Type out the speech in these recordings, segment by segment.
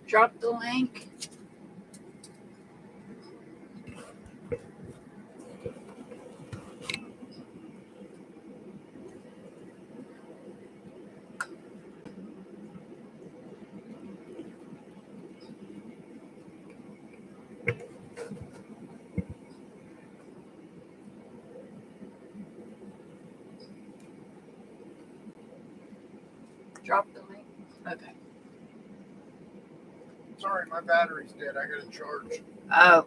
Drop the link. Drop the link. Okay. Sorry, my battery's dead. I got to charge. Oh.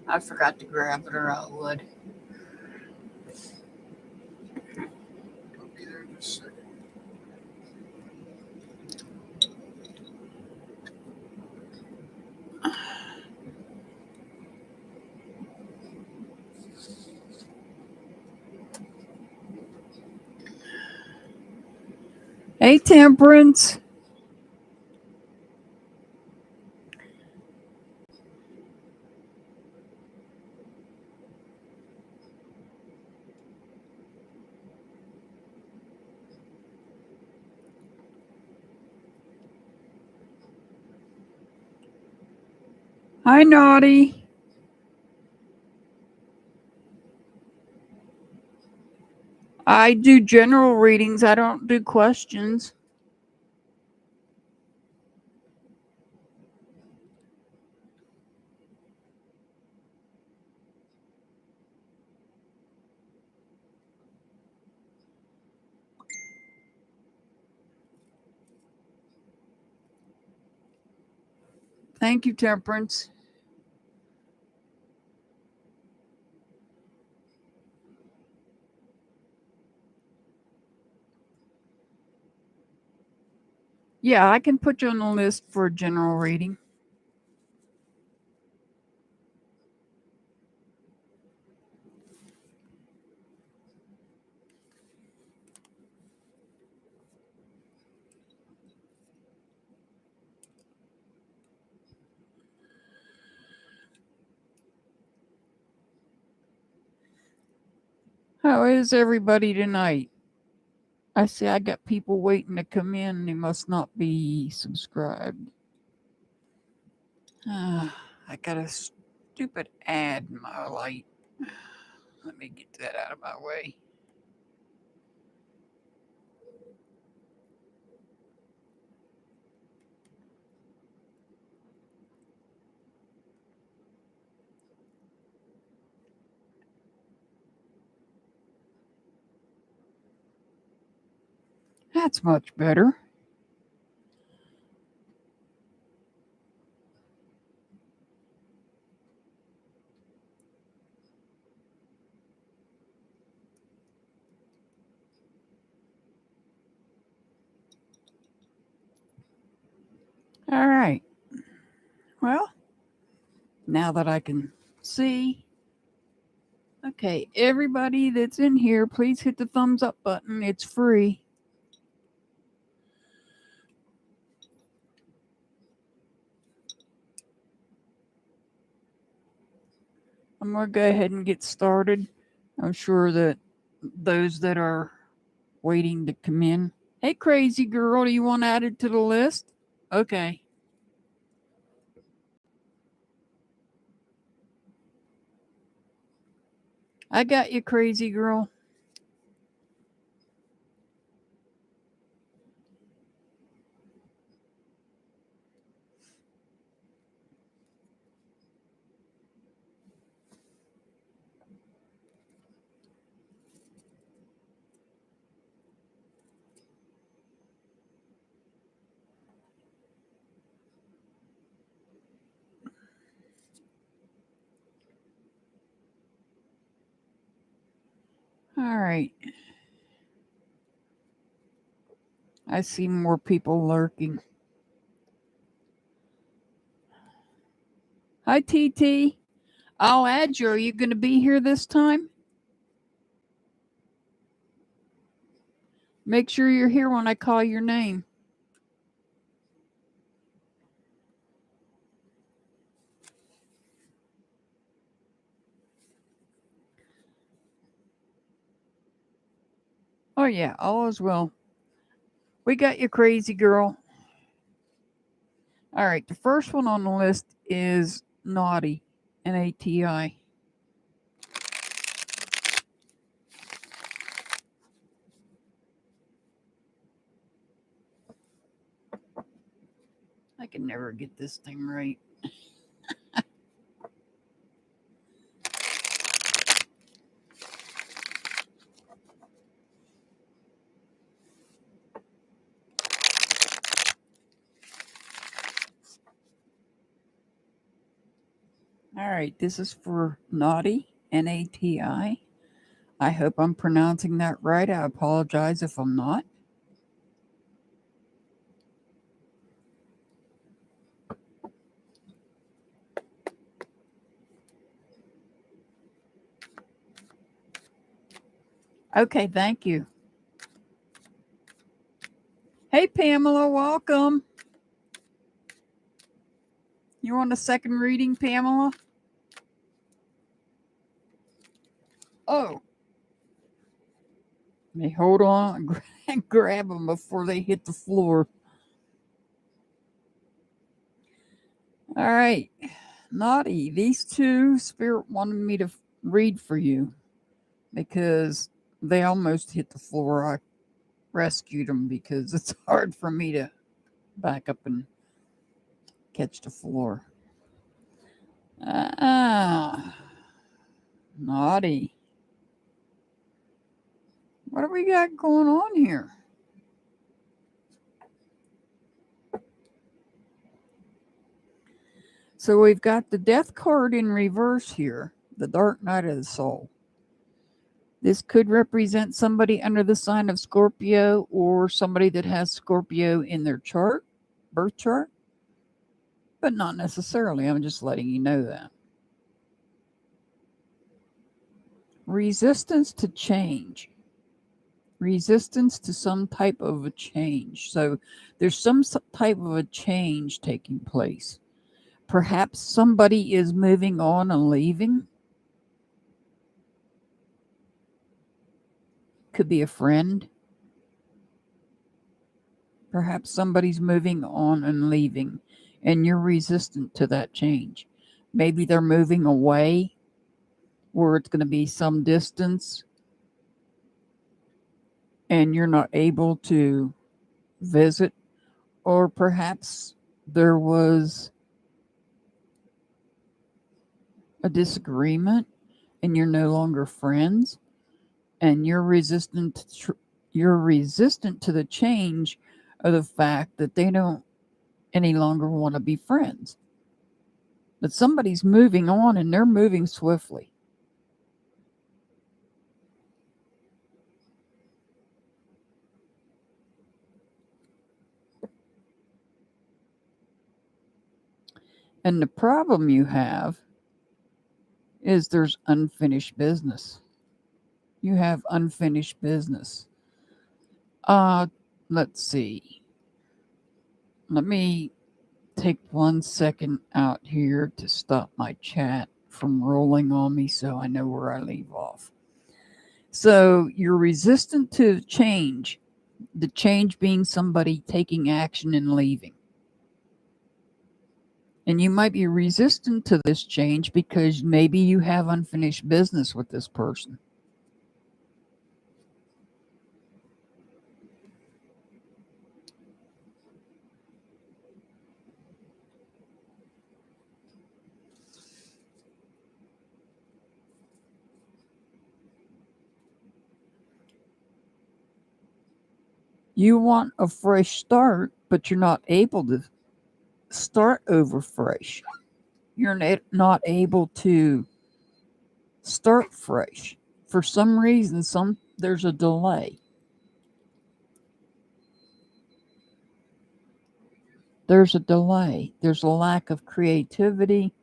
I forgot to grab it, or I would. I'll be there in just a second. Hey, Temperance. Hi, Naughty. I do general readings. I don't do questions. Thank you, Temperance. Yeah, I can put you on the list for a general reading. How is everybody tonight? I see I got people waiting to come in. They must not be subscribed. I got a stupid ad in my light. Let me get that out of my way. That's much better. All right. Well, now that I can see. Okay, everybody that's in here, please hit the thumbs up button. It's free. I'm going to go ahead and get started. I'm sure that those that are waiting to come in. Hey, crazy girl, do you want added to the list? Okay. I got you, crazy girl. All right. I see more people lurking. Hi, TT. I'll add you. Are you going to be here this time? Make sure you're here when I call your name. Oh, yeah, all is well. We got you, crazy girl. All right, the first one on the list is Naughty, N-A-T-I. I can never get this thing right. All right, this is for Naughty, N-A-T-I. I hope I'm pronouncing that right. I apologize if I'm not. Okay, thank you. Hey, Pamela, welcome. You want a second reading, Pamela? Oh. Let me hold on and grab them before they hit the floor. All right. Naughty. These two, Spirit wanted me to read for you because they almost hit the floor. I rescued them because it's hard for me to back up and catch the floor. Naughty. What do we got going on here? So we've got the Death card in reverse here, the Dark Night of the Soul. This could represent somebody under the sign of Scorpio or somebody that has Scorpio in their chart, birth chart, but not necessarily. I'm just letting you know that. Resistance to change. Resistance to some type of a change. So there's some type of a change taking place. Perhaps somebody is moving on and leaving. Could be a friend. Perhaps somebody's moving on and leaving, and you're resistant to that change. Maybe they're moving away where it's going to be some distance, and you're not able to visit. Or perhaps there was a disagreement, and you're no longer friends, and you're resistant to the change of the fact that they don't any longer want to be friends. But somebody's moving on and they're moving swiftly. And the problem you have is there's unfinished business. You have unfinished business. Let's see. Let me take 1 second out here to stop my chat from rolling on me so I know where I leave off. So you're resistant to change, the change being somebody taking action and leaving. And you might be resistant to this change because maybe you have unfinished business with this person. You want a fresh start, but you're not able to start over fresh. You're not able to start fresh. For some reason, there's a delay. There's a delay. There's a lack of creativity.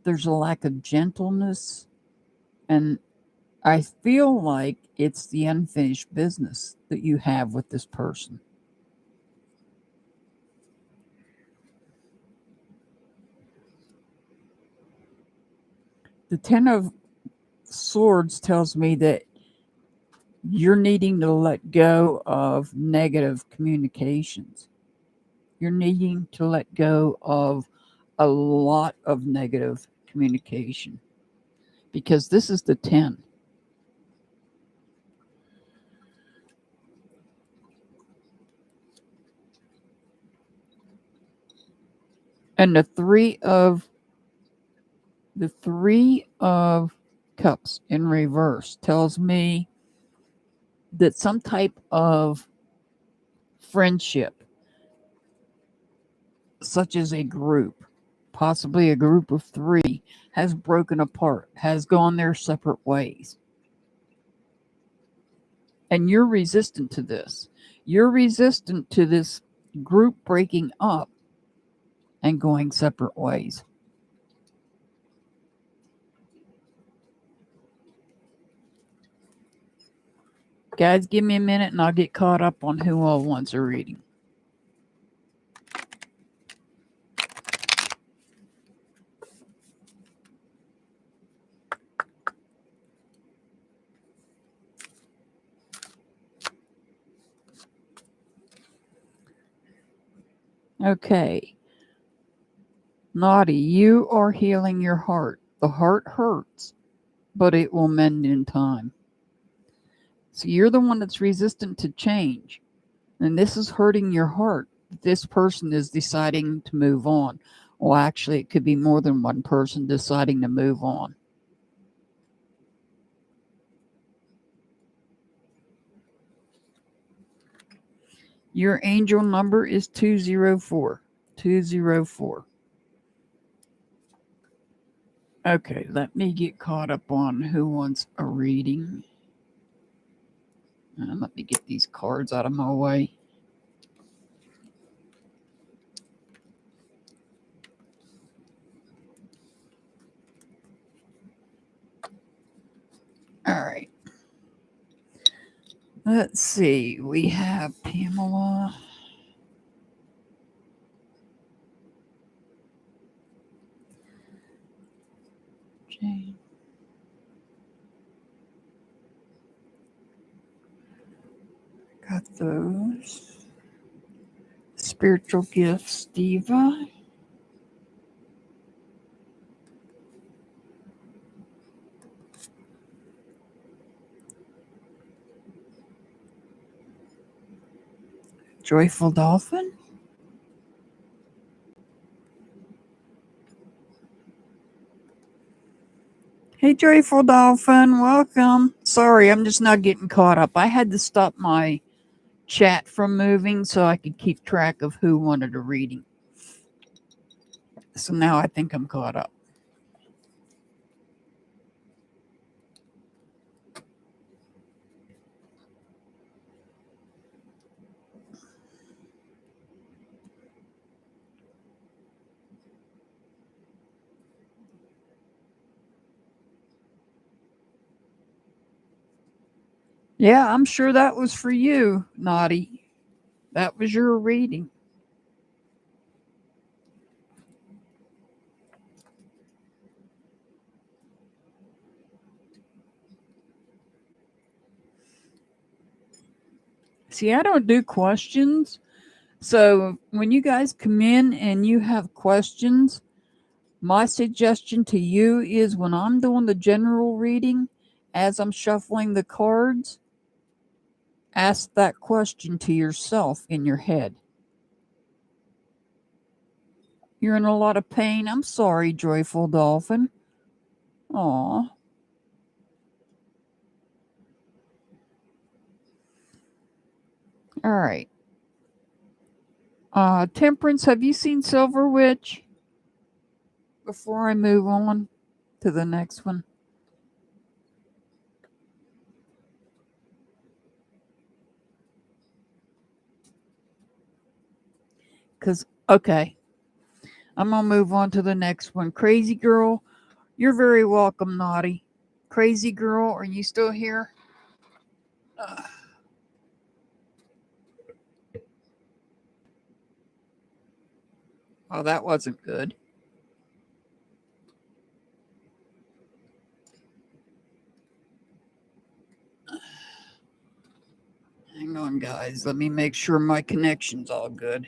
There's a lack of gentleness. And I feel like it's the unfinished business that you have with this person. The Ten of Swords tells me that you're needing to let go of negative communications. You're needing to let go of a lot of negative communication because this is the 10. And the 3 of cups in reverse tells me that some type of friendship, such as a group, possibly a group of 3, has broken apart, has gone their separate ways. And you're resistant to this. You're resistant to this group breaking up and going separate ways. Guys, give me a minute and I'll get caught up on who all wants a reading. Okay. Naughty, you are healing your heart. The heart hurts, but it will mend in time. So you're the one that's resistant to change. And this is hurting your heart. This person is deciding to move on. Well, actually, it could be more than one person deciding to move on. Your angel number is 204. 204. Okay, let me get caught up on who wants a reading. Let me get these cards out of my way. All right. Let's see. We have Pamela. Jane. Got those. Spiritual gifts, Diva. Joyful Dolphin. Hey, Joyful Dolphin, welcome. Sorry, I'm just not getting caught up. I had to stop my chat from moving so I could keep track of who wanted a reading. So now I think I'm caught up. Yeah, I'm sure that was for you, Naughty. That was your reading. See, I don't do questions. So when you guys come in and you have questions, my suggestion to you is when I'm doing the general reading, as I'm shuffling the cards, ask that question to yourself in your head. You're in a lot of pain. I'm sorry, Joyful Dolphin. Aw. All right. Temperance, have you seen Silver Witch? Before I move on to the next one. Okay. I'm going to move on to the next one. Crazy Girl, you're very welcome, Naughty. Crazy Girl, are you still here? Oh, that wasn't good. Hang on, guys. Let me make sure my connection's all good.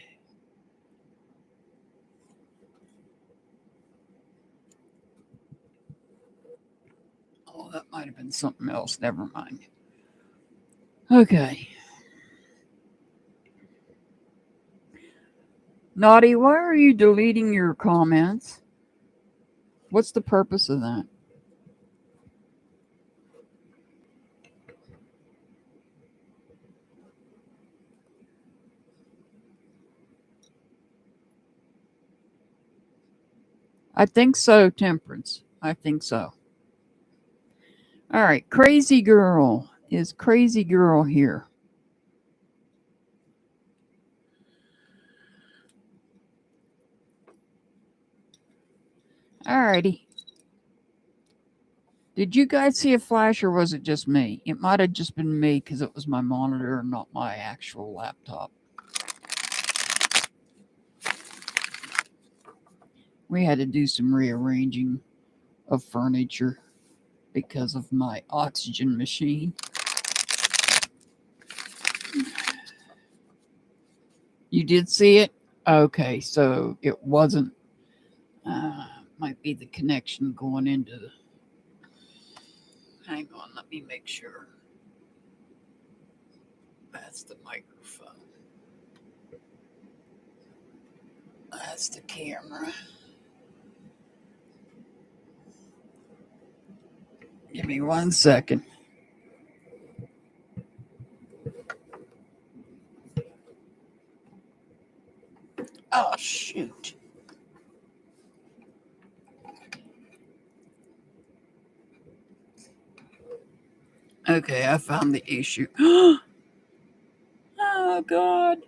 Oh, that might have been something else. Never mind. Okay. Naughty, why are you deleting your comments? What's the purpose of that? I think so, Temperance. I think so. All right, Crazy Girl. Is Crazy Girl here? All righty. Did you guys see a flash or was it just me? It might have just been me because it was my monitor and not my actual laptop. We had to do some rearranging of furniture because of my oxygen machine. You did see it? Okay, so it wasn't, might be the connection going into the, hang on, let me make sure. That's the microphone. That's the camera. Give me 1 second. Oh, shoot. Okay, I found the issue. Oh, God.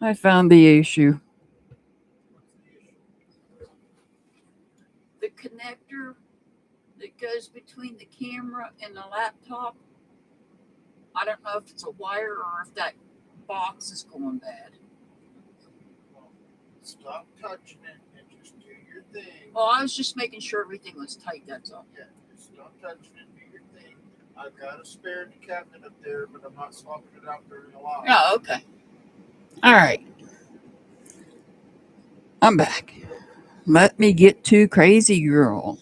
I found the issue. The connector that goes between the camera and the laptop. I don't know if it's a wire or if that box is going bad. Stop touching it and just do your thing. Well, I was just making sure everything was tight, that's all. Yeah, just stop touching it, do your thing. I've got a spare in the cabinet up there, but I'm not swapping it out during a lot. Oh, okay. All right. I'm back. Let me get to Crazy Girl.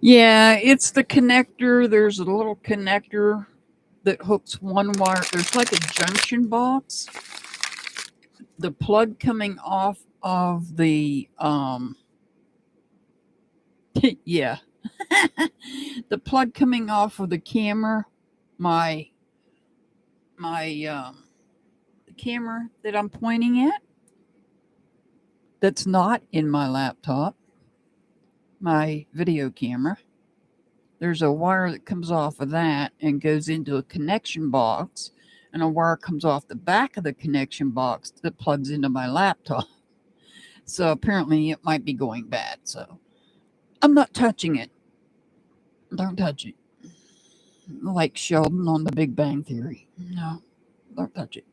Yeah, it's the connector. There's a little connector that hooks one wire. There's like a junction box. The plug coming off of the yeah. The plug coming off of the camera, my the camera that I'm pointing at, that's not in my laptop, my video camera. There's a wire that comes off of that and goes into a connection box, and a wire comes off the back of the connection box that plugs into my laptop. So apparently it might be going bad. So I'm not touching it. Don't touch it. Like Sheldon on The Big Bang Theory. No, don't touch it.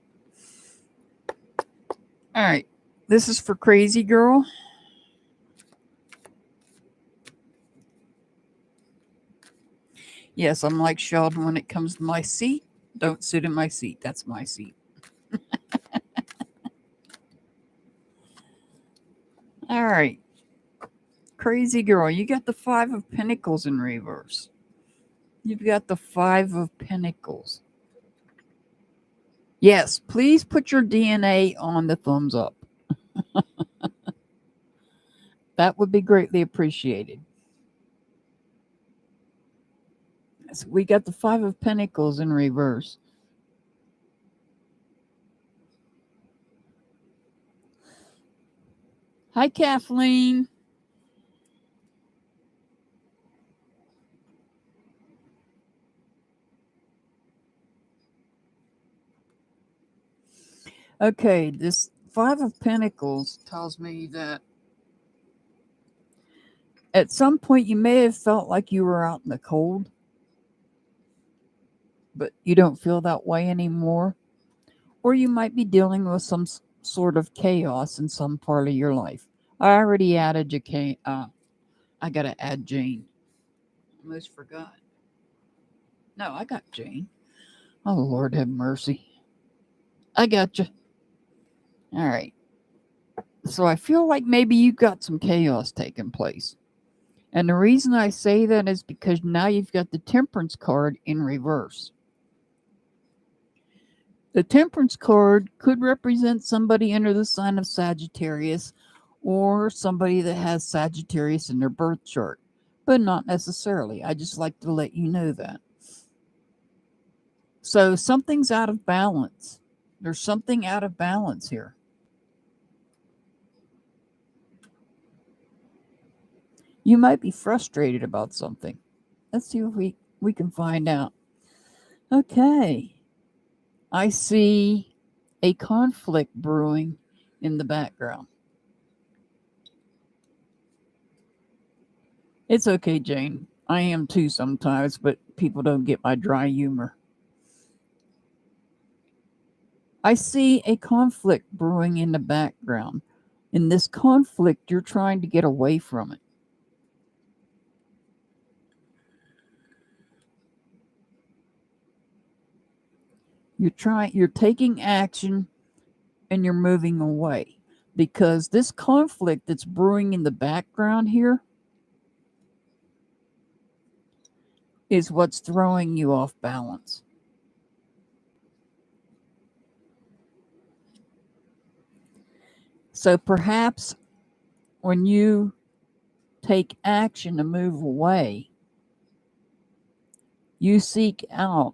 All right. This is for Crazy Girl. Yes, I'm like Sheldon when it comes to my seat. Don't sit in my seat. That's my seat. All right. Crazy Girl, you got the Five of Pentacles in reverse. You've got the Five of Pentacles. Yes, please put your DNA on the thumbs up. That would be greatly appreciated. So we got the Five of Pentacles in reverse. Hi, Kathleen. Okay, this Five of Pentacles tells me that at some point you may have felt like you were out in the cold. but you don't feel that way anymore. Or you might be dealing with some sort of chaos in some part of your life. I already added I gotta add Jane. Almost forgot. No, I got Jane. Oh, Lord have mercy. I got you. All right. So I feel like maybe you got some chaos taking place. And the reason I say that is because now you've got the Temperance card in reverse. The Temperance card could represent somebody under the sign of Sagittarius or somebody that has Sagittarius in their birth chart, but not necessarily. I just like to let you know that. So something's out of balance. There's something out of balance here. You might be frustrated about something. Let's see if we can find out. Okay. I see a conflict brewing in the background. It's okay, Jane. I am too sometimes, but people don't get my dry humor. I see a conflict brewing in the background. In this conflict, you're trying to get away from it. You're taking action and you're moving away because this conflict that's brewing in the background here is what's throwing you off balance. So perhaps when you take action to move away, you seek out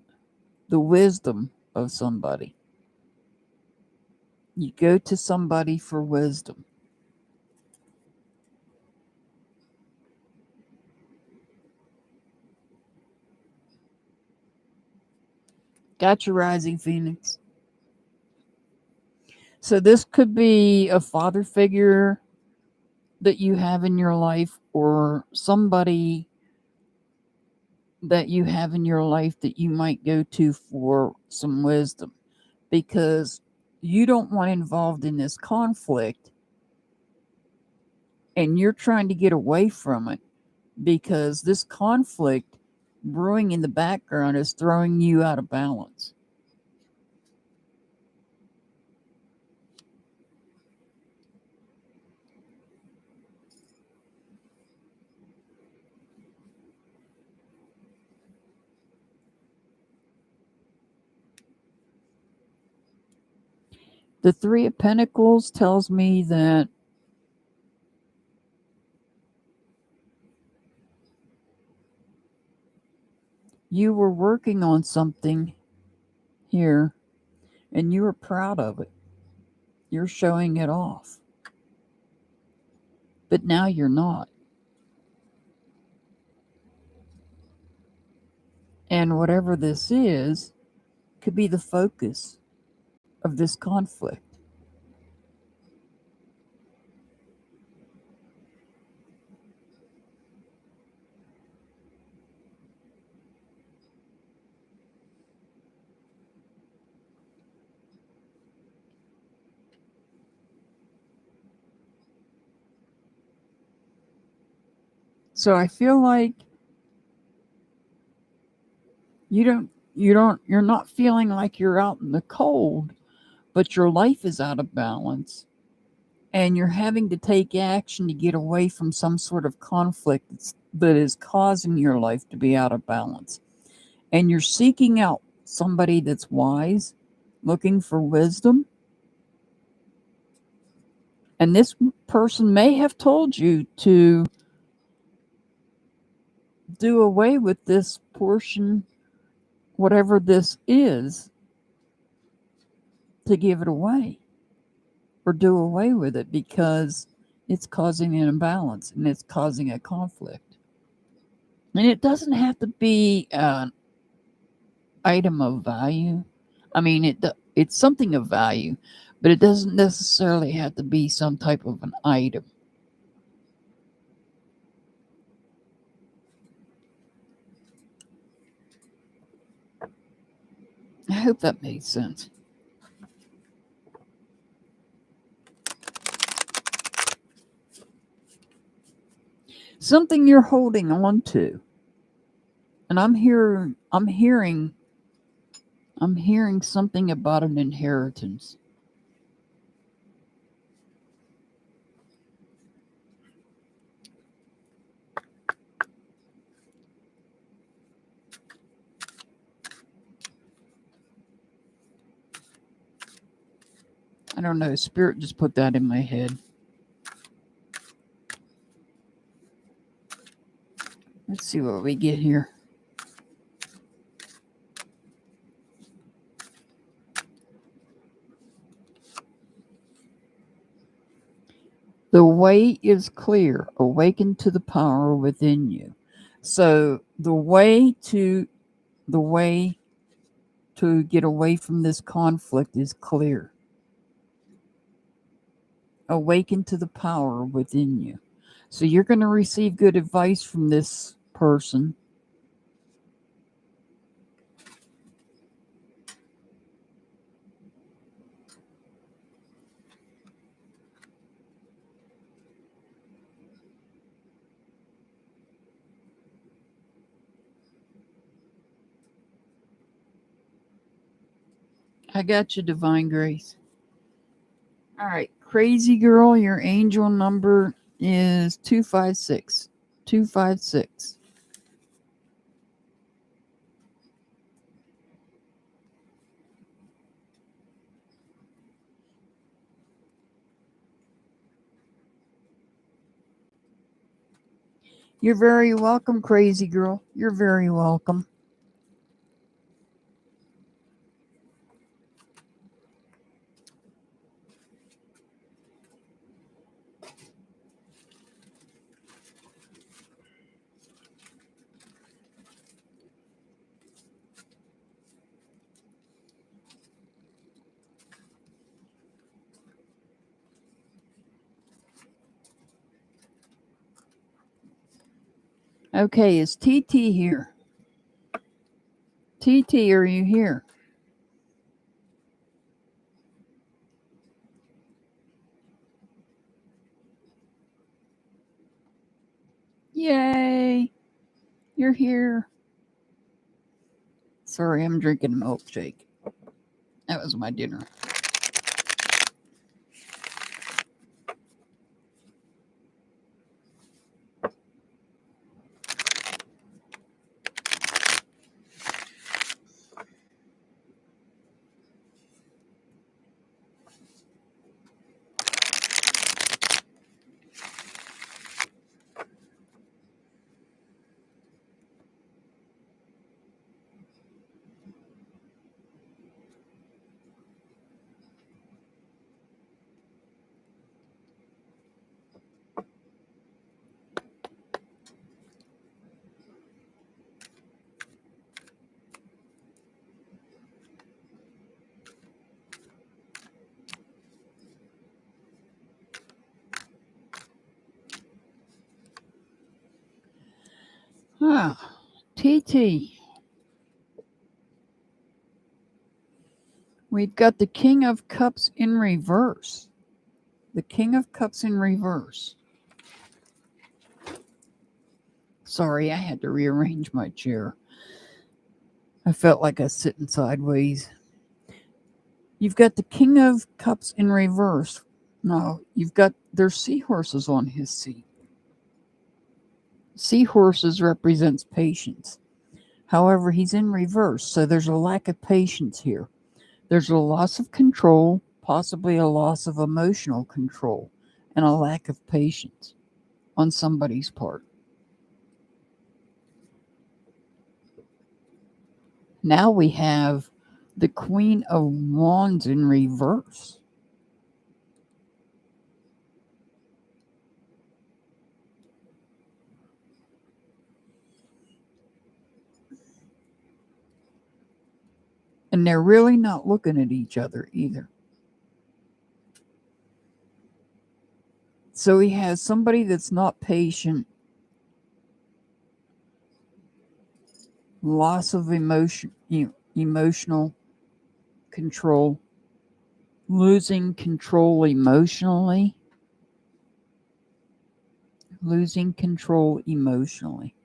the wisdom of somebody. You go to somebody for wisdom. Got your rising Phoenix. So this could be a father figure that you have in your life or somebody that you have in your life that you might go to for some wisdom because you don't want involved in this conflict and you're trying to get away from it because this conflict brewing in the background is throwing you out of balance. The Three of Pentacles tells me that you were working on something here and you were proud of it. You're showing it off. But now you're not. And whatever this is could be the focus of this conflict. So I feel like you're not feeling like you're out in the cold, but your life is out of balance and you're having to take action to get away from some sort of conflict that is causing your life to be out of balance. And you're seeking out somebody that's wise, looking for wisdom. And this person may have told you to do away with this portion, whatever this is, to give it away or do away with it because it's causing an imbalance and it's causing a conflict. And it doesn't have to be an item of value. I mean, it's something of value, but it doesn't necessarily have to be some type of an item. hope that made sense. Something you're holding on to. And I'm hearing something about an inheritance. I don't know. Spirit just put that in my head. Let's see what we get here. The way is clear. Awaken to the power within you. So the way to get away from this conflict is clear. Awaken to the power within you. So you're going to receive good advice from this person. I got you, Divine Grace. All right, crazy girl, your angel number is 256. 256. You're very welcome, crazy girl. You're very welcome. Okay, is TT here? TT, are you here? Yay! You're here. Sorry, I'm drinking a milkshake. That was my dinner. Ah, TT. We've got the King of Cups in reverse. The King of Cups in reverse. Sorry, I had to rearrange my chair. I felt like I was sitting sideways. You've got the King of Cups in reverse. No, there's seahorses on his seat. Seahorses represents patience. However, he's in reverse, so there's a lack of patience here. There's a loss of control, possibly a loss of emotional control, and a lack of patience on somebody's part. Now we have the Queen of Wands in reverse. And they're really not looking at each other either. So he has somebody that's not patient, loss of emotional control, losing control emotionally, losing control emotionally.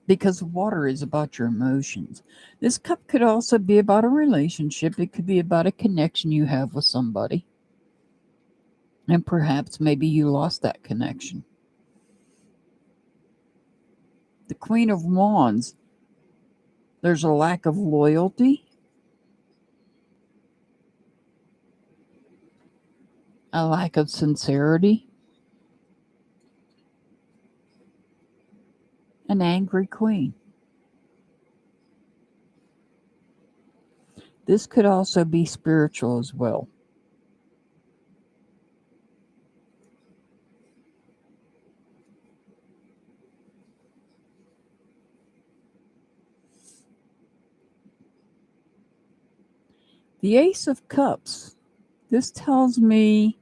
Because water is about your emotions. This cup could also be about a relationship. It could be about a connection you have with somebody. And perhaps maybe you lost that connection. The Queen of Wands, there's a lack of loyalty, a lack of sincerity, an angry queen. This could also be spiritual as well. The Ace of Cups, this tells me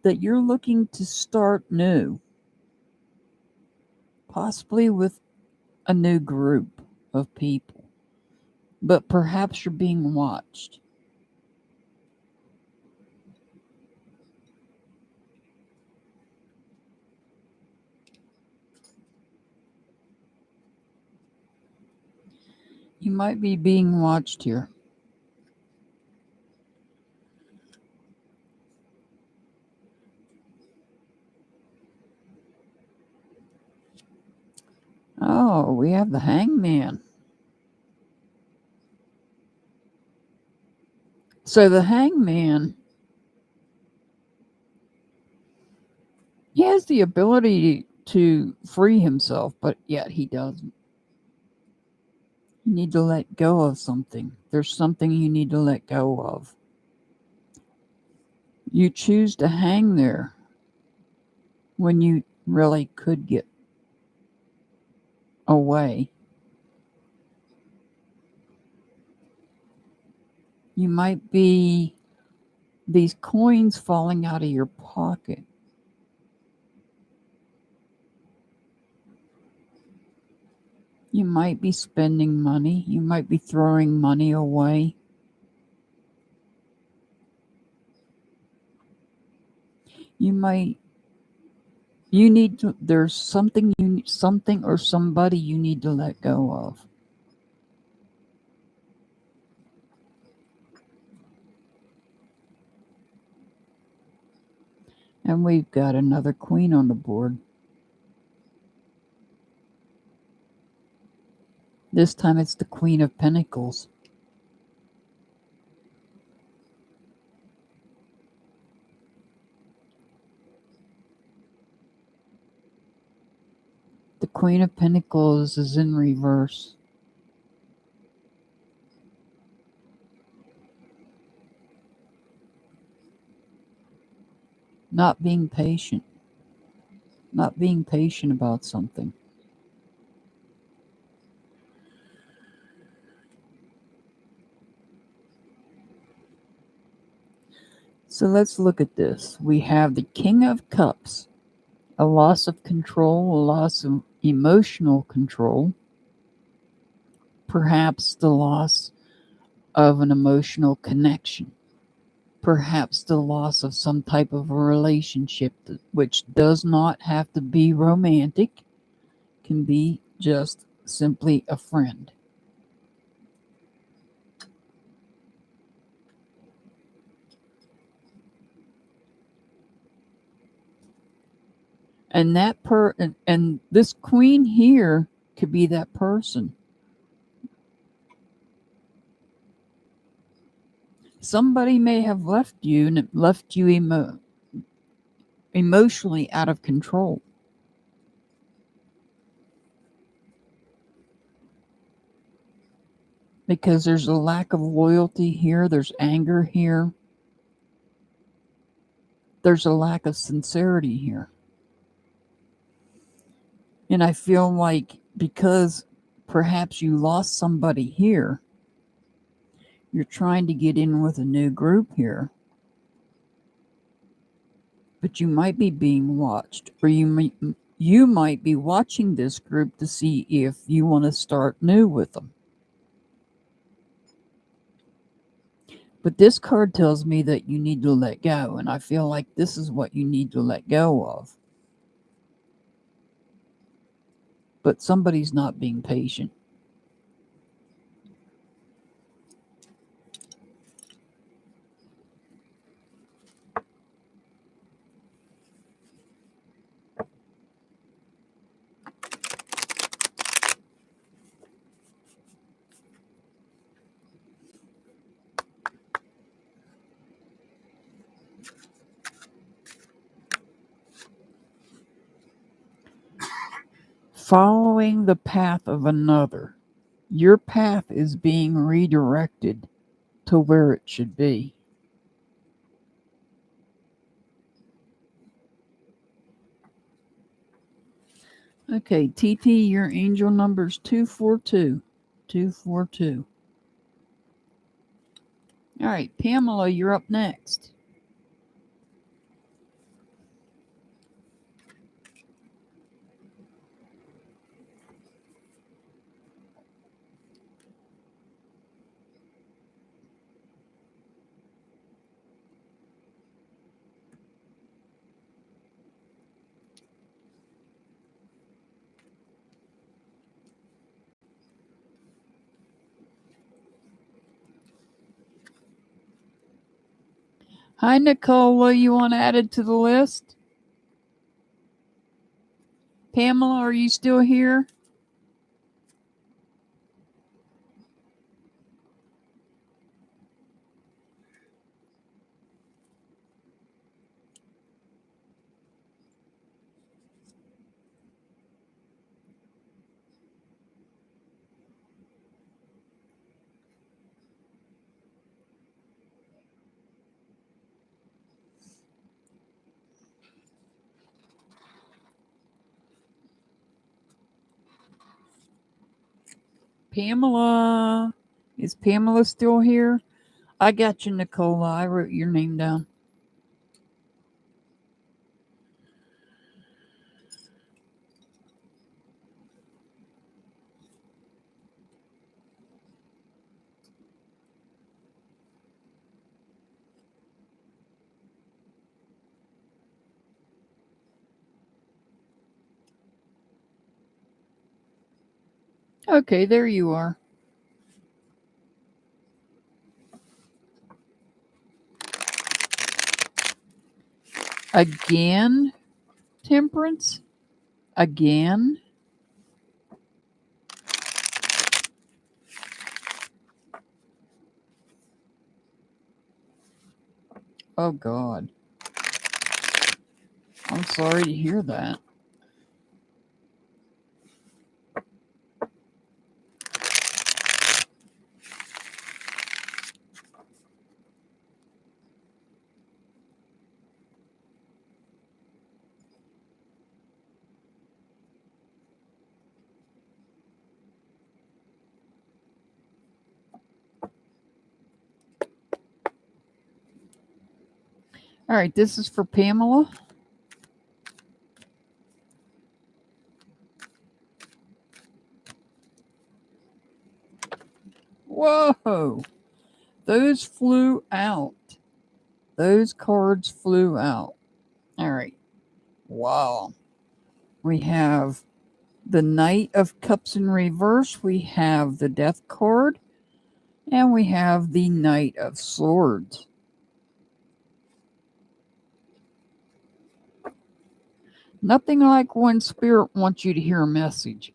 that you're looking to start new, possibly with a new group of people, but perhaps you're being watched. You might be being watched here. Oh, we have the Hangman. So the Hangman, he has the ability to free himself, but yet he doesn't. You need to let go of something. There's something you need to let go of. You choose to hang there when you really could get away. You might be these coins falling out of your pocket. You might be spending money. You might be throwing money away. You need to, there's something or somebody you need to let go of. And we've got another queen on the board. This time it's the Queen of Pentacles. The Queen of Pentacles is in reverse. Not being patient. Not being patient about something. So let's look at this. We have the King of Cups. A loss of control, a loss of emotional control. Perhaps the loss of an emotional connection. Perhaps the loss of some type of a relationship, which does not have to be romantic, can be just simply a friend. And and this queen here could be that person. Somebody may have left you and it left you emotionally out of control. Because there's a lack of loyalty here, there's anger here, there's a lack of sincerity here. And I feel like because perhaps you lost somebody here, you're trying to get in with a new group here. But you might be being watched, or you You might be watching this group to see if you want to start new with them. But this card tells me that you need to let go, and I feel like this is what you need to let go of. But somebody's not being patient. Following the path of another. Your path is being redirected to where it should be. Okay, TT, your angel number's 242. 242. All right, Pamela, you're up next. Hi, Nicola. You want added to the list? Pamela, are you still here? Pamela. Is Pamela still here? I got you, Nicola. I wrote your name down. Okay, there you are. Again, Temperance? Again? Oh, God. I'm sorry to hear that. All right, this is for Pamela. Whoa! Those flew out. Those cards flew out. All right. Wow. We have the Knight of Cups in reverse. We have the Death card. And we have the Knight of Swords. Nothing like when Spirit wants you to hear a message.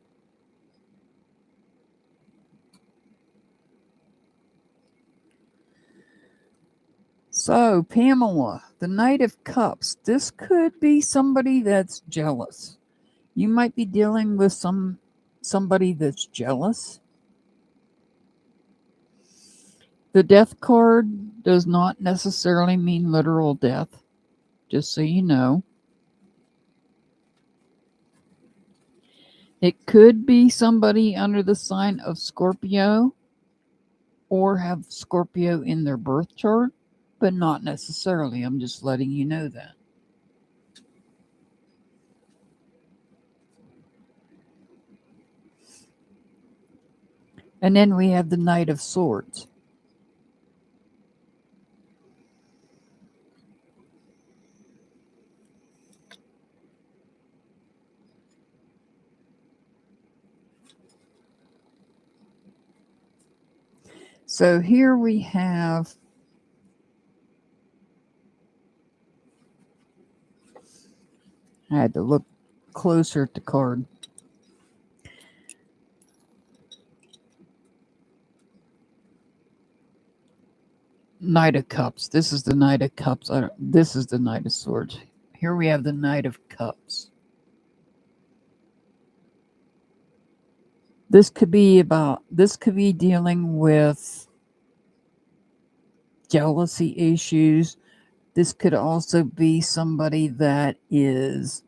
So, Pamela, the Knight of Cups. This could be somebody that's jealous. You might be dealing with somebody that's jealous. The Death card does not necessarily mean literal death, just so you know. It could be somebody under the sign of Scorpio or have Scorpio in their birth chart, but not necessarily. I'm just letting you know that. And then we have the Knight of Swords. So here we have I had to look closer at the card. Knight of Cups. This is the Knight of Cups. This is the Knight of Swords. Here we have the Knight of Cups. This could be dealing with jealousy issues. This could also be somebody that is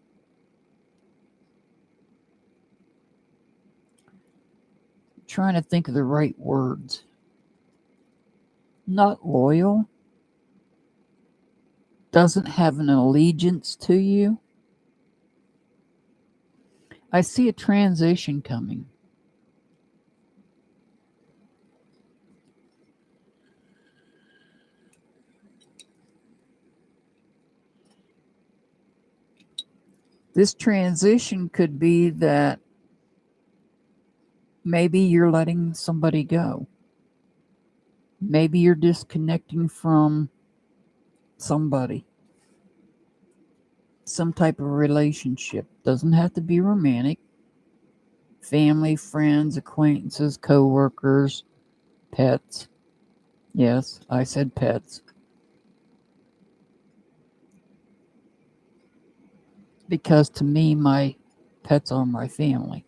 trying to think of the right words. Not loyal. Doesn't have an allegiance to you. I see a transition coming. This transition could be that maybe you're letting somebody go. Maybe you're disconnecting from somebody. Some type of relationship. Doesn't have to be romantic. Family, friends, acquaintances, co-workers, pets. Yes, I said pets. Because to me, my pets are my family.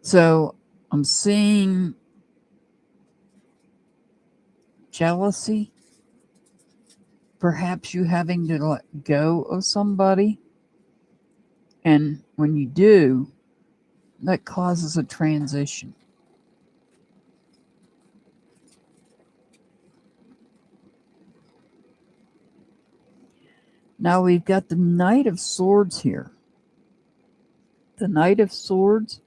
So I'm seeing jealousy. Perhaps you having to let go of somebody. And when you do, that causes a transition. Now we've got the Knight of Swords here. The Knight of Swords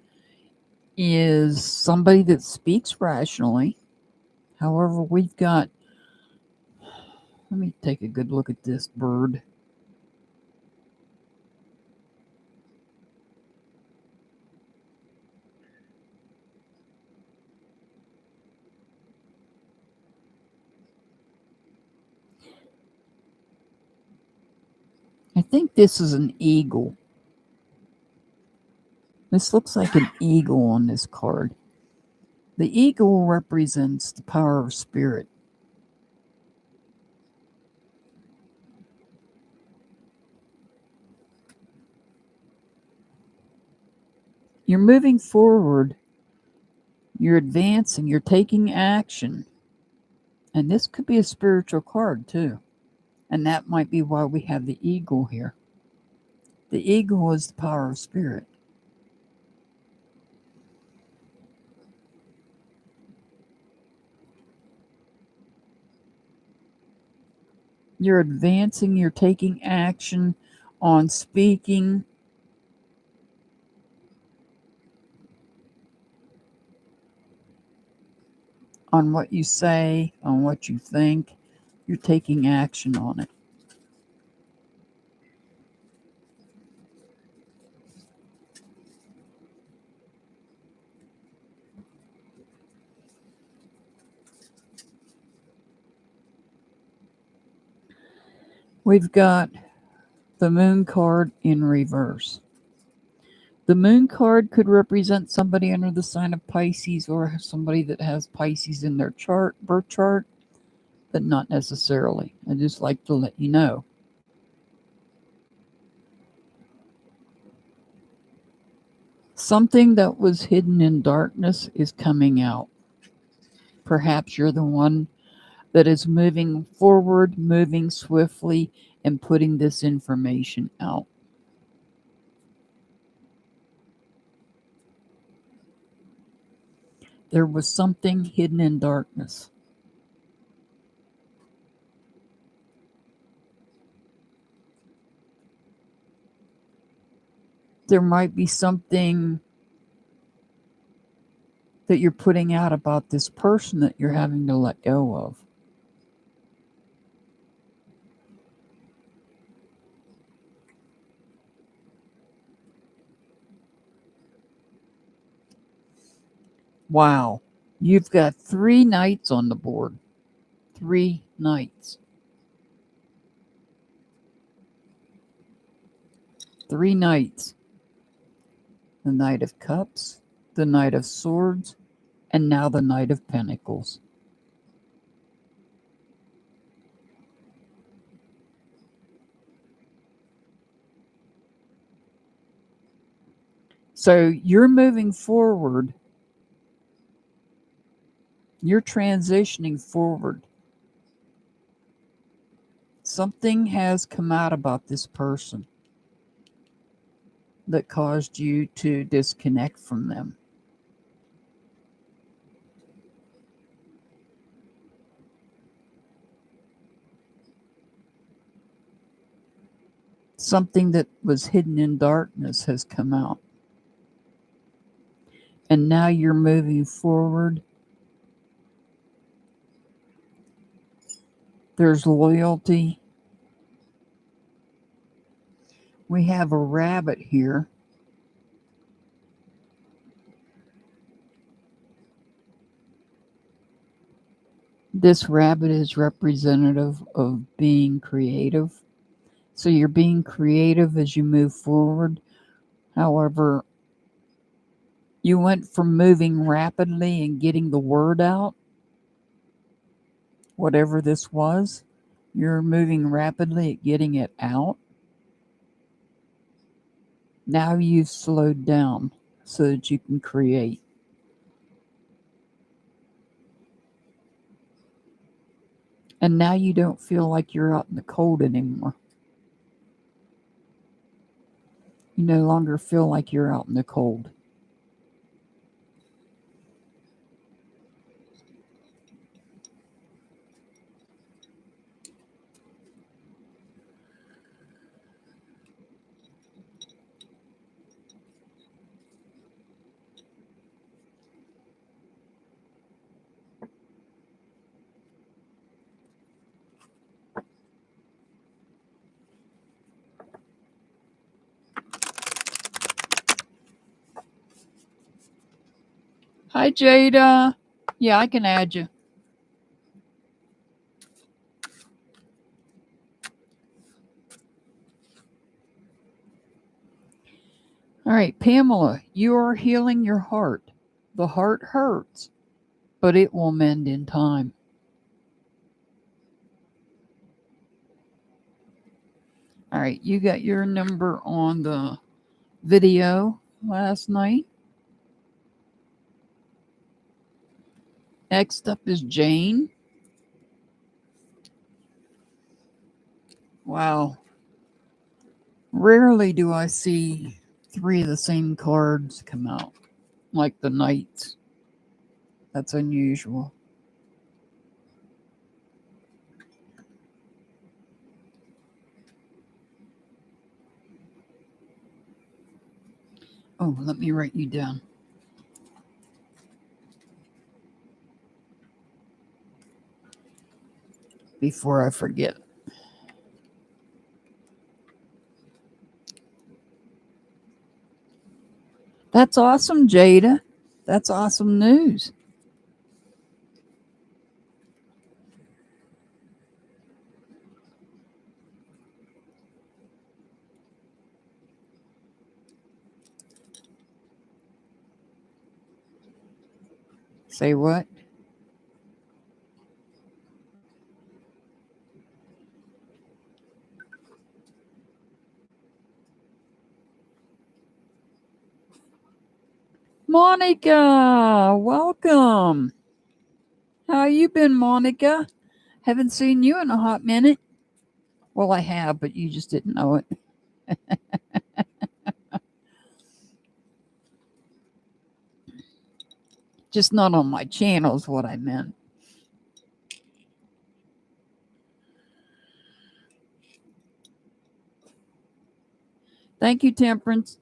is somebody that speaks rationally. However, we've got, let me take a good look at this bird. I think this is an eagle. This looks like an eagle on this card. The eagle represents the power of spirit. You're moving forward. You're advancing. You're taking action. And this could be a spiritual card too. And that might be why we have the eagle here. The eagle is the power of spirit. You're advancing, you're taking action on speaking. On what you say, on what you think. You're taking action on it. We've got the moon card in reverse. The moon card could represent somebody under the sign of Pisces or somebody that has Pisces in their chart, birth chart, but not necessarily. I just like to let you know. Something that was hidden in darkness is coming out. Perhaps you're the one that is moving forward, moving swiftly, and putting this information out. There was something hidden in darkness. There might be something that you're putting out about this person that you're having to let go of. Wow. You've got 3 knights on the board. 3 knights. 3 knights. The Knight of Cups, the Knight of Swords, and now the Knight of Pentacles. So you're moving forward. You're transitioning forward. Something has come out about this person that caused you to disconnect from them. Something that was hidden in darkness has come out. And now you're moving forward. There's loyalty. We have a rabbit here. This rabbit is representative of being creative. So you're being creative as you move forward. However, you went from moving rapidly and getting the word out, whatever this was, you're moving rapidly at getting it out. Now you've slowed down so that you can create. And now you don't feel like you're out in the cold anymore. You no longer feel like you're out in the cold. Hi, Jada. Yeah, I can add you. All right, Pamela, you are healing your heart. The heart hurts, but it will mend in time. All right, you got your number on the video last night. Next up is Jane. Wow. Rarely do I see 3 of the same cards come out, like the Knights. That's unusual. Oh, let me write you down. Before I forget. That's awesome, Jada. That's awesome news. Say what? Monica, welcome. How you been, Monica? Haven't seen you in a hot minute. Well, I have, but you just didn't know it. Just not on my channel is what I meant. Thank you, Temperance.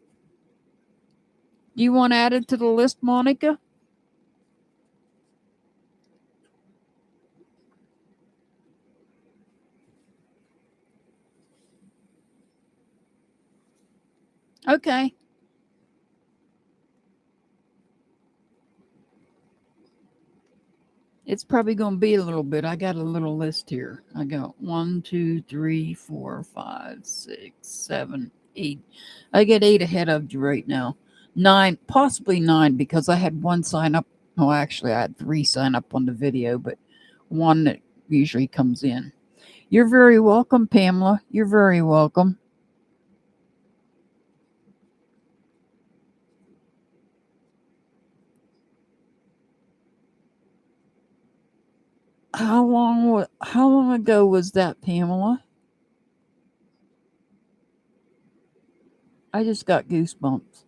Do you want added to the list, Monica? Okay. It's probably going to be a little bit. I got a little list here. I got 1, 2, 3, 4, 5, 6, 7, 8. I get 8 ahead of you right now. 9, possibly 9, because I had one sign up. Well, actually, I had 3 sign up on the video, but one that usually comes in. You're very welcome, Pamela. You're very welcome. How long ago was that, Pamela? I just got goosebumps.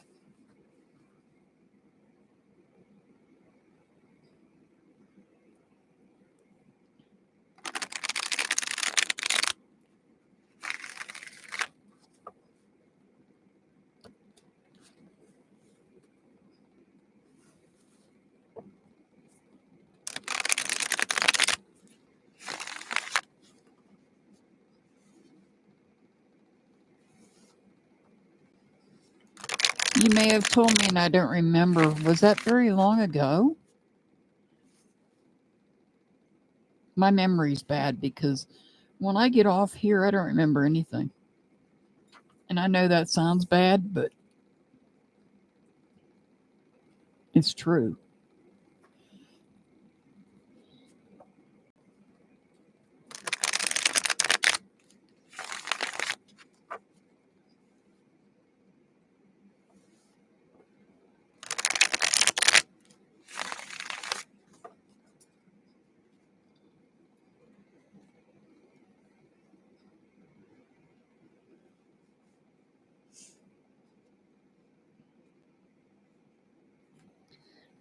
You may have told me and I don't remember. Was that very long ago? My memory's bad because when I get off here, I don't remember anything. And I know that sounds bad, but it's true.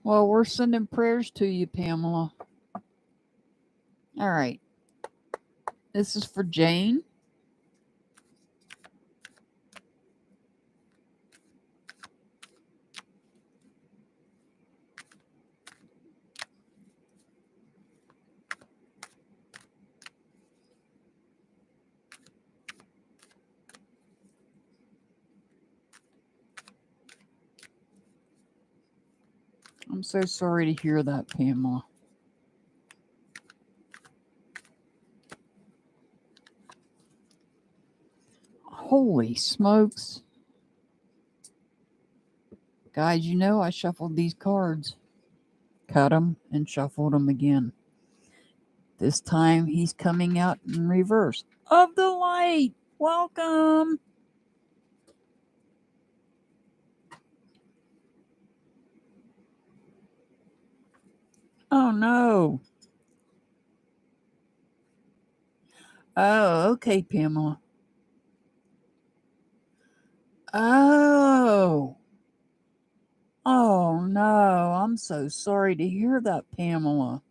Well, we're sending prayers to you, Pamela. All right. This is for Jane. I'm so sorry to hear that, Pamela. Holy smokes. Guys, you know I shuffled these cards. Cut them and shuffled them again. This time he's coming out in reverse. Of the light. Welcome. Oh no. Oh, okay, Pamela. Oh. Oh no. I'm so sorry to hear that, Pamela.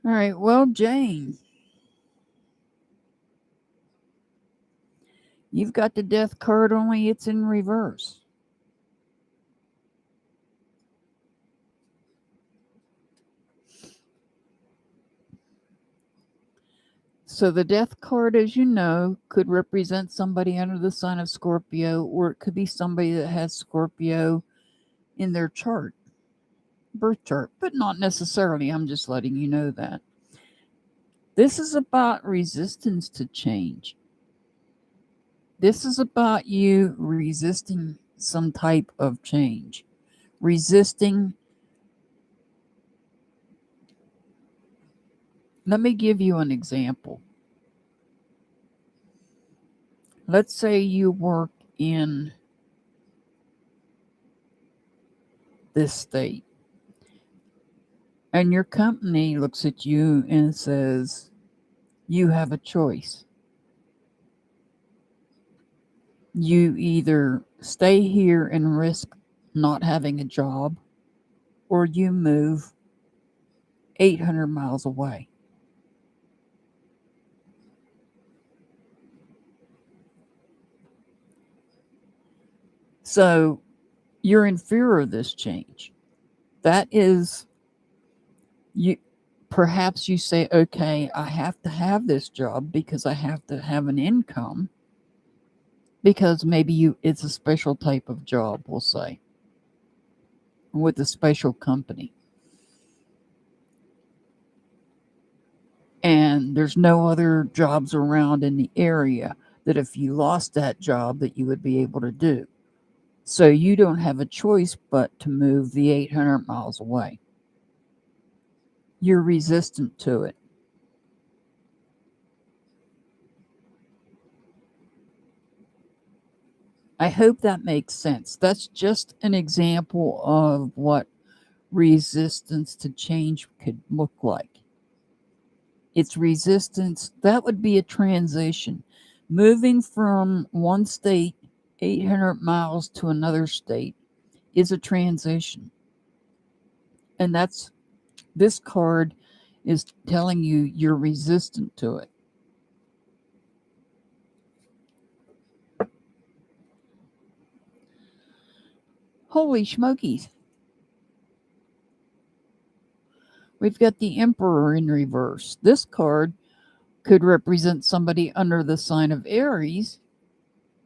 All right. Well, Jane, you've got the death card, only it's in reverse. So the death card, as you know, could represent somebody under the sign of Scorpio, or it could be somebody that has Scorpio in their chart, birth chart, but not necessarily. I'm just letting you know that. This is about resistance to change. This is about you resisting some type of change. Resisting. Let me give you an example. Let's say you work in this state, and your company looks at you and says, you have a choice. You either stay here and risk not having a job, or you move 800 miles away. So you're in fear of this change. That is, you. Perhaps you say, okay, I have to have this job because I have to have an income, because maybe it's a special type of job, we'll say, with a special company. And there's no other jobs around in the area that if you lost that job that you would be able to do. So you don't have a choice but to move the 800 miles away. You're resistant to it. I hope that makes sense. That's just an example of what resistance to change could look like. It's resistance. That would be a transition. Moving from one state 800 miles to another state is a transition. And this card is telling you you're resistant to it. Holy smokies. We've got the Emperor in reverse. This card could represent somebody under the sign of Aries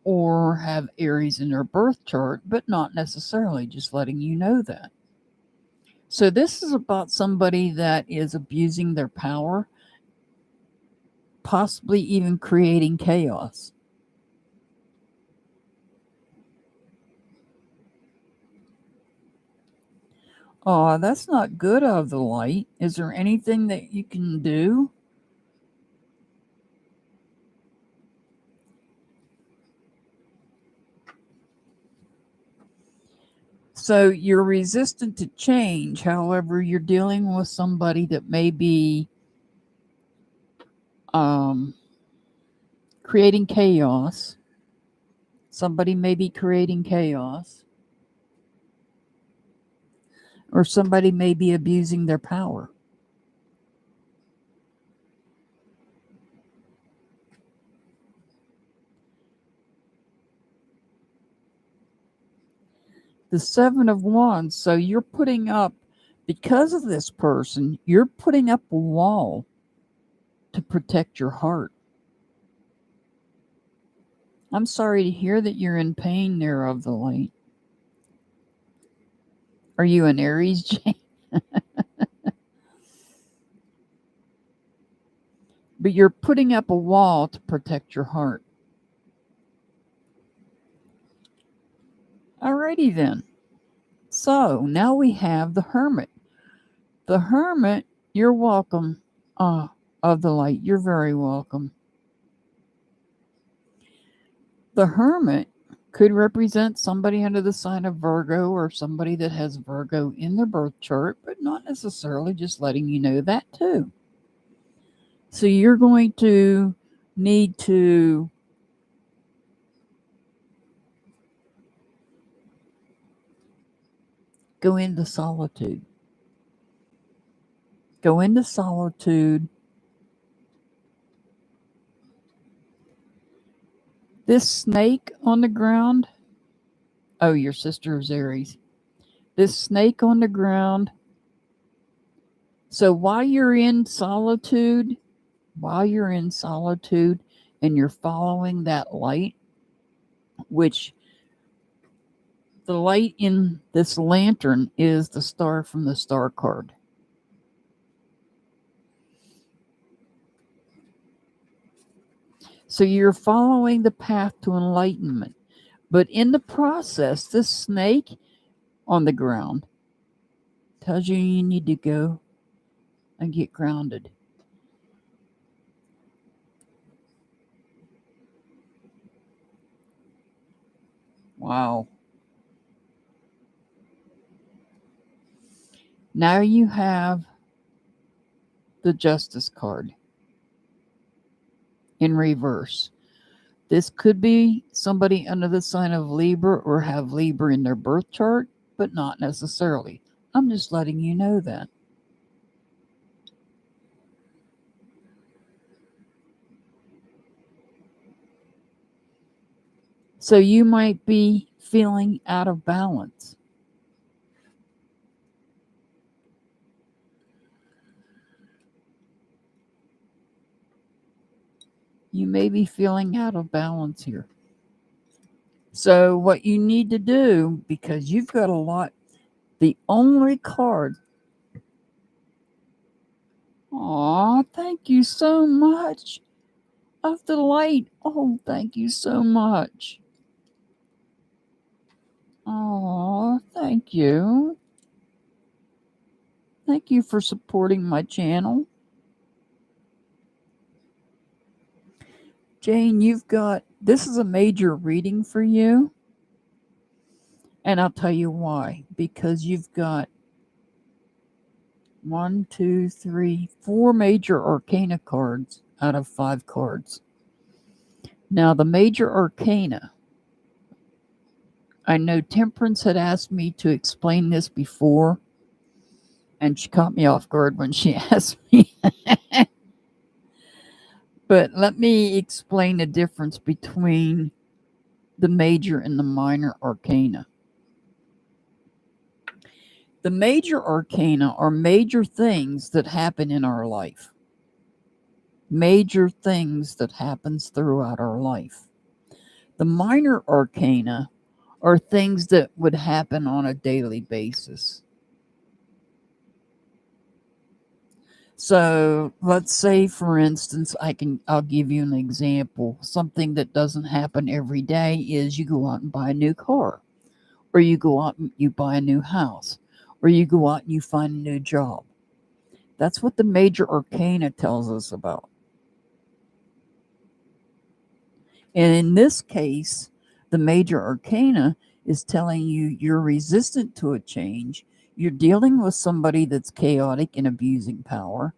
or have Aries in their birth chart, but not necessarily, just letting you know that. So this is about somebody that is abusing their power, possibly even creating chaos. Oh, that's not good of the light. Is there anything that you can do? So you're resistant to change. However, you're dealing with somebody that may be creating chaos. Somebody may be creating chaos. Or somebody may be abusing their power. The Seven of Wands. So you're putting up, because of this person, you're putting up a wall to protect your heart. I'm sorry to hear that you're in pain there, of the light. Are you an Aries, Jane? But you're putting up a wall to protect your heart. Alrighty then. So now we have the Hermit. The Hermit, you're welcome. Of the light, you're very welcome. The Hermit could represent somebody under the sign of Virgo or somebody that has Virgo in their birth chart, but not necessarily, just letting you know that too. So you're going to need to go into solitude. Go into solitude. This snake on the ground. Oh, your sister is Aries. This snake on the ground. So while you're in solitude and you're following that light, which the light in this lantern is the star from the star card. So you're following the path to enlightenment. But in the process, this snake on the ground tells you need to go and get grounded. Wow. Now you have the Justice card in reverse. This could be somebody under the sign of Libra or have Libra in their birth chart, but not necessarily. I'm just letting you know that. So you might be feeling out of balance. You may be feeling out of balance here. So what you need to do, because you've got a lot, the only card. Aw, thank you so much. Of the light. Oh, thank you so much. Aw, thank you. Thank you for supporting my channel. Jane, this is a major reading for you. And I'll tell you why. Because you've got 1, 2, 3, 4 major arcana cards out of 5 cards. Now, the major arcana, I know Temperance had asked me to explain this before, and she caught me off guard when she asked me. But let me explain the difference between the major and the minor arcana. The major arcana are major things that happen in our life. Major things that happens throughout our life. The minor arcana are things that would happen on a daily basis. So let's say, for instance, I'll give you an example. Something that doesn't happen every day is you go out and buy a new car, or you go out and you buy a new house, or you go out and you find a new job. That's what the major arcana tells us about. And in this case, the major arcana is telling you you're resistant to a change. You're dealing with somebody that's chaotic and abusing power.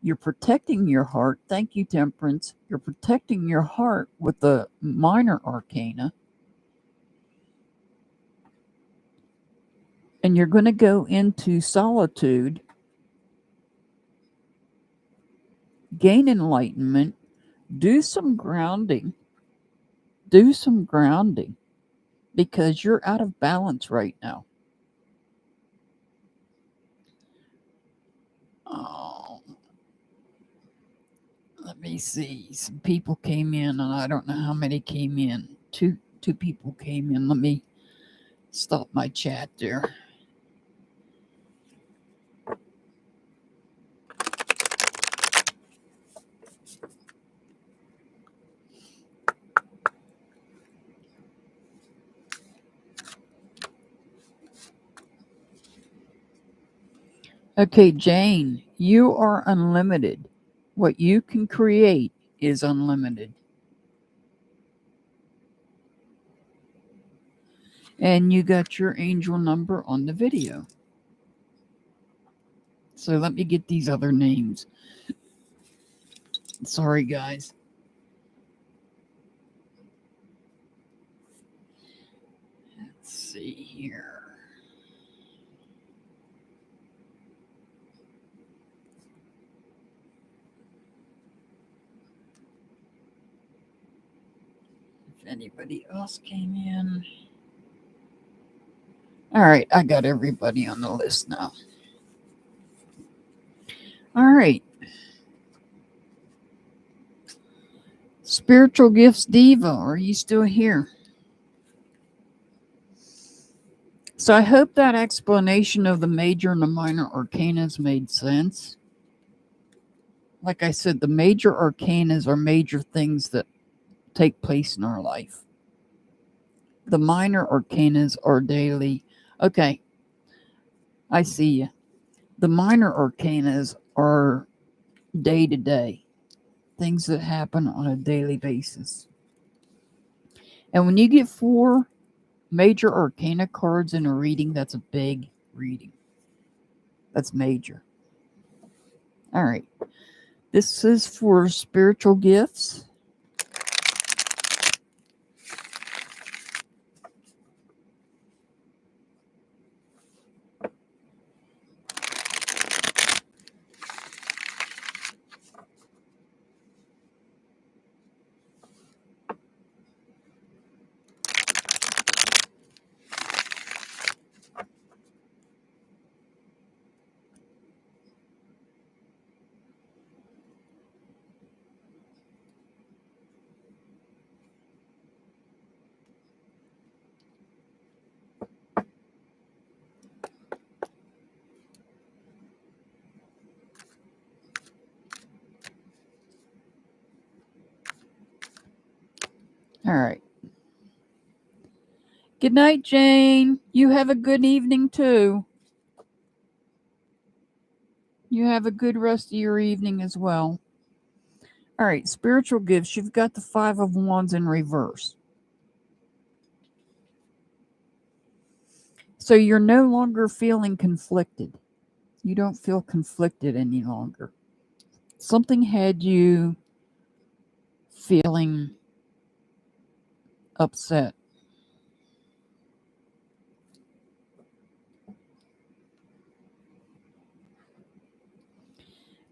You're protecting your heart. Thank you, Temperance. You're protecting your heart with the minor arcana. And you're going to go into solitude, gain enlightenment, do some grounding. Do some grounding because you're out of balance right now. Oh, let me see. Some people came in, and I don't know how many came in. Two people came in. Let me stop my chat there. Okay, Jane, you are unlimited. What you can create is unlimited. And you got your angel number on the video. So let me get these other names. Sorry, guys. Let's see here. If anybody else came in. All right, I got everybody on the list now. All right. Spiritual Gifts Diva, are you still here? So I hope that explanation of the major and the minor arcanas made sense. Like I said, the major arcanas are major things that take place in our life. The minor arcanas are daily. Okay, I see you. The minor arcanas are day to day, things that happen on a daily basis. And when you get 4 major arcana cards in a reading, that's a big reading. That's major. All right. This is for spiritual gifts. All right. Good night, Jane. You have a good evening, too. You have a good rest of your evening as well. All right, spiritual gifts. You've got the Five of Wands in reverse. So you're no longer feeling conflicted. You don't feel conflicted any longer. Something had you feeling upset.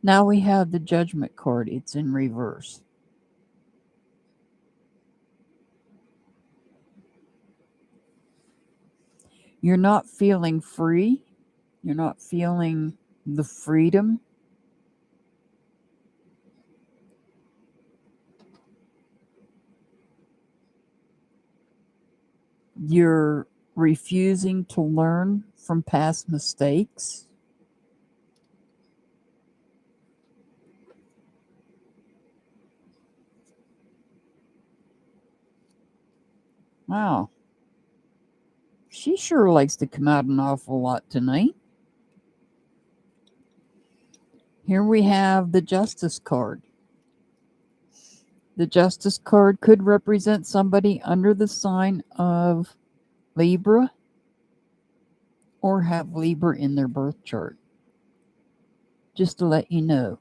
Now we have the Judgment card. It's in reverse. You're not feeling free. You're not feeling the freedom. You're refusing to learn from past mistakes. Wow. She sure likes to come out an awful lot tonight. Here we have the Justice card. The Justice card could represent somebody under the sign of Libra or have Libra in their birth chart. Just to let you know.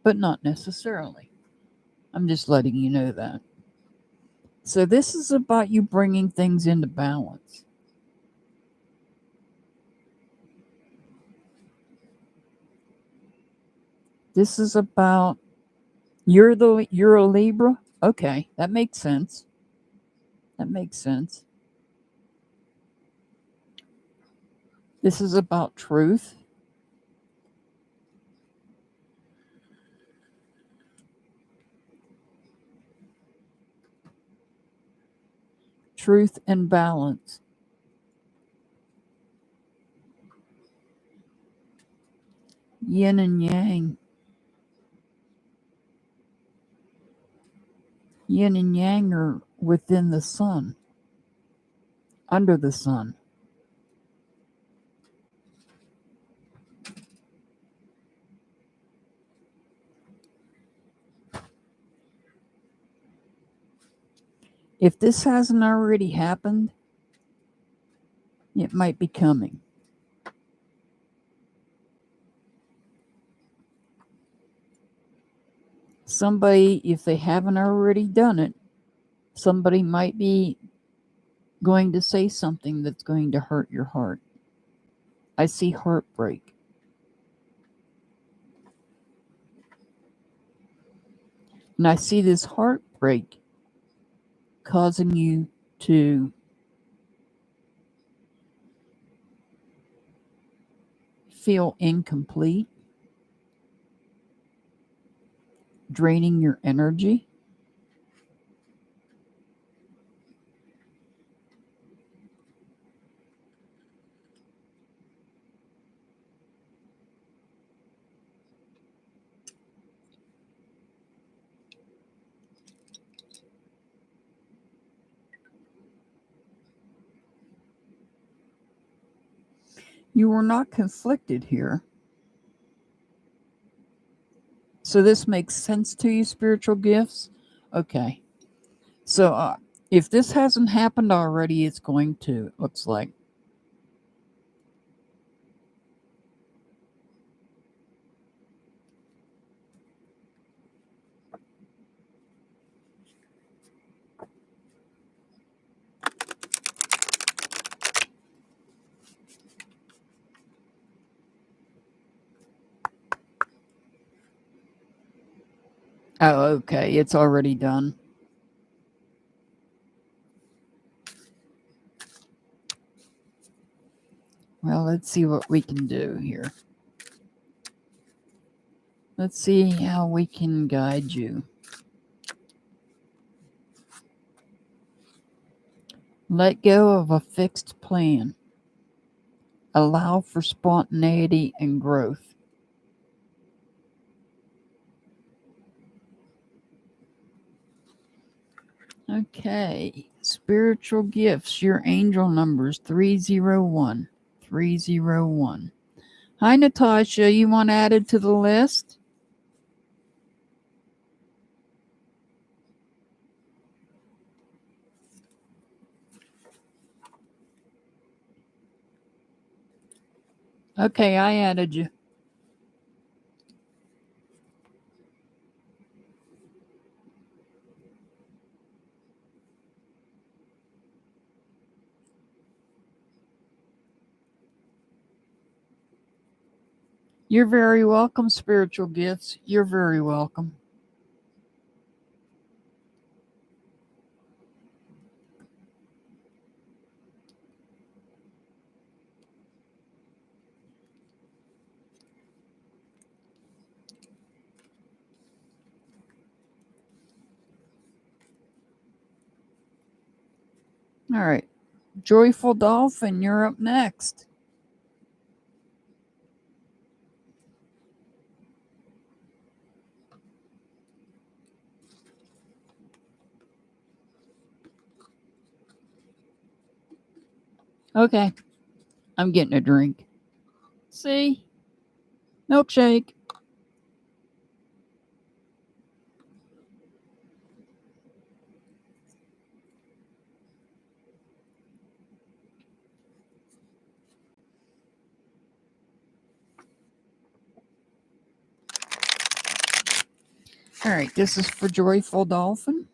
But not necessarily. I'm just letting you know that. So this is about you bringing things into balance. This is about you're a Libra? Okay, that makes sense. That makes sense. This is about truth. Truth and balance. Yin and yang. Yin and yang are within the sun, under the sun. If this hasn't already happened, it might be coming. Somebody, if they haven't already done it, somebody might be going to say something that's going to hurt your heart. I see heartbreak. And I see this heartbreak causing you to feel incomplete, draining your energy. You were not conflicted here. So this makes sense to you, spiritual gifts? Okay. So if this hasn't happened already, it's going to, it looks like. Oh, okay. It's already done. Well, let's see what we can do here. Let's see how we can guide you. Let go of a fixed plan. Allow for spontaneity and growth. Okay. Spiritual gifts. Your angel numbers 301. 301. Hi, Natasha. You want added to the list? Okay, I added you. You're very welcome, spiritual gifts. You're very welcome. All right. Joyful Dolphin, you're up next. Okay. I'm getting a drink. See? Milkshake. All right. This is for Joyful Dolphin.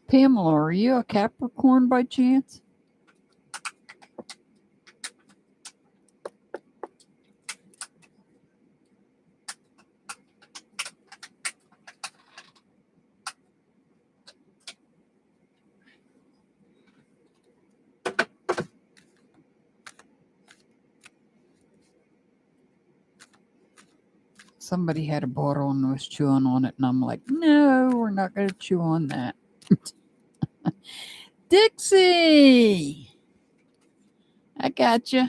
Pamela, are you a Capricorn by chance? Somebody had a bottle and was chewing on it, and I'm like, no, we're not going to chew on that. Dixie! I got you.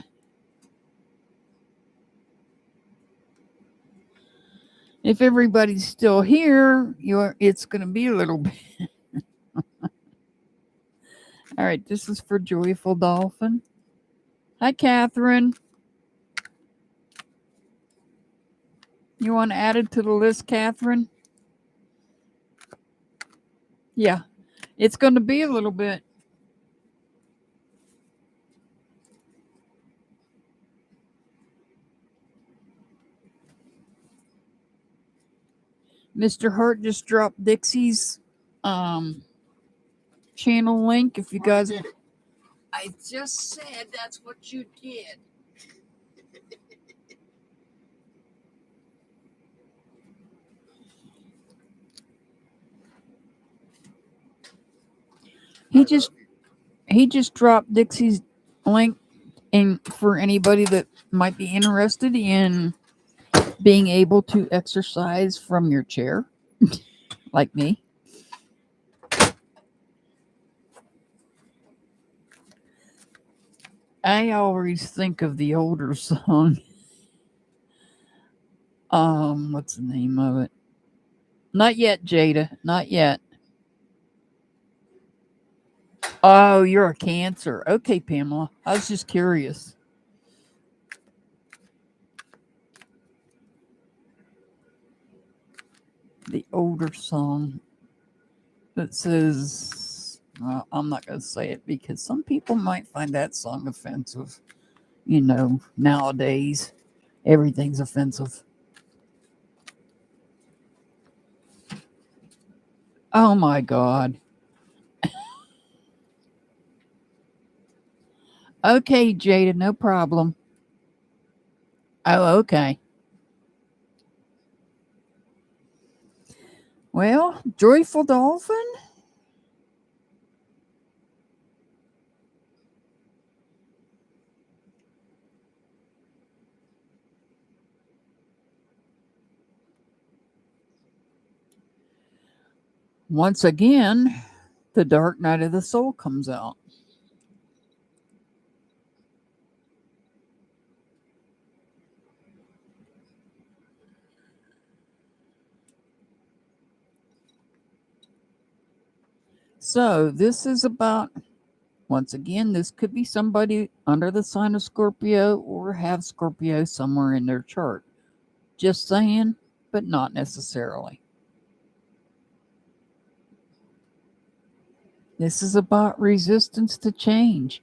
If everybody's still here, it's going to be a little bit. All right, this is for Joyful Dolphin. Hi, Catherine. You want added to the list, Catherine? Yeah, it's going to be a little bit. Mr. Hart just dropped Dixie's channel link. If you guys, I just said that's what you did. He just dropped Dixie's link in for anybody that might be interested in being able to exercise from your chair, like me. I always think of the older song. What's the name of it? Not yet, Jada. Not yet. Oh, you're a Cancer. Okay, Pamela. I was just curious. The older song that says, well, I'm not going to say it because some people might find that song offensive. You know, nowadays, everything's offensive. Oh my God. Okay, Jada, no problem. Oh, okay. Well, Joyful Dolphin? Once again, the Dark Night of the Soul comes out. So, this is about, once again, this could be somebody under the sign of Scorpio or have Scorpio somewhere in their chart. Just saying, but not necessarily. This is about resistance to change.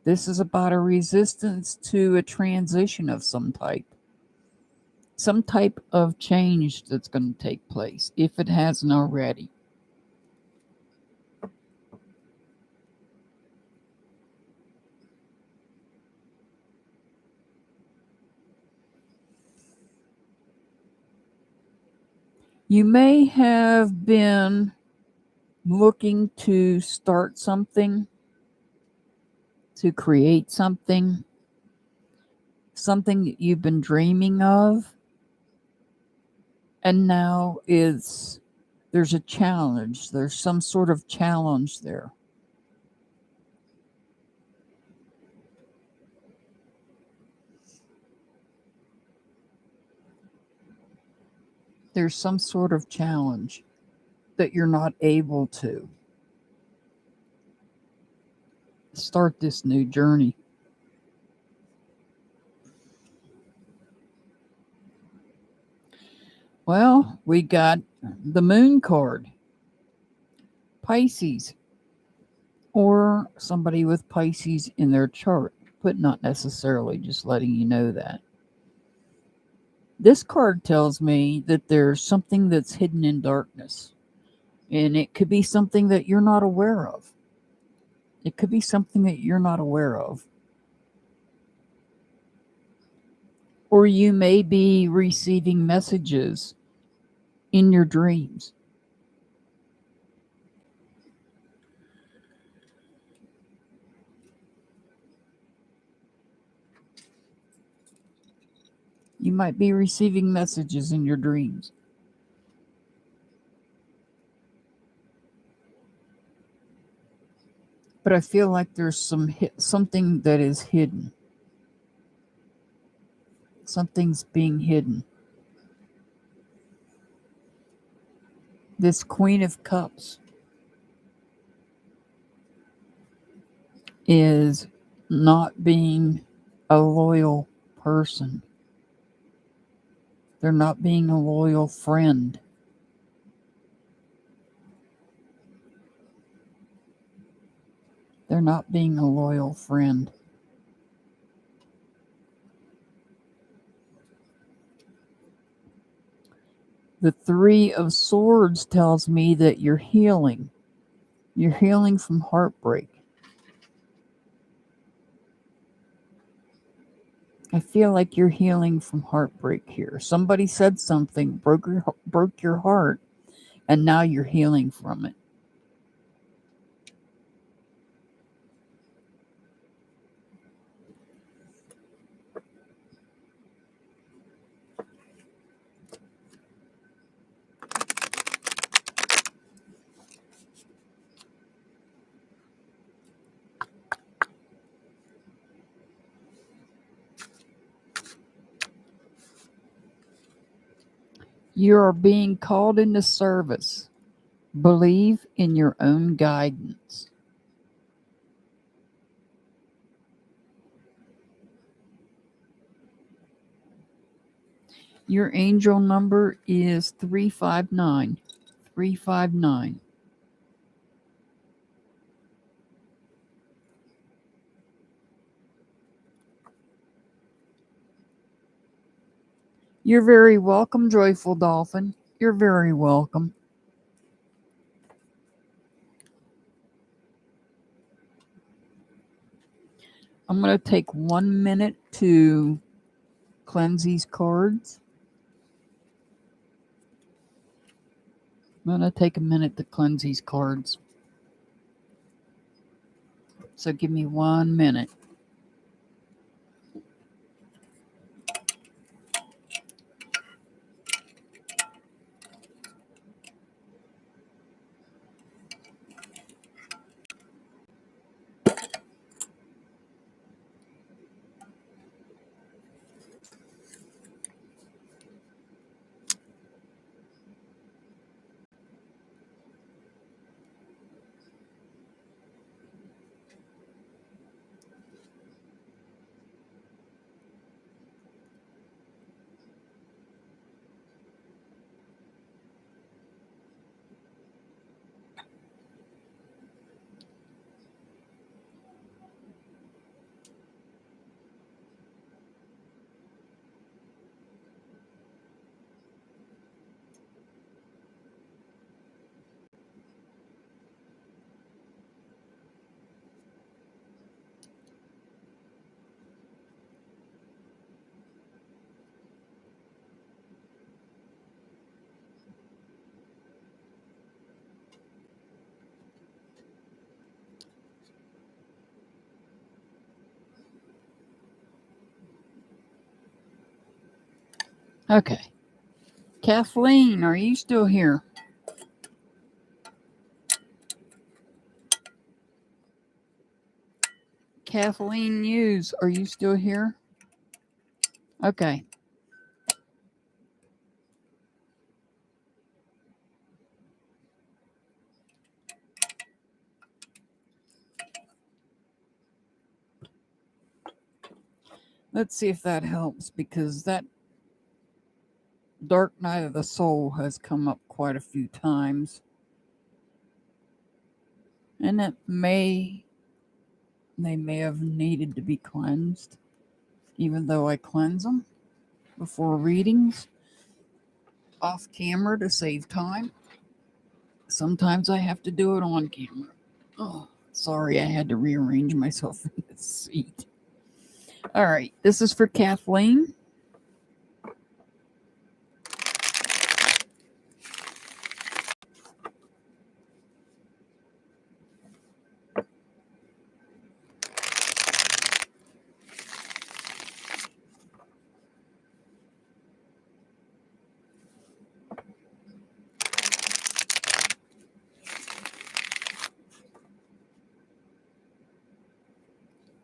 This is about a resistance to a transition of some type of change that's going to take place if it hasn't already. You may have been looking to start something, to create something that you've been dreaming of, and now there's a challenge. There's some sort of challenge there. There's some sort of challenge that you're not able to start this new journey. Well, we got the Moon card, Pisces, or somebody with Pisces in their chart, but not necessarily, just letting you know that. This card tells me that there's something that's hidden in darkness, and it could be something that you're not aware of. It could be something that you're not aware of. Or you may be receiving messages in your dreams. You might be receiving messages in your dreams. But I feel like there's something that is hidden. Something's being hidden. This Queen of Cups is not being a loyal person. They're not being a loyal friend. They're not being a loyal friend. The Three of Swords tells me that you're healing. You're healing from heartbreak. I feel like you're healing from heartbreak here. Somebody said something, broke your heart, and now you're healing from it. You are being called into service. Believe in your own guidance. Your angel number is 359. 359. You're very welcome, Joyful Dolphin. You're very welcome. I'm going to take 1 minute to cleanse these cards. I'm going to take a minute to cleanse these cards. So give me 1 minute. Okay. Kathleen, are you still here? Kathleen Hughes, are you still here? Okay. Let's see if that helps, because that dark night of the soul has come up quite a few times. And they may have needed to be cleansed, even though I cleanse them before readings off camera to save time. Sometimes I have to do it on camera. Oh, sorry, I had to rearrange myself in the seat. All right, this is for Kathleen.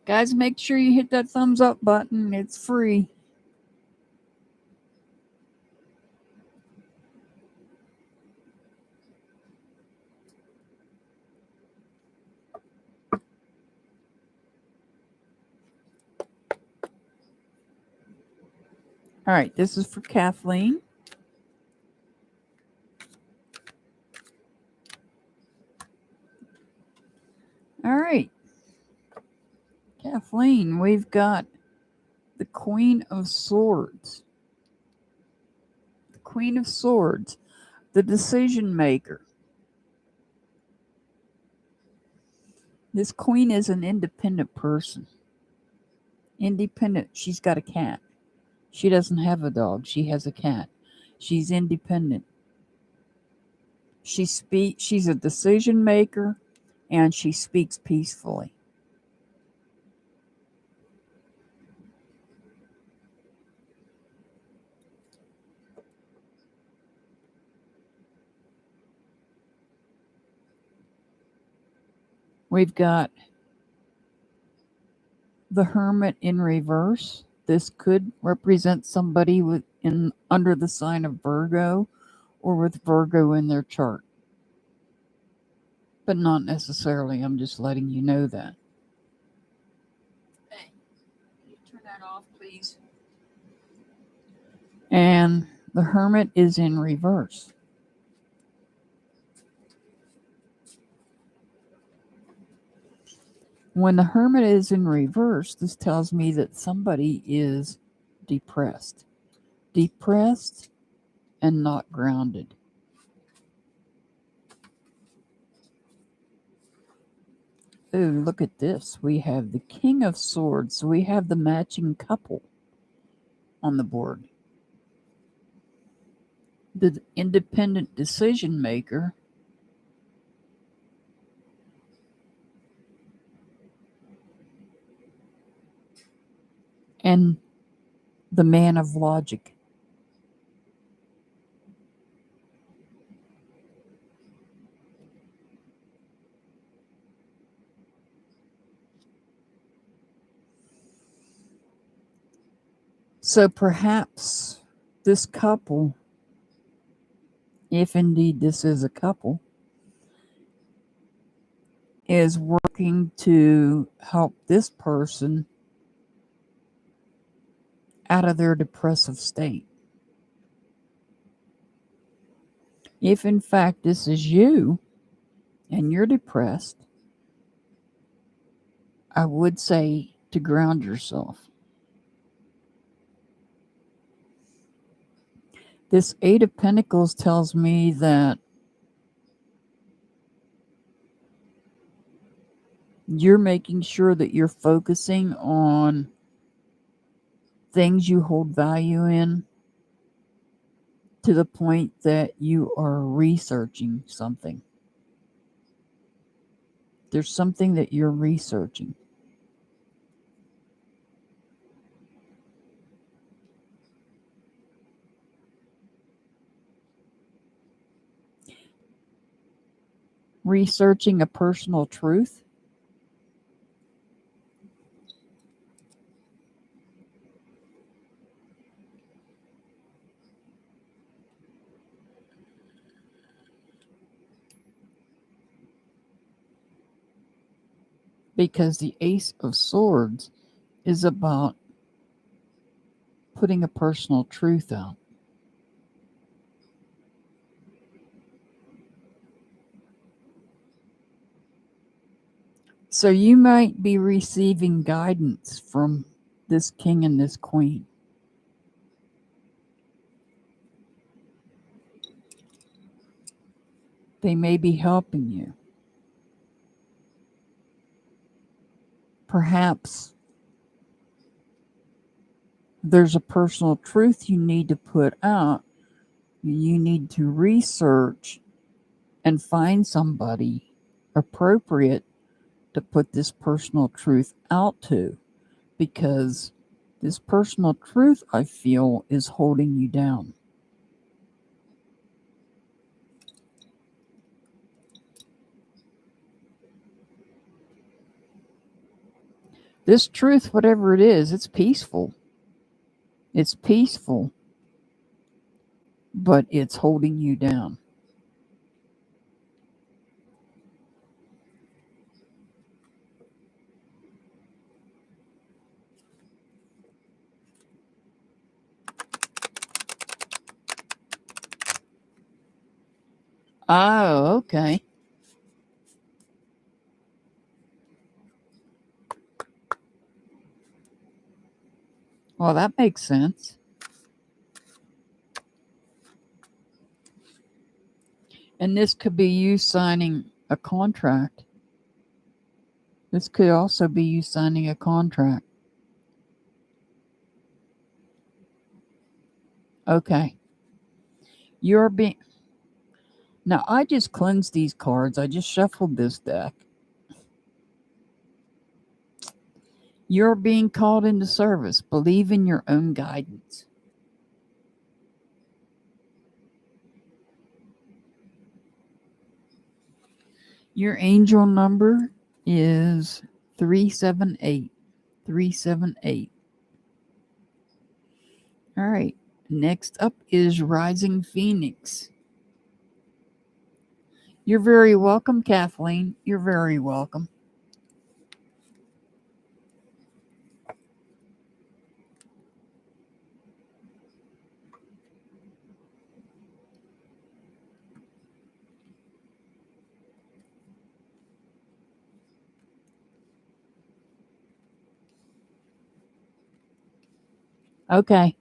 Guys, make sure you hit that thumbs up button. It's free. All right, this is for Kathleen. All right. Kathleen, we've got the Queen of Swords. The Queen of Swords, the decision maker. This queen is an independent person. Independent. She's got a cat. She doesn't have a dog. She has a cat. She's independent. She's a decision maker, and she speaks peacefully. We've got the Hermit in reverse. This could represent somebody under the sign of Virgo or with Virgo in their chart. But not necessarily. I'm just letting you know that. Hey, can you turn that off, please? And the Hermit is in reverse. When the Hermit is in reverse, this tells me that somebody is depressed. Depressed and not grounded. Oh, look at this. We have the King of Swords. So we have the matching couple on the board. The independent decision maker. And the man of logic. So perhaps this couple, if indeed this is a couple, is working to help this person out of their depressive state. If in fact this is you and you're depressed, I would say to ground yourself. This Eight of Pentacles tells me that you're making sure that you're focusing on things you hold value in to the point that you are researching something. There's something that you're researching. Researching a personal truth. Because the Ace of Swords is about putting a personal truth out. So you might be receiving guidance from this king and this queen. They may be helping you. Perhaps there's a personal truth you need to put out. You need to research and find somebody appropriate to put this personal truth out to, because this personal truth, I feel, is holding you down. This truth, whatever it is, it's peaceful. It's peaceful, but it's holding you down. Oh, okay. Well, that makes sense. And this could be you signing a contract. This could also be you signing a contract. Okay. You're being... Now, I just cleansed these cards. I just shuffled this deck. You're being called into service. Believe in your own guidance. Your angel number is 378. 378. All right. Next up is Rising Phoenix. You're very welcome, Kathleen. You're very welcome. Okay.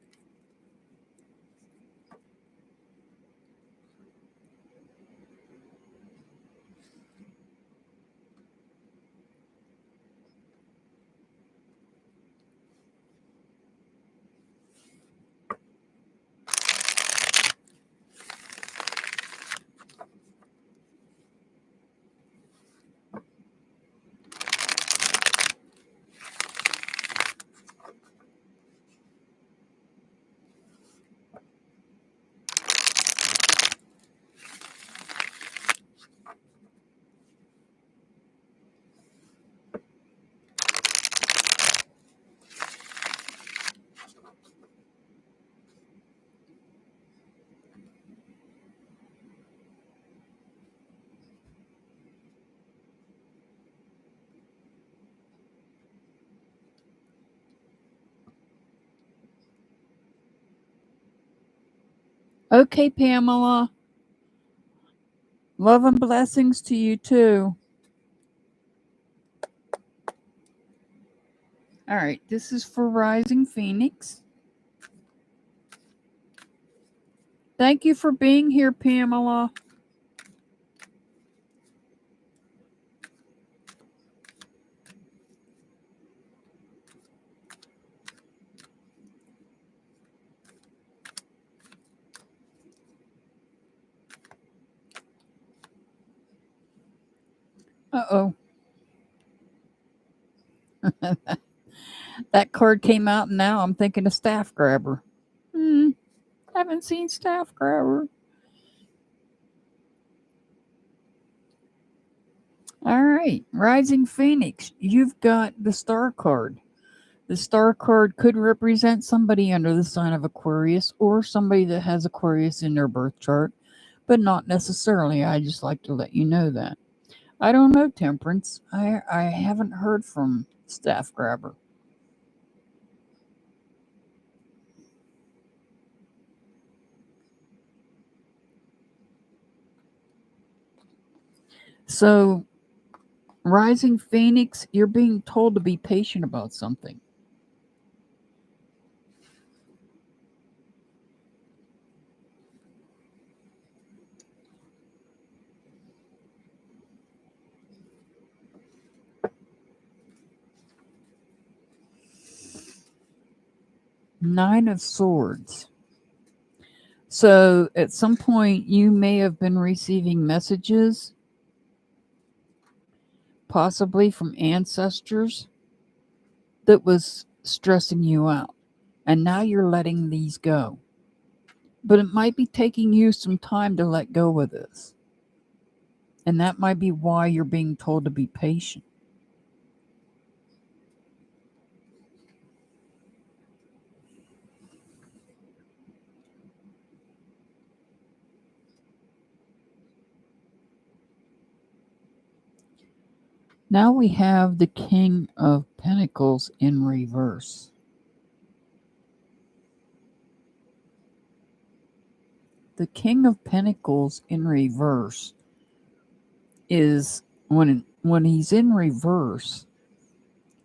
Okay, Pamela. Love and blessings to you too. All right, this is for Rising Phoenix. Thank you for being here, Pamela. Uh-oh. That card came out and now I'm thinking of Staff Grabber. Haven't seen Staff Grabber. All right, Rising Phoenix, you've got the Star card. The Star card could represent somebody under the sign of Aquarius or somebody that has Aquarius in their birth chart, but not necessarily. I just like to let you know that. I don't know, Temperance. I haven't heard from Staff Grabber. So, Rising Phoenix, you're being told to be patient about something. Nine of Swords. So, at some point, you may have been receiving messages, possibly from ancestors, that was stressing you out. And now you're letting these go. But it might be taking you some time to let go of this. And that might be why you're being told to be patient. Now we have the King of Pentacles in reverse. The King of Pentacles in reverse is when he's in reverse,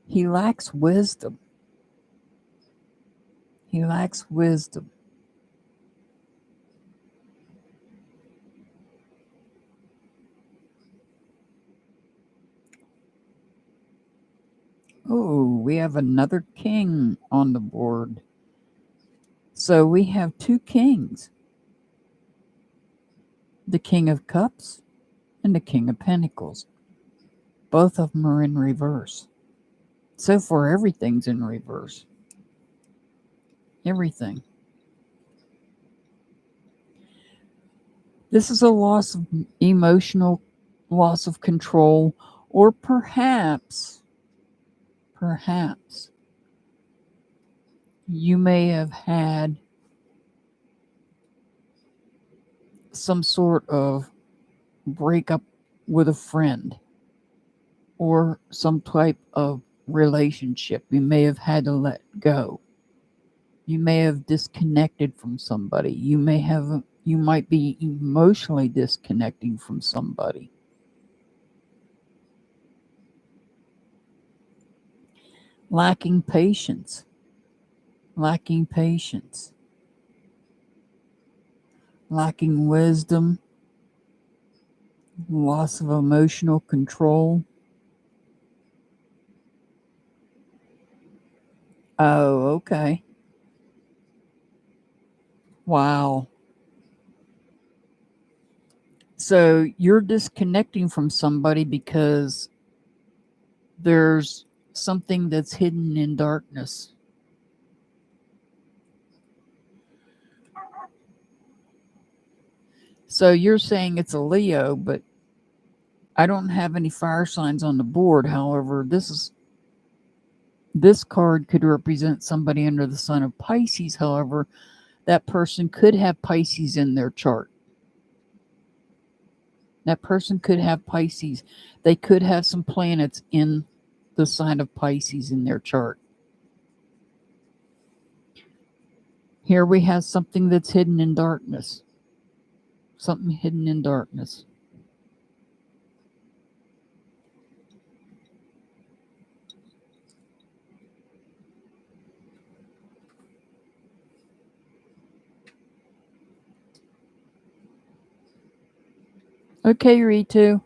he lacks wisdom. He lacks wisdom. Oh, we have another king on the board. So we have two kings. The King of Cups and the King of Pentacles. Both of them are in reverse. So far, everything's in reverse. Everything. This is a loss of emotional loss of control, or perhaps you may have had some sort of breakup with a friend or some type of relationship you may have had to let go. You may have disconnected from somebody. You might be emotionally disconnecting from somebody. Lacking patience. Lacking wisdom, loss of emotional control. Oh, okay. Wow. So you're disconnecting from somebody because there's something that's hidden in darkness. So you're saying it's a Leo, but I don't have any fire signs on the board. However, this card could represent somebody under the sign of Pisces. However, that person could have Pisces in their chart. That person could have Pisces. They could have some planets in the sign of Pisces in their chart. Here we have something that's hidden in darkness. Something hidden in darkness. Okay, Ritu.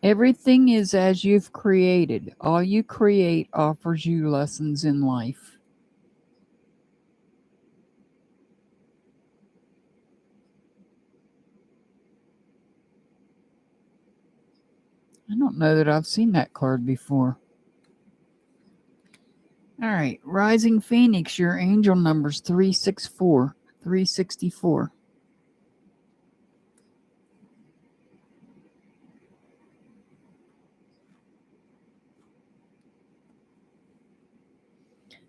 Everything is as you've created. All you create offers you lessons in life. I don't know that I've seen that card before. All right, Rising Phoenix, your angel number's 364, 364.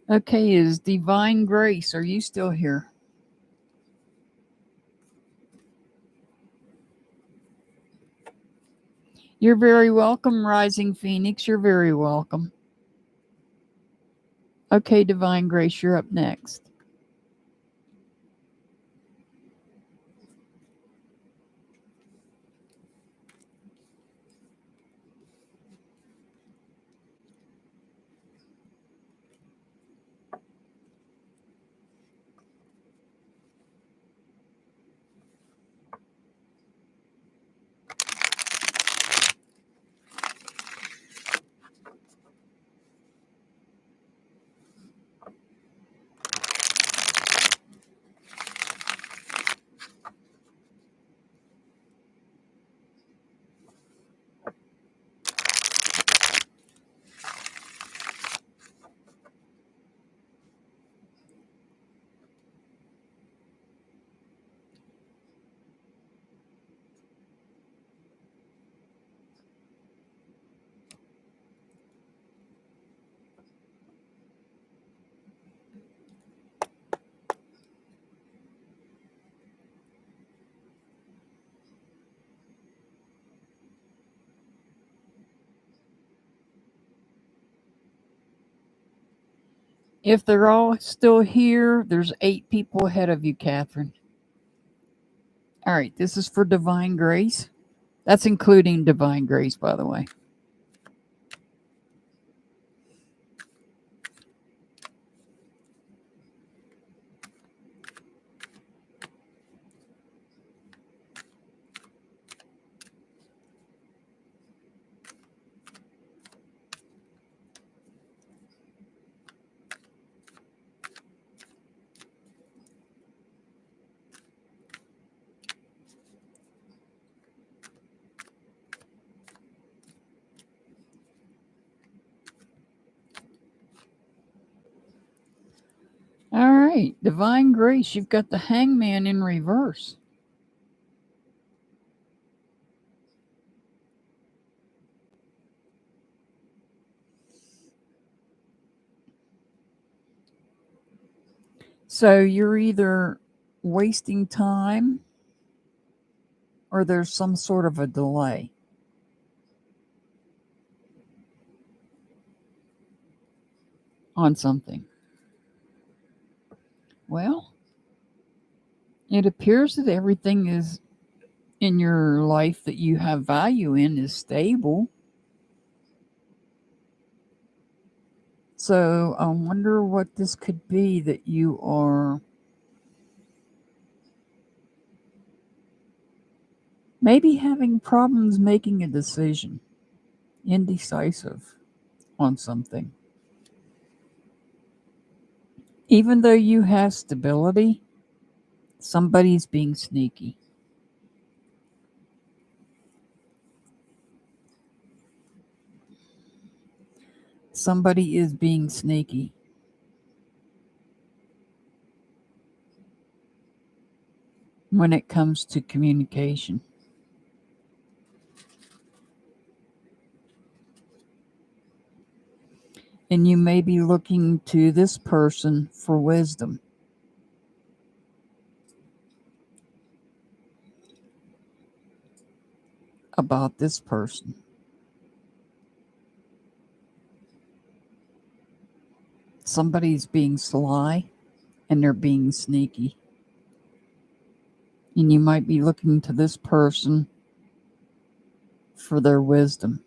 Okay, is Divine Grace, are you still here? You're very welcome, Rising Phoenix. You're very welcome. Okay, Divine Grace, you're up next. If they're all still here, there's 8 people ahead of you, Catherine. All right, this is for Divine Grace. That's including Divine Grace, by the way. All right, Divine Grace, you've got the Hangman in reverse. So you're either wasting time or there's some sort of a delay on something. Well, it appears that everything is in your life that you have value in is stable. So I wonder what this could be that you are maybe having problems making a decision, indecisive on something. Even though you have stability, somebody's being sneaky. somebody is being sneaky. When it comes to communication. And you may be looking to this person for wisdom. About this person. Somebody's being sly and they're being sneaky. And you might be looking to this person for their wisdom.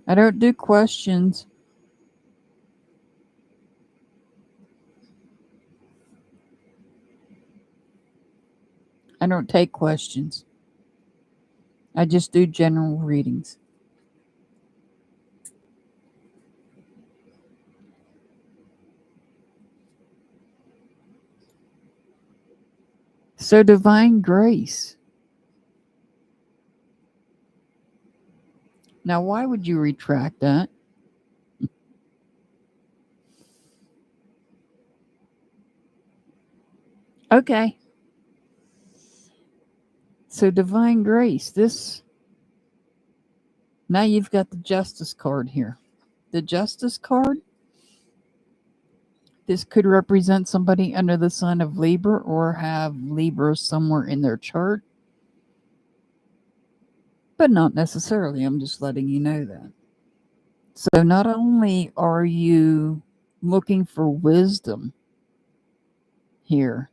I don't do questions. I don't take questions. I just do general readings. So, divine grace. Now, why would you retract that? Okay. So, divine grace. Now you've got the justice card here. The justice card. This could represent somebody under the sign of Libra or have Libra somewhere in their chart. But not necessarily. I'm just letting you know that. So not only are you looking for wisdom here,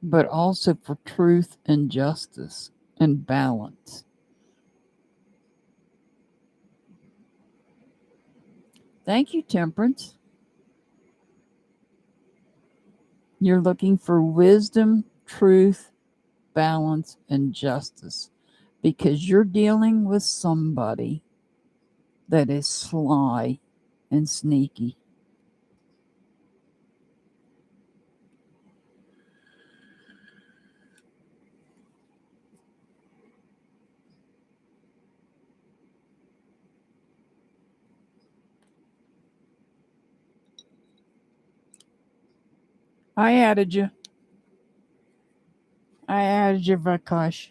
but also for truth and justice and balance. Thank you, Temperance. You're looking for wisdom, truth, balance, and justice because you're dealing with somebody that is sly and sneaky. I added you, Vakash.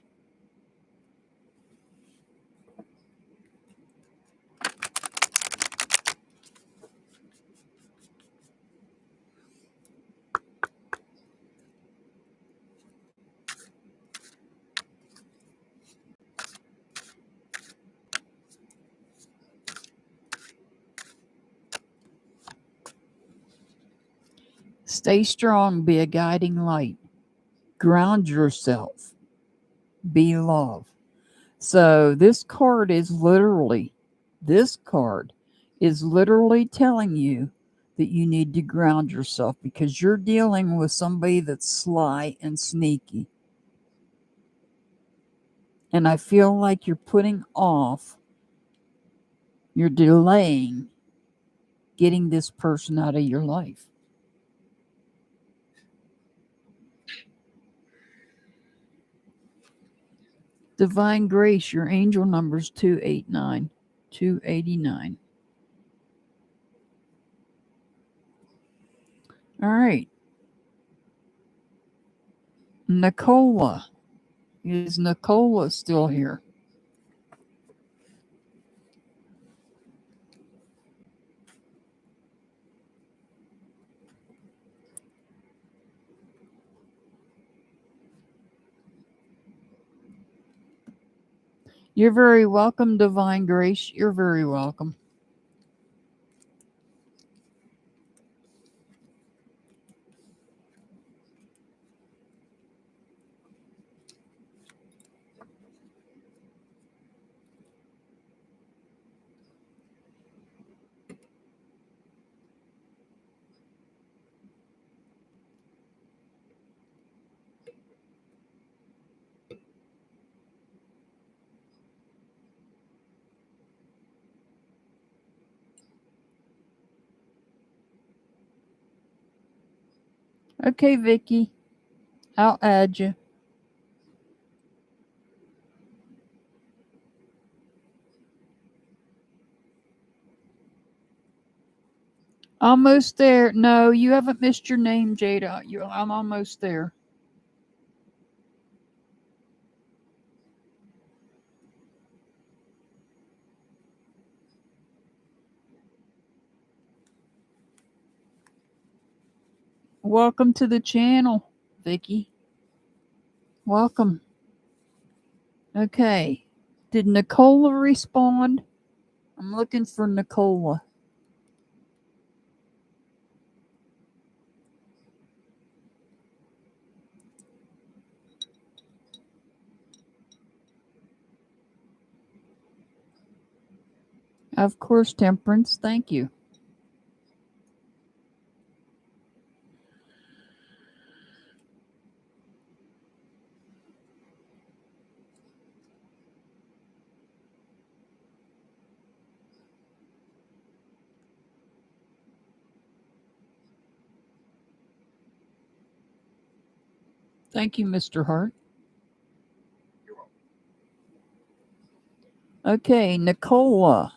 Stay strong, be a guiding light. Ground yourself, be love. So this card is literally telling you that you need to ground yourself because you're dealing with somebody that's sly and sneaky. And I feel like you're delaying getting this person out of your life. Divine Grace, your angel number is 289. 289. All right. Nicola. Is Nicola still here? You're very welcome, Divine Grace. You're very welcome. Okay, Vicky. I'll add you. Almost there. No, you haven't missed your name, Jada. I'm almost there. Welcome to the channel, Vicky. Welcome. Okay. Did Nicola respond? I'm looking for Nicola. Of course, Temperance. Thank you. Thank you, Mr. Hart. Okay, Nicola.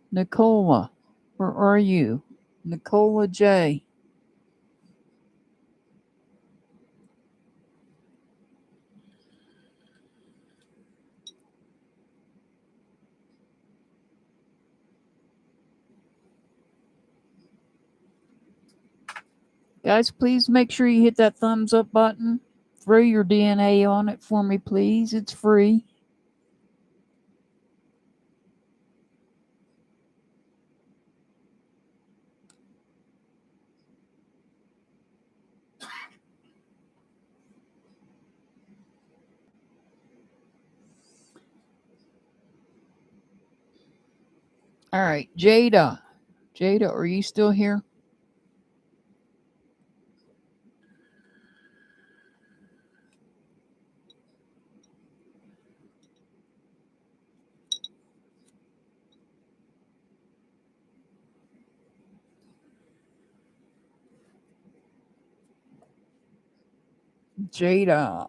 Nicola, where are you? Nicola J. Guys, please make sure you hit that thumbs up button. Throw your DNA on it for me, please. It's free. All right, Jada. Jada, are you still here? Jada.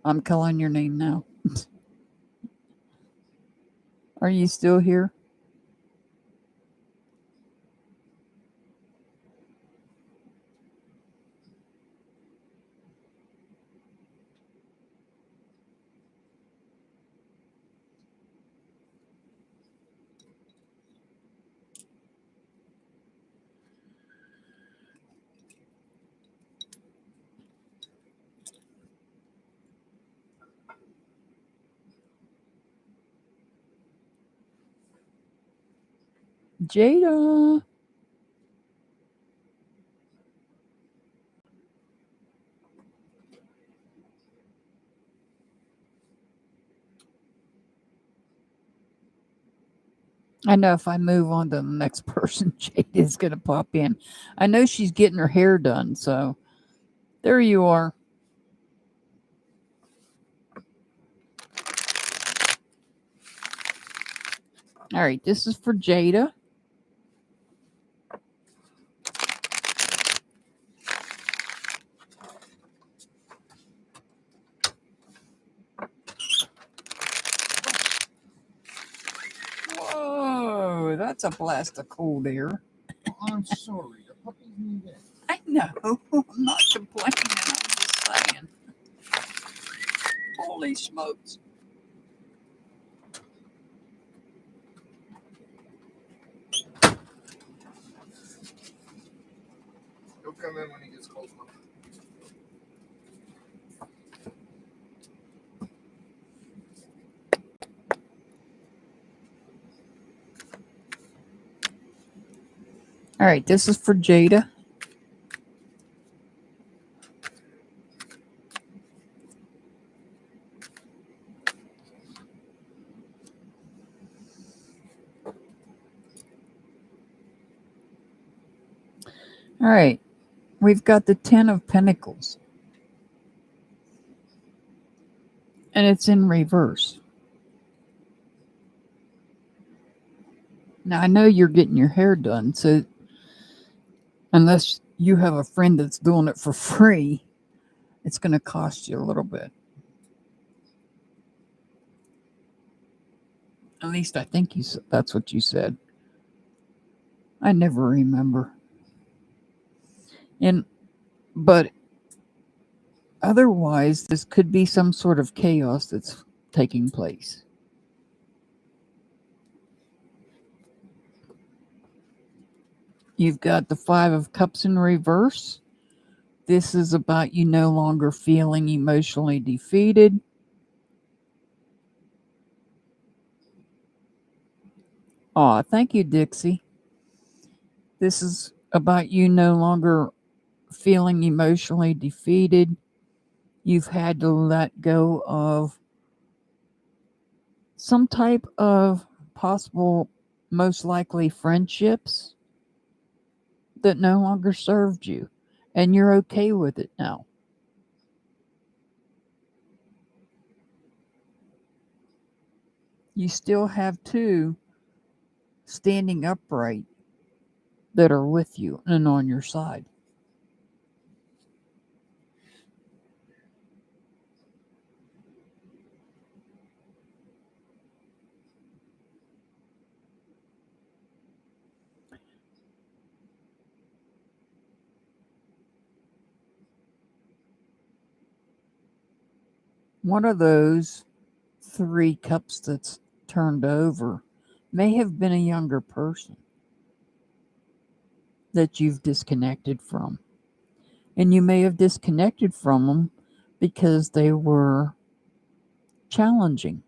I'm calling your name now. Are you still here? Jada. I know if I move on to the next person, Jada's going to pop in. I know she's getting her hair done, so there you are. All right, this is for Jada. Whoa, that's a blast of cold air. I'm sorry. The puppies need it. I know. I'm not complaining. I'm just saying. Holy smokes. He'll come in when he gets cold enough. All right, this is for Jada. All right, we've got the 10 of Pentacles. And it's in reverse. Now, I know you're getting your hair done, so unless you have a friend that's doing it for free, it's going to cost you a little bit. At least I think that's what you said. I never remember. But otherwise, this could be some sort of chaos that's taking place. You've got the Five of Cups in reverse. This is about you no longer feeling emotionally defeated. Aw, thank you, Dixie. This is about you no longer feeling emotionally defeated. You've had to let go of some type of possible, most likely friendships that no longer served you, and you're okay with it now. You still have two standing upright that are with you and on your side. One of those three cups that's turned over may have been a younger person that you've disconnected from. And you may have disconnected from them because they were challenging.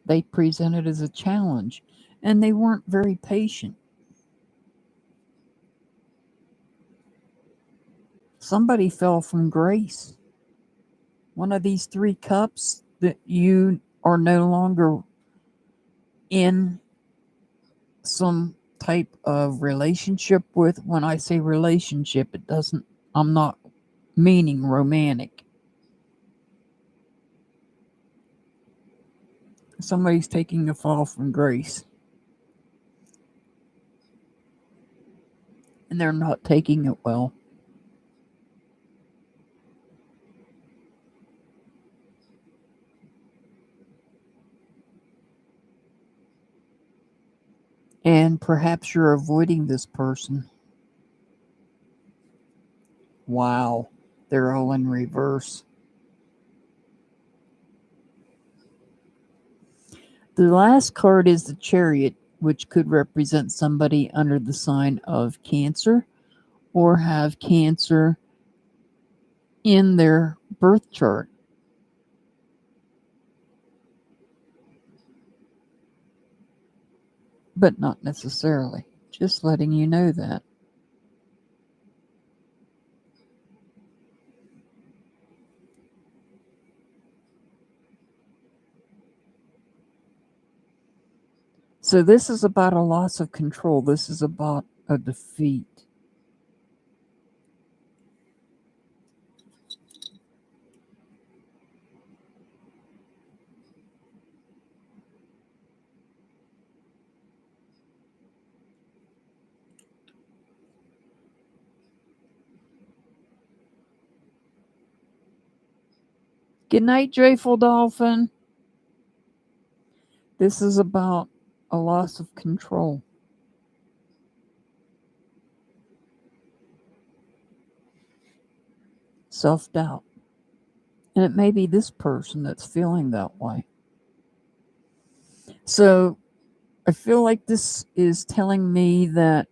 They presented as a challenge and they weren't very patient. Somebody fell from grace. One of these three cups that you are no longer in some type of relationship with. When I say relationship, I'm not meaning romantic. Somebody's taking a fall from grace. And they're not taking it well. And perhaps you're avoiding this person. Wow, they're all in reverse. The last card is the Chariot, which could represent somebody under the sign of Cancer or have Cancer in their birth chart. But not necessarily. Just letting you know that. So this is about a loss of control. This is about a defeat. Good night, Joyful Dolphin. This is about a loss of control. Self-doubt. And it may be this person that's feeling that way. So I feel like this is telling me that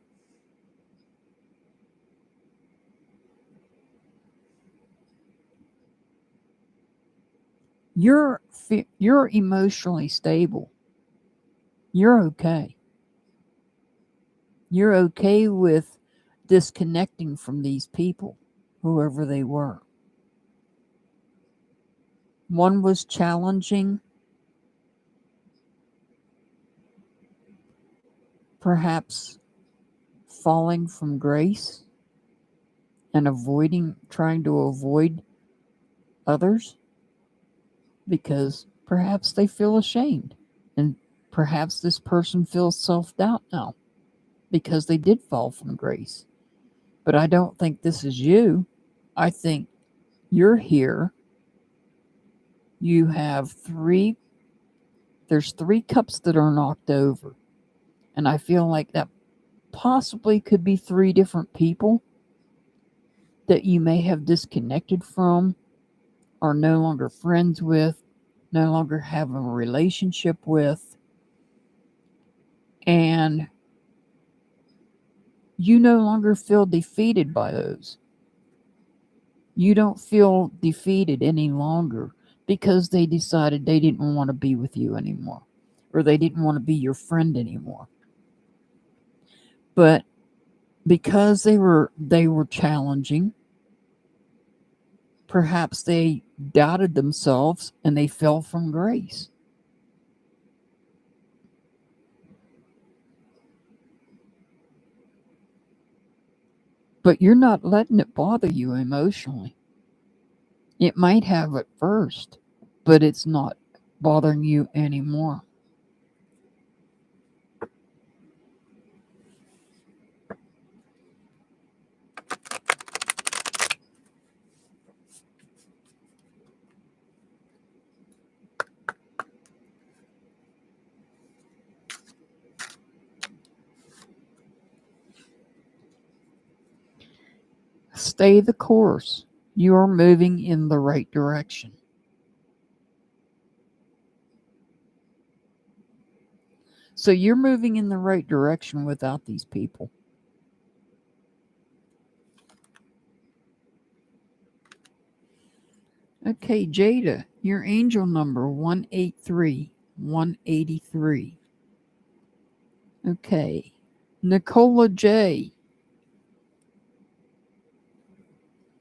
you're emotionally stable. You're okay. You're okay with disconnecting from these people, whoever they were. One was challenging, perhaps falling from grace and trying to avoid others because perhaps they feel ashamed. And perhaps this person feels self-doubt now because they did fall from grace. But I don't think this is you. I think you're here You have there's 3 cups that are knocked over. And I feel like that possibly could be 3 different people that you may have disconnected from, are no longer friends with, no longer have a relationship with, and you no longer feel defeated by those. You don't feel defeated any longer because they decided they didn't want to be with you anymore, or they didn't want to be your friend anymore. But because they were challenging, perhaps they doubted themselves and they fell from grace. But you're not letting it bother you emotionally. It might have at first, but it's not bothering you anymore. Stay the course. You are moving in the right direction. So you're moving in the right direction without these people. Okay, Jada, your angel number 183, 183. Okay, Nicola J,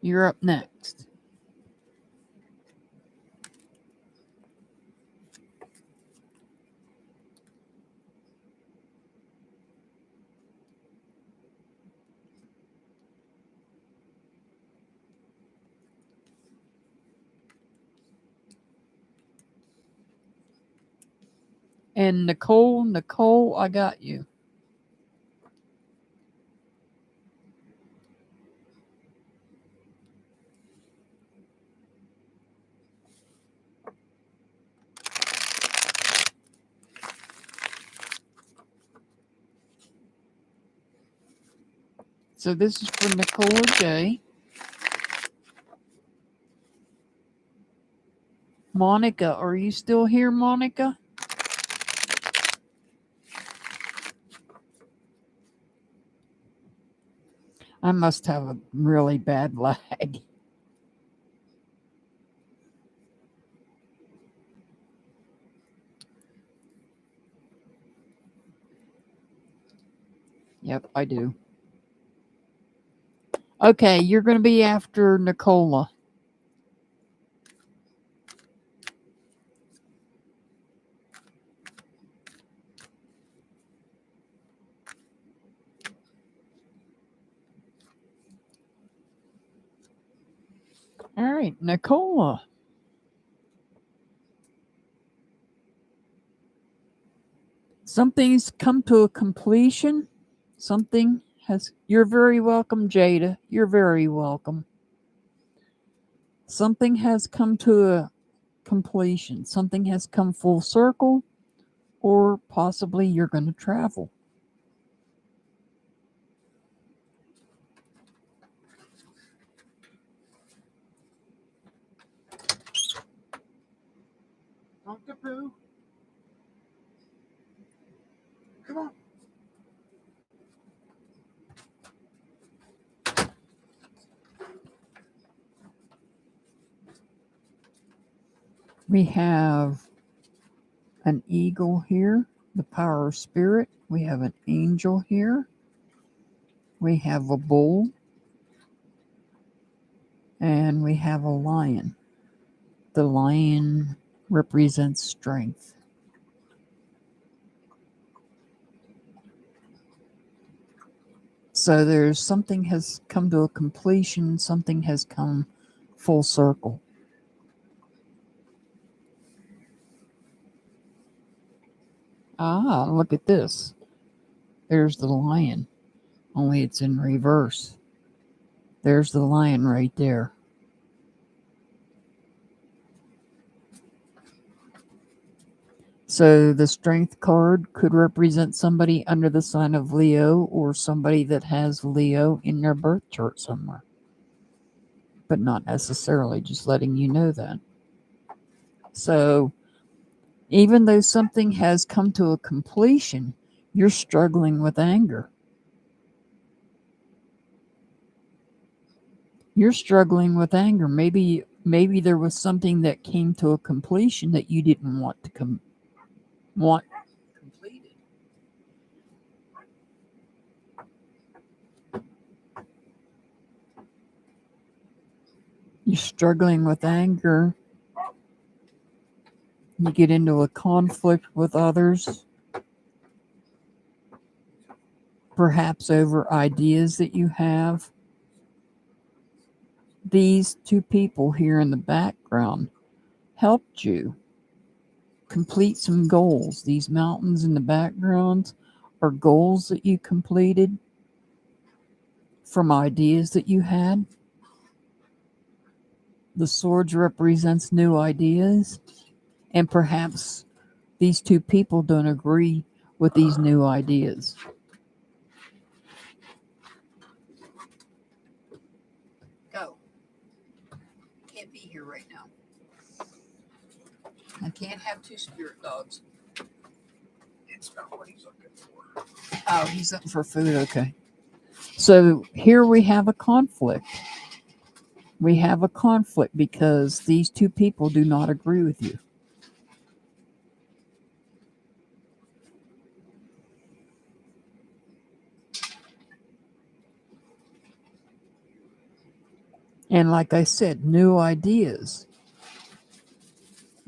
you're up next. And Nicole, I got you. So this is for Nicola J. Monica, are you still here, Monica? I must have a really bad lag. Yep, I do. Okay, you're going to be after Nicola. All right, Nicola. Something's come to a completion. Something has. You're very welcome, Jada. You're very welcome. Something has come to a completion. Something has come full circle, or possibly you're going to travel. Pumpkaboo. Come on. We have an eagle here, the power of spirit. We have an angel here. We have a bull. And we have a lion. The lion represents strength. So there's something has come to a completion, something has come full circle. Ah, look at this. There's the lion, only it's in reverse. There's the lion right there. So the Strength card could represent somebody under the sign of Leo or somebody that has Leo in their birth chart somewhere. But not necessarily, just letting you know that. So even though something has come to a completion, you're struggling with anger. You're struggling with anger. Maybe there was something that came to a completion that you didn't want to want completed. You're struggling with anger. You get into a conflict with others, perhaps over ideas that you have. These two people here in the background helped you complete some goals. These mountains in the background are goals that you completed from ideas that you had. The swords represents new ideas, and perhaps these two people don't agree with these new ideas. Go. Can't be here right now. I can't have two spirit dogs. It's not what he's looking for. Oh, he's looking for food. Okay. So here we have a conflict. We have a conflict because these two people do not agree with you. And like I said, new ideas,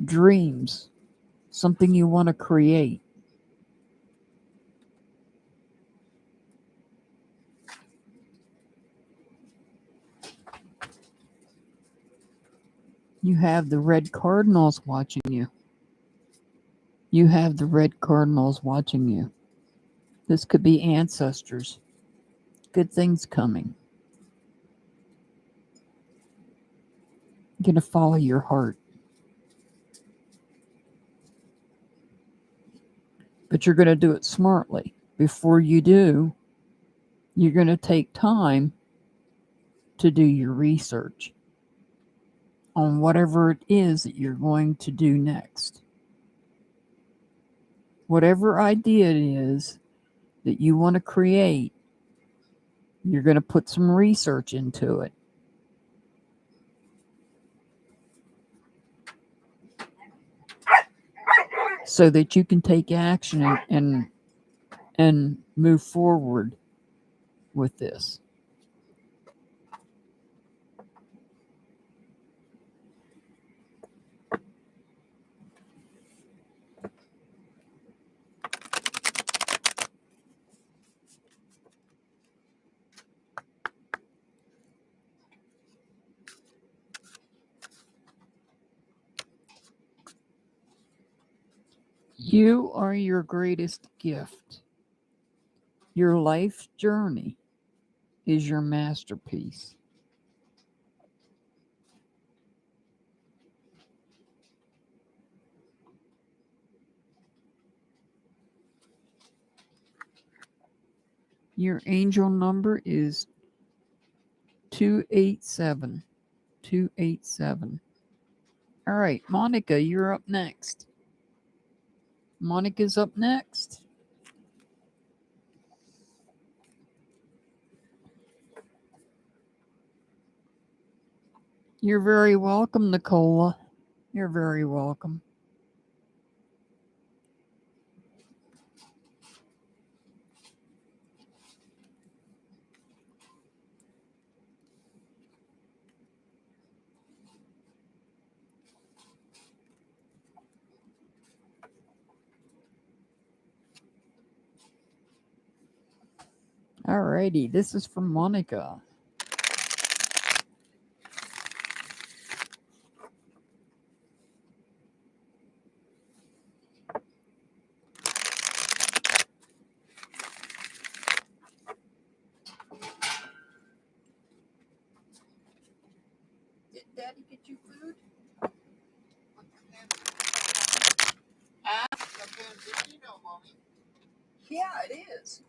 dreams, something you want to create. You have the red cardinals watching you. You have the red cardinals watching you. This could be ancestors. Good things coming. You're going to follow your heart. But you're going to do it smartly. Before you do, you're going to take time to do your research on whatever it is that you're going to do next. Whatever idea it is that you want to create, you're going to put some research into it. So that you can take action and move forward with this. You are your greatest gift. Your life's journey is your masterpiece. Your angel number is 287. 287. All right, Monica, you're up next. Monica's up next. You're very welcome, Nicola. You're very welcome. Alrighty, this is from Monica. Did Daddy get you food? Ah, okay. Mommy? Yeah, it is.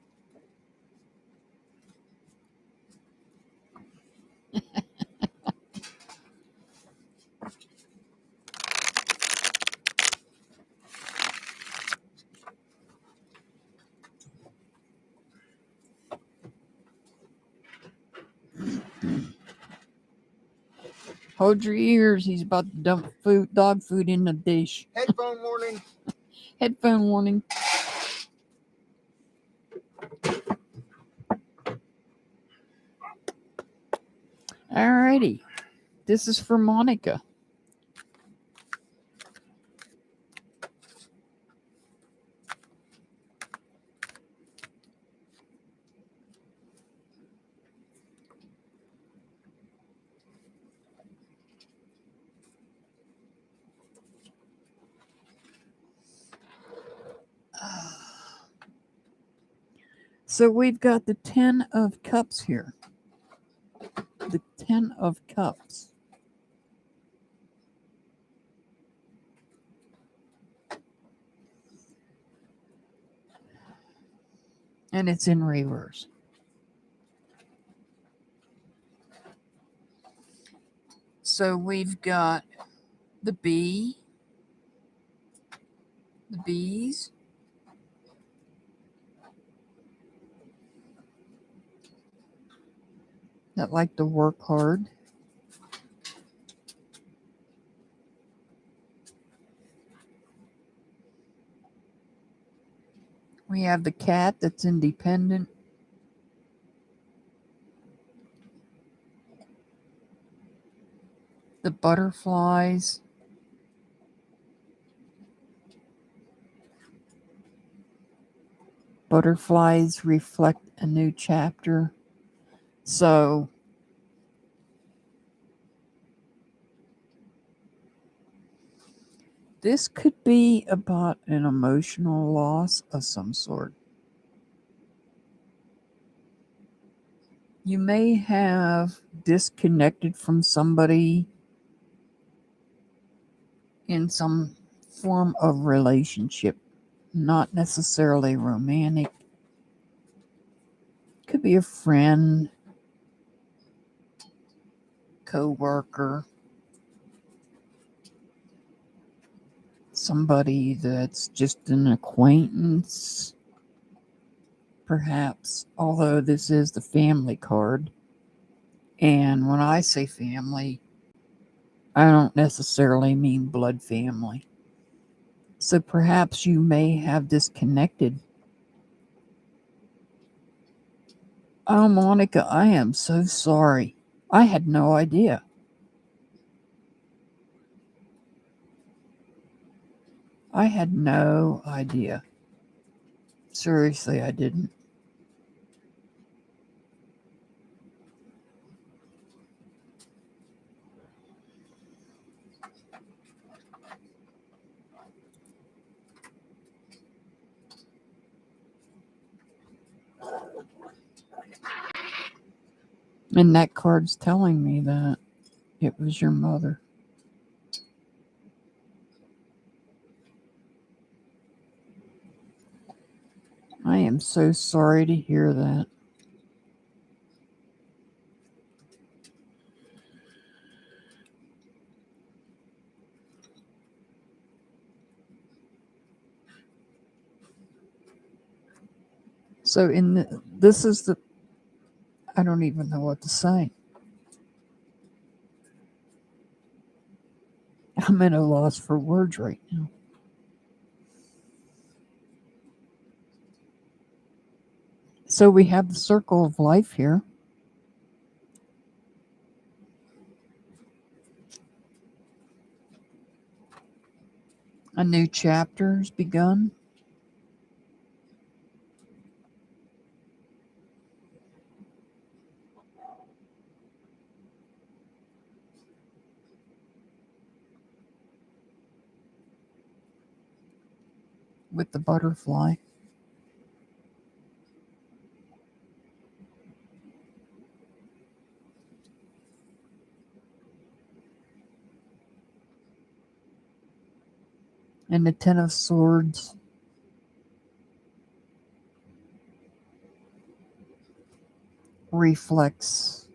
Hold your ears. He's about to dump dog food in the dish. Headphone warning. Headphone warning. Alrighty. This is for Monica. So we've got the 10 of Cups here. The 10 of Cups. And it's in reverse. So we've got the bee, the bees, that like to work hard. We have the cat that's independent. The butterflies. Butterflies reflect a new chapter. So this could be about an emotional loss of some sort. You may have disconnected from somebody in some form of relationship, not necessarily romantic. Could be a friend, co-worker, somebody that's just an acquaintance, perhaps, although this is the family card. And when I say family, I don't necessarily mean blood family. So perhaps you may have disconnected. Oh, Monica, I am so sorry. I had no idea. I had no idea. Seriously, I didn't. And that card's telling me that it was your mother. I am so sorry to hear that. So this is the, I don't even know what to say. I'm at a loss for words right now. So we have the circle of life here. A new chapter has begun. With the butterfly. And the 10 of Swords. reflects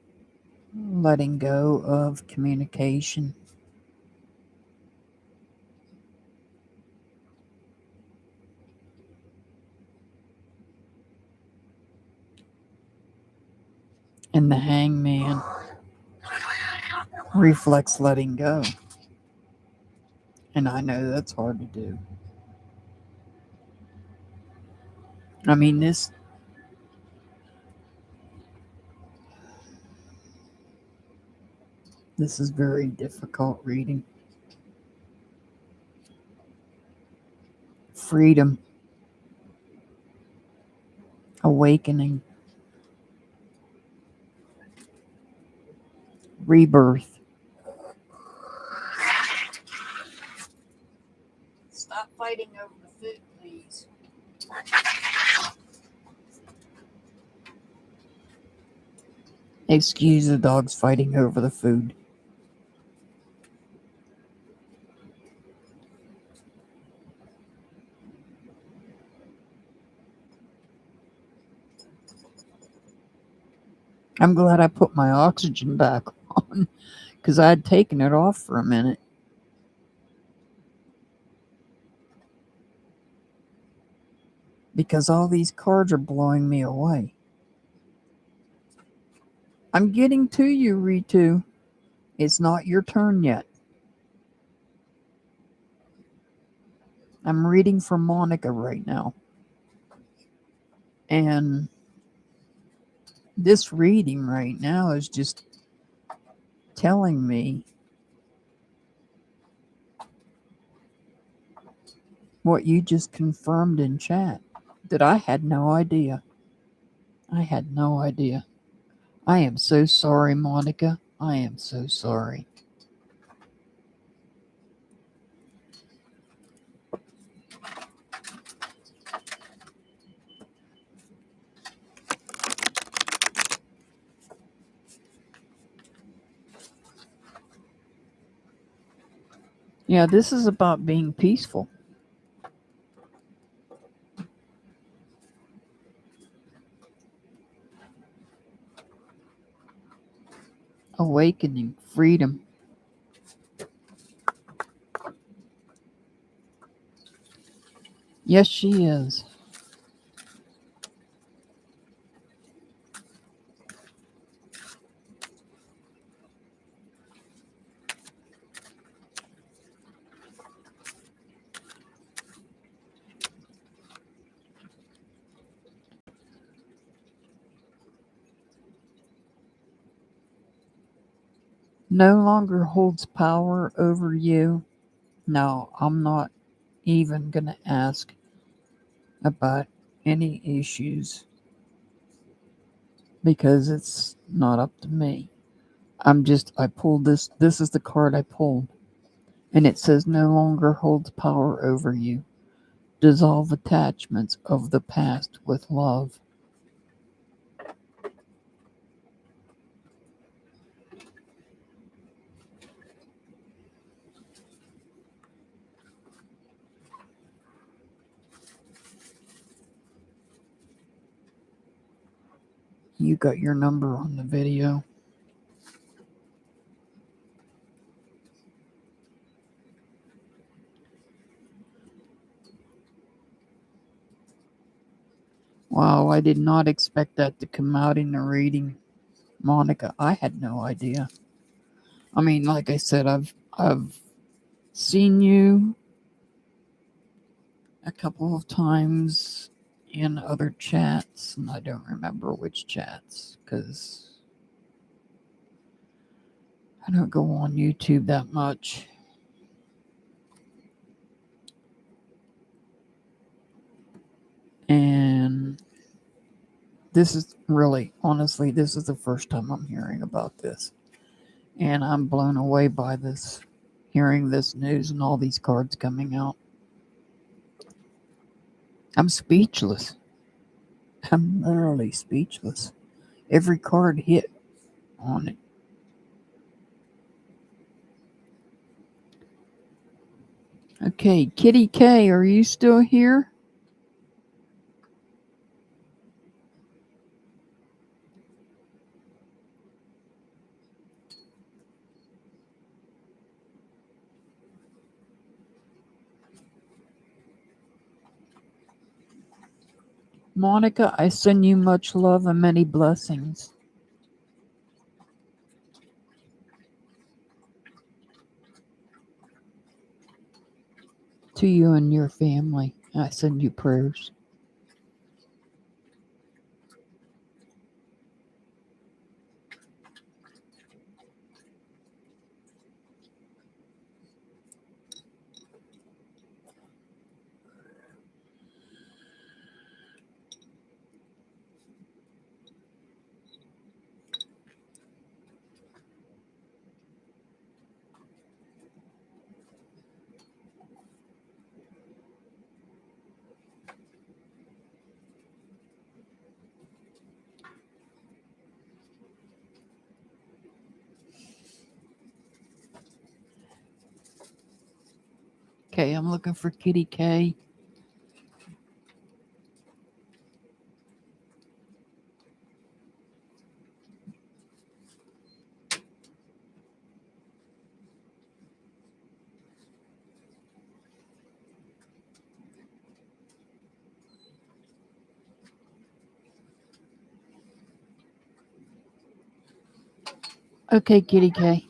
letting go of communication. And the Hangman reflects letting go. And I know that's hard to do. I mean, this is very difficult reading. Freedom. Awakening. Rebirth. Stop fighting over the food, please. Excuse the dogs fighting over the food. I'm glad I put my oxygen back on because I had taken it off for a minute. Because all these cards are blowing me away. I'm getting to you, Ritu. It's not your turn yet. I'm reading for Monica right now. And this reading right now is just telling me what you just confirmed in chat. That I had no idea. I had no idea. I am so sorry, Monica. I am so sorry. Yeah, this is about being peaceful. Awakening, freedom. Yes, she is. No longer holds power over you. No, I'm not even going to ask about any issues because it's not up to me. I pulled this. This is the card I pulled. And it says no longer holds power over you. Dissolve attachments of the past with love. You got your number on the video. Wow, I did not expect that to come out in the reading, Monica. I had no idea. I mean, like I said, I've seen you a couple of times in other chats, and I don't remember which chats because I don't go on YouTube that much. And this is really, honestly, this is the first time I'm hearing about this. And I'm blown away by this, hearing this news and all these cards coming out. I'm speechless. I'm literally speechless. Every card hit on it. Okay, Kitty K, are you still here? Monica, I send you much love and many blessings. To you and your family, I send you prayers. Okay, I'm looking for Kitty K. Okay, Kitty K.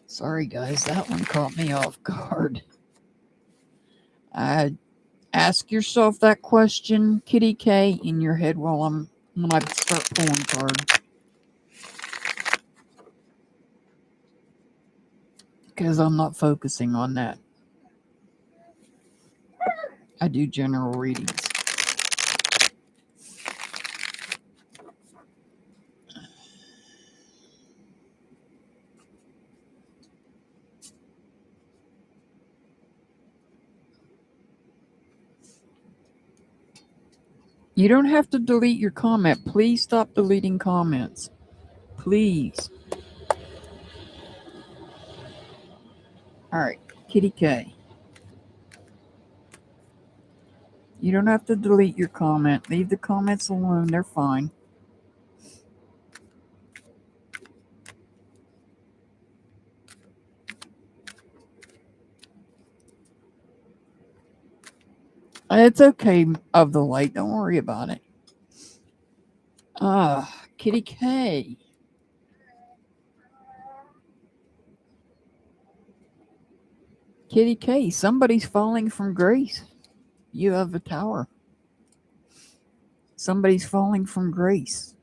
Sorry, guys, that one caught me off guard. Ask yourself that question, Kitty K, in your head when I start pulling cards. Because I'm not focusing on that. I do general readings. You don't have to delete your comment. Please stop deleting comments. Please. All right, Kitty K. You don't have to delete your comment. Leave the comments alone. They're fine. It's okay of the light. Don't worry about it. Kitty K. Kitty K, somebody's falling from grace. You have a tower. Somebody's falling from grace.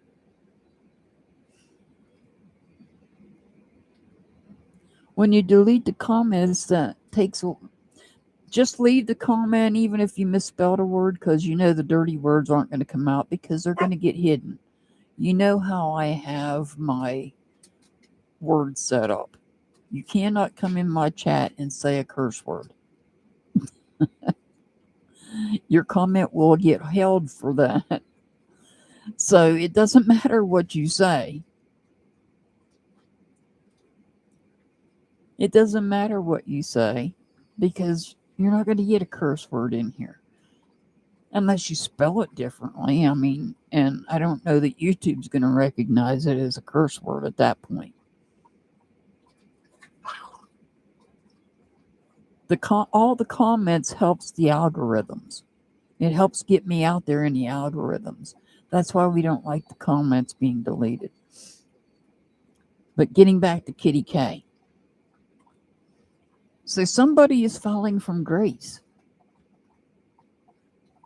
When you delete the comments, that takes. Just leave the comment even if you misspelled a word, because you know the dirty words aren't going to come out because they're going to get hidden. You know how I have my words set up. You cannot come in my chat and say a curse word. Your comment will get held for that. So it doesn't matter what you say. It doesn't matter what you say because you're not going to get a curse word in here. Unless you spell it differently. I mean, and I don't know that YouTube's going to recognize it as a curse word at that point. All the comments helps the algorithms. It helps get me out there in the algorithms. That's why we don't like the comments being deleted. But getting back to Kitty K. So somebody is falling from grace.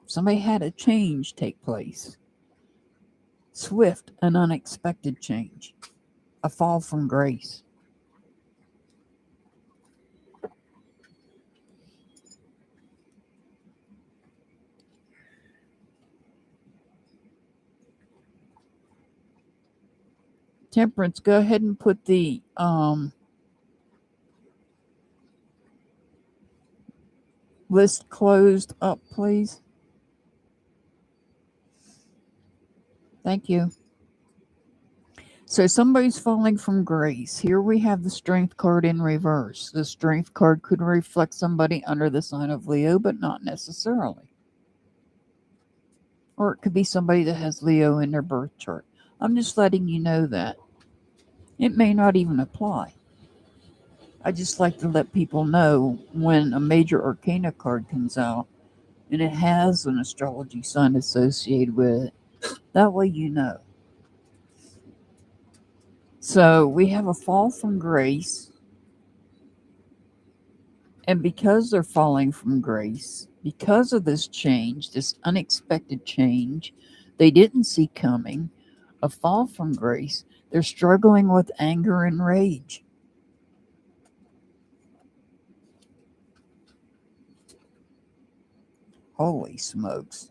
Somebody had a change take place. Swift and unexpected change. A fall from grace. Temperance, go ahead and put the list closed up, please. Thank you. So somebody's falling from grace. Here we have the Strength card in reverse. The Strength card could reflect somebody under the sign of Leo, but not necessarily. Or it could be somebody that has Leo in their birth chart. I'm just letting you know that. It may not even apply. I just like to let people know when a major arcana card comes out and it has an astrology sign associated with it. That way you know. So we have a fall from grace. And because they're falling from grace, because of this change, this unexpected change they didn't see coming, a fall from grace, they're struggling with anger and rage. Holy smokes.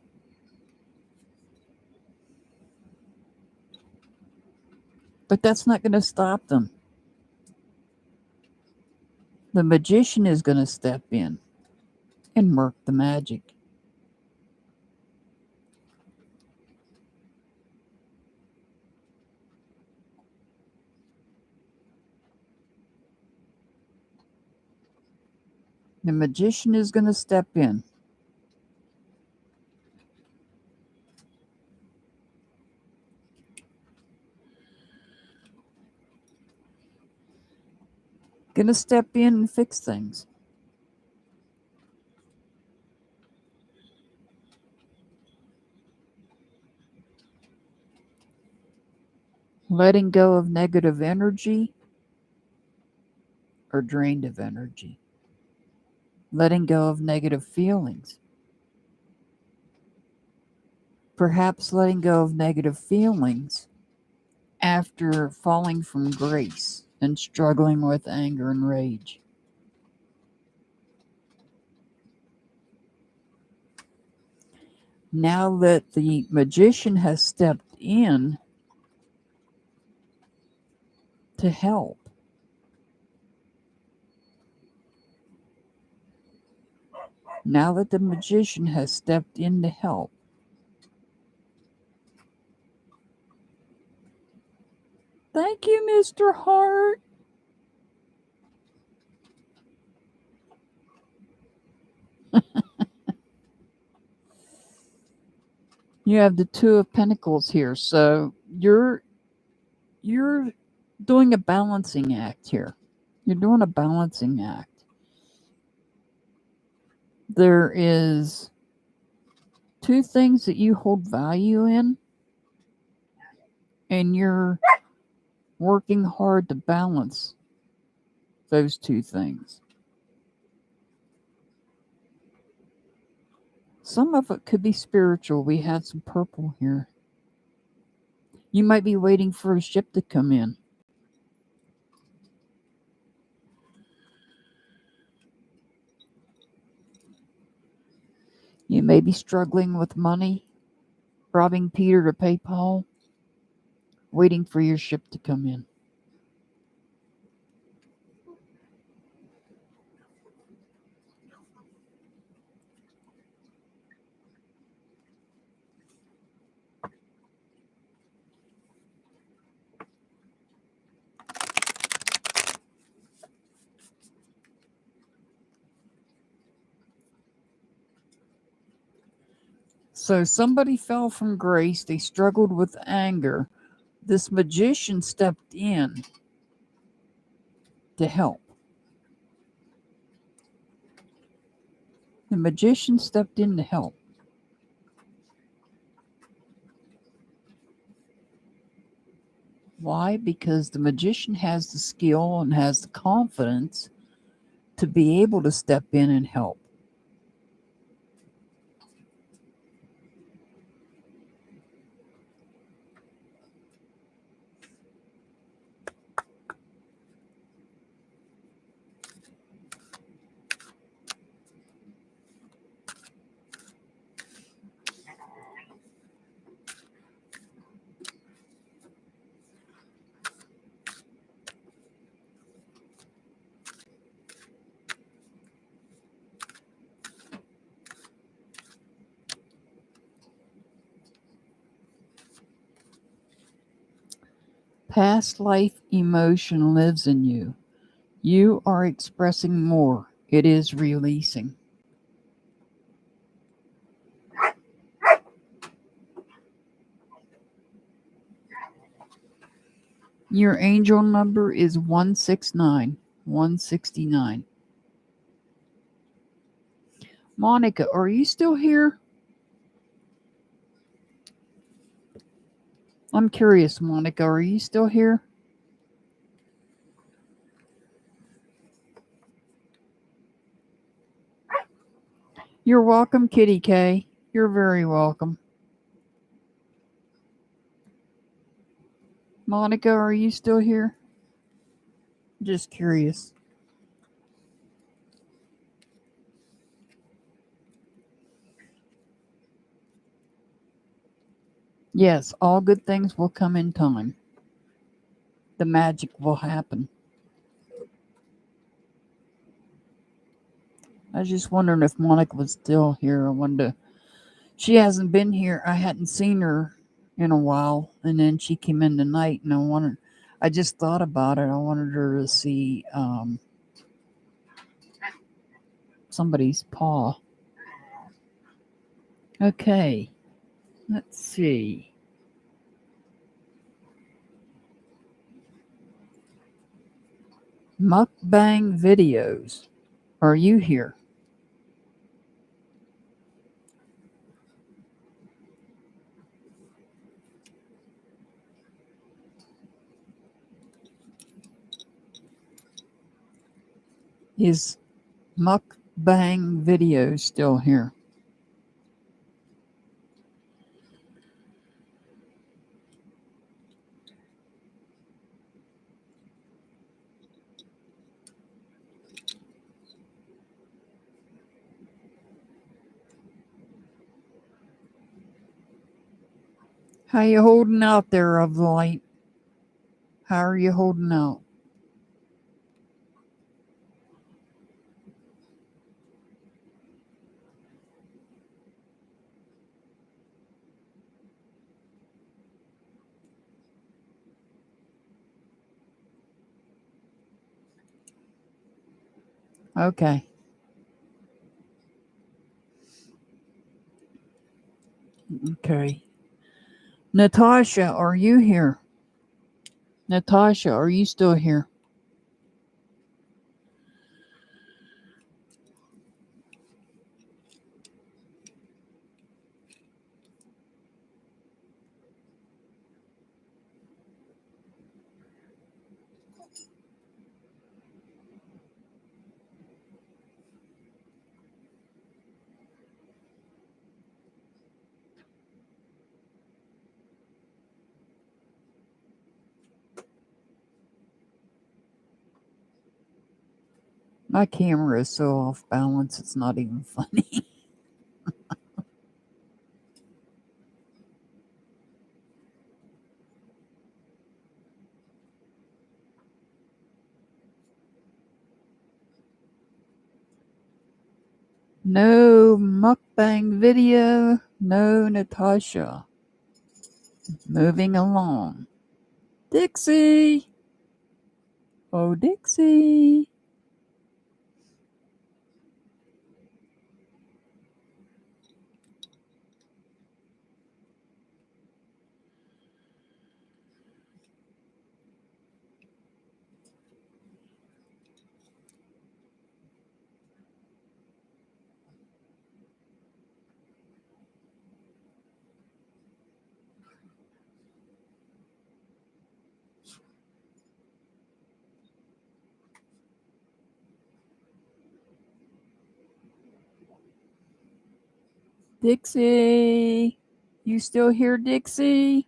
But that's not going to stop them. The magician is going to step in and work the magic. The magician is going to step in. Going to step in and fix things. Letting go of negative energy or drained of energy. Letting go of negative feelings. Perhaps letting go of negative feelings after falling from grace and struggling with anger and rage. Now that the magician has stepped in to help, now that the magician has stepped in to help, thank you, Mr. Hart. You have the Two of Pentacles here, so you're doing a balancing act here. You're doing a balancing act. There is two things that you hold value in, and you're working hard to balance those two things. Some of it could be spiritual. We had some purple here. You might be waiting for a ship to come in. You may be struggling with money, robbing Peter to pay Paul, waiting for your ship to come in. So somebody fell from grace. They struggled with anger. This magician stepped in to help. The magician stepped in to help. Why? Because the magician has the skill and has the confidence to be able to step in and help. Past life emotion lives in you. You are expressing more. It is releasing. Your angel number is 169. 169. Monica, are you still here? I'm curious, Monica, are you still here? You're welcome, Kitty K. You're very welcome. Monica, are you still here? Just curious. Yes, all good things will come in time. The magic will happen. I was just wondering if Monica was still here. I wanted to. She hasn't been here. I hadn't seen her in a while, and then she came in tonight, and I just thought about it. I wanted her to see somebody's paw. Okay, let's see. Mukbang videos. Are you here? Is Mukbang video still here? How you holding out there, of the light? How are you holding out? Okay. Okay. Natasha, are you here? Natasha, are you still here? My camera is so off balance, it's not even funny. No mukbang video. No Natasha. Moving along. Dixie. Oh, Dixie. Dixie. You still here, Dixie?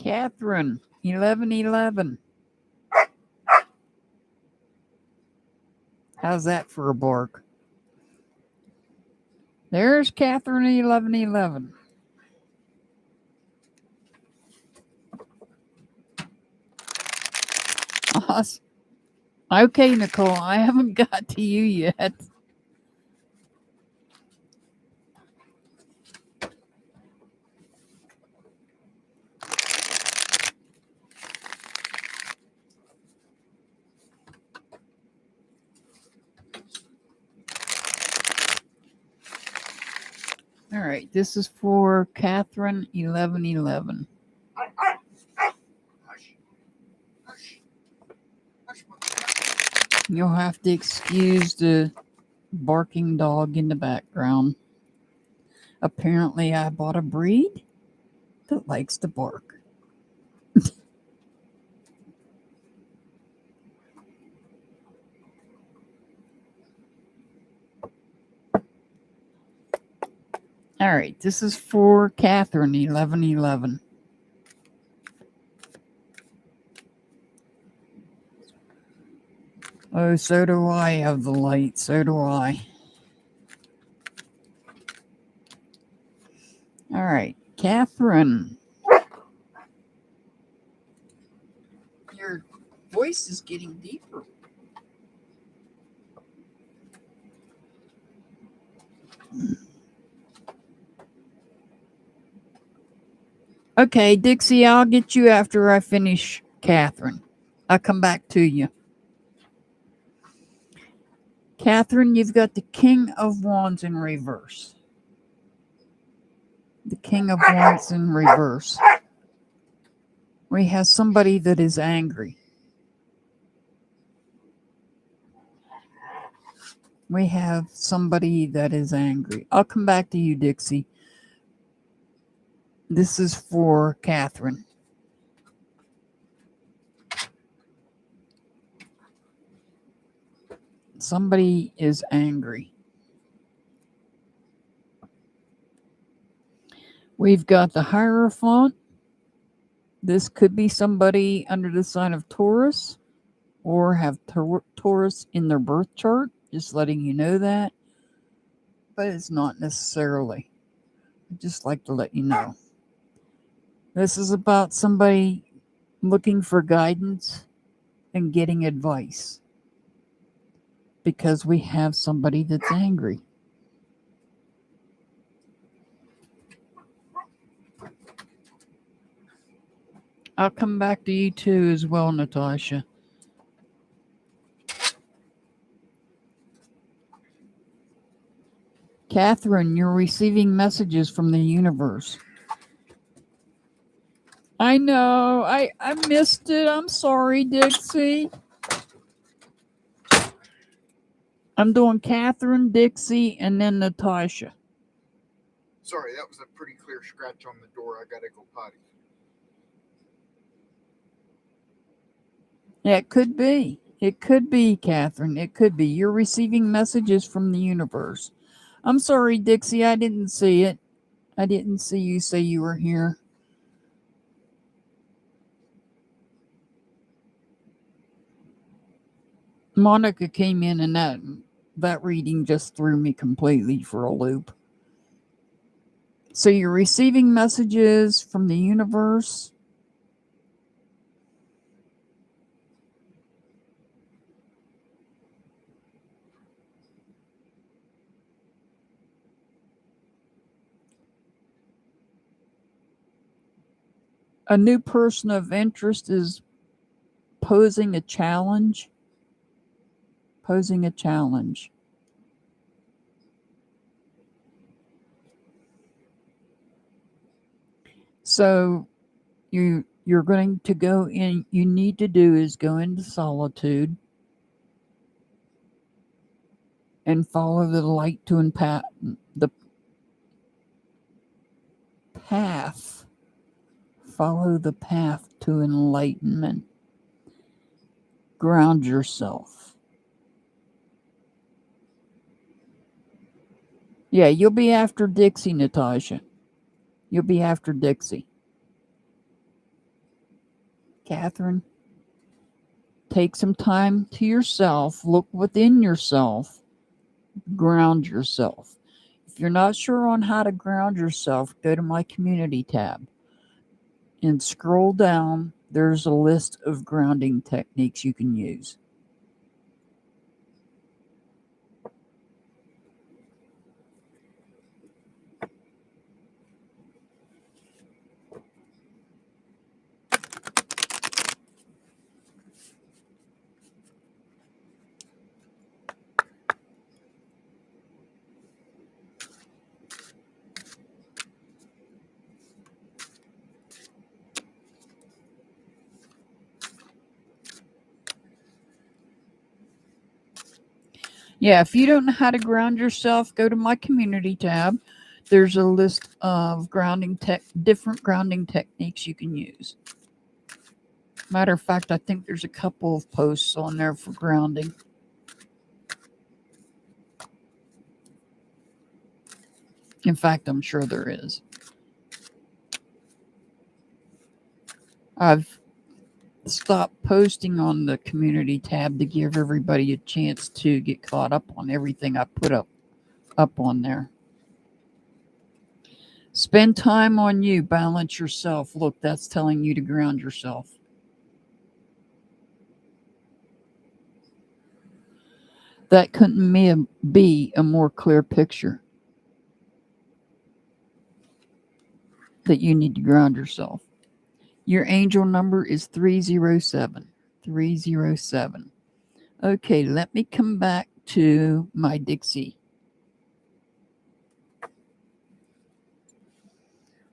Catherine, 1111. How's that for a bark? There's Catherine, 1111. Awesome. Okay, Nicole, I haven't got to you yet. All right, this is for Catherine, 1111. You'll have to excuse the barking dog in the background. Apparently, I bought a breed that likes to bark. All right, this is for Catherine, 1111. Oh, so do I have the light. So do I. All right, Catherine. Your voice is getting deeper. Okay, Dixie, I'll get you after I finish Catherine. I'll come back to you. Catherine, you've got the King of Wands in reverse. The King of Wands in reverse. We have somebody that is angry. We have somebody that is angry. I'll come back to you, Dixie. This is for Catherine. Somebody is angry. We've got the Hierophant. This could be somebody under the sign of Taurus or have Taurus in their birth chart. Just letting you know that. But it's not necessarily. I'd just like to let you know. This is about somebody looking for guidance and getting advice. Because we have somebody that's angry. I'll come back to you too as well, Natasha. Catherine, you're receiving messages from the universe. I know. I missed it. I'm sorry, Dixie. I'm doing Catherine, Dixie, and then Natasha. Sorry, that was a pretty clear scratch on the door. I gotta go potty. Yeah, it could be. It could be, Catherine. It could be. You're receiving messages from the universe. I'm sorry, Dixie. I didn't see it. I didn't see you say you were here. Monica came in and that reading just threw me completely for a loop. So you're receiving messages from the universe. A new person of interest is posing a challenge. Posing a challenge. So you're going to go in. You need to do is go into solitude and follow the light to impact the path. Follow the path to enlightenment. Ground yourself. Yeah, you'll be after Dixie, Natasha. You'll be after Dixie. Catherine, take some time to yourself. Look within yourself. Ground yourself. If you're not sure on how to ground yourself, go to my community tab and scroll down. There's a list of grounding techniques you can use. Yeah, if you don't know how to ground yourself, go to my community tab. There's a list of different grounding techniques you can use. Matter of fact, I think there's a couple of posts on there for grounding. In fact, I'm sure there is. I've stopped posting on the community tab to give everybody a chance to get caught up on everything I put up on there. Spend time on you. Balance yourself. Look, that's telling you to ground yourself. That couldn't be a more clear picture that you need to ground yourself. Your angel number is 307. 307. Okay, let me come back to my Dixie.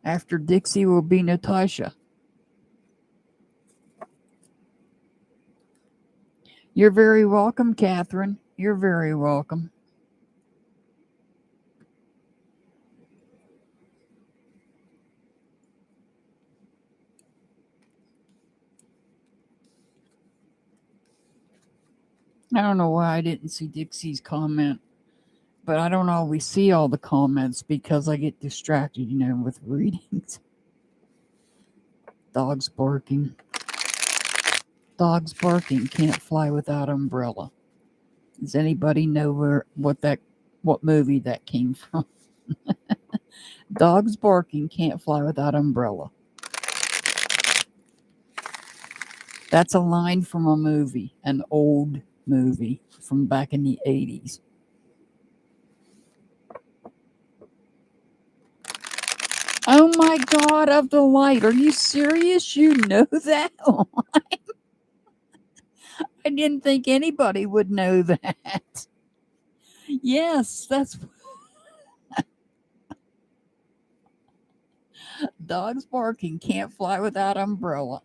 After Dixie will be Natasha. You're very welcome, Catherine. You're very welcome. I don't know why I didn't see Dixie's comment, but I don't always see all the comments because I get distracted, with readings. Dogs barking. Dogs barking can't fly without umbrella. Does anybody know what movie that came from? Dogs barking can't fly without umbrella. That's a line from a movie, an old movie from back in the 80s. Oh my God, of the light. Are you serious? You know that line? I didn't think anybody would know that. Yes, that's... Dogs barking can't fly without umbrella.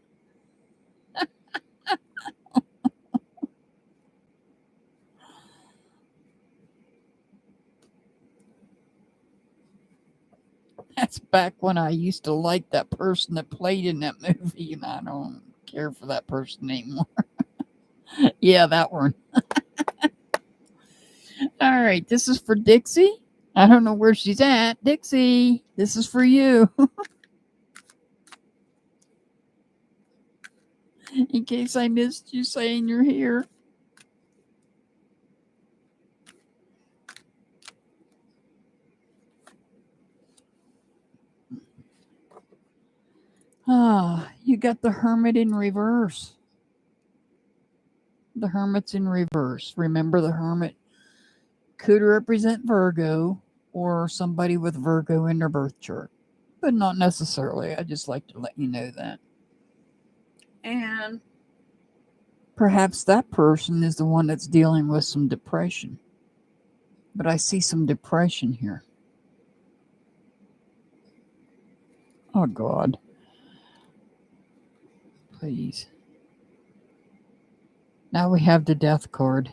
That's back when I used to like that person that played in that movie, and I don't care for that person anymore. Yeah, that one. All right, this is for Dixie. I don't know where she's at. Dixie, this is for you. In case I missed you saying you're here. Ah, you got the Hermit in reverse. The Hermit's in reverse. Remember, the Hermit could represent Virgo or somebody with Virgo in their birth chart, but not necessarily. I just like to let you know that. And perhaps that person is the one that's dealing with some depression. But I see some depression here. Oh, God. Please. Now we have the Death card.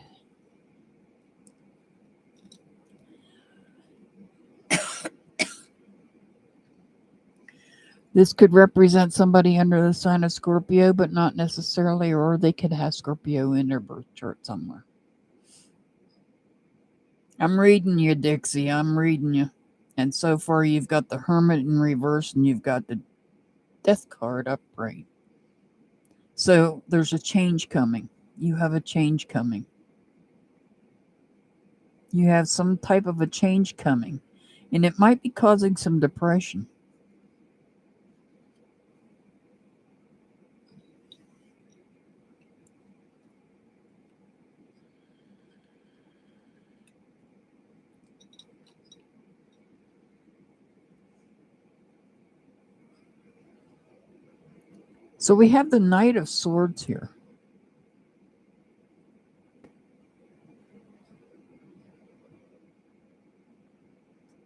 This could represent somebody under the sign of Scorpio, but not necessarily, or they could have Scorpio in their birth chart somewhere. I'm reading you, Dixie. I'm reading you. And so far, you've got the Hermit in reverse, and you've got the Death card upright. So there's a change coming. You have a change coming. You have some type of a change coming. And it might be causing some depression. So we have the Knight of Swords here.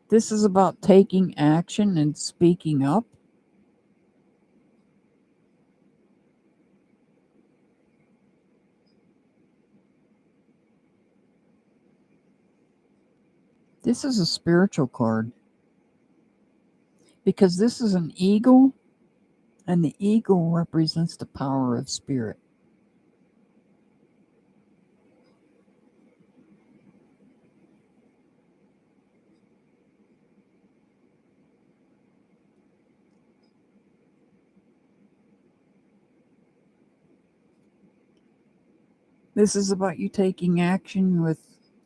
This is about taking action and speaking up. This is a spiritual card because this is an eagle, and the eagle represents the power of spirit. This is about you taking action with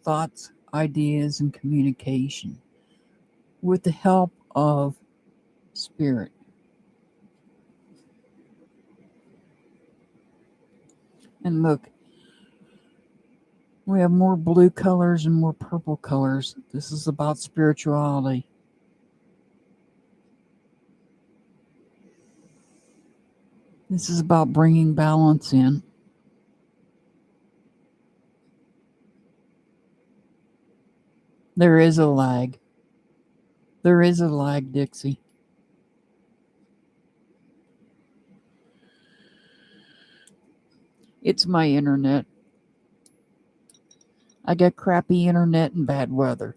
thoughts, ideas, and communication with the help of spirit. And look, we have more blue colors and more purple colors. This is about spirituality. This is about bringing balance in. There is a lag. There is a lag, Dixie. It's my internet. I got crappy internet and bad weather.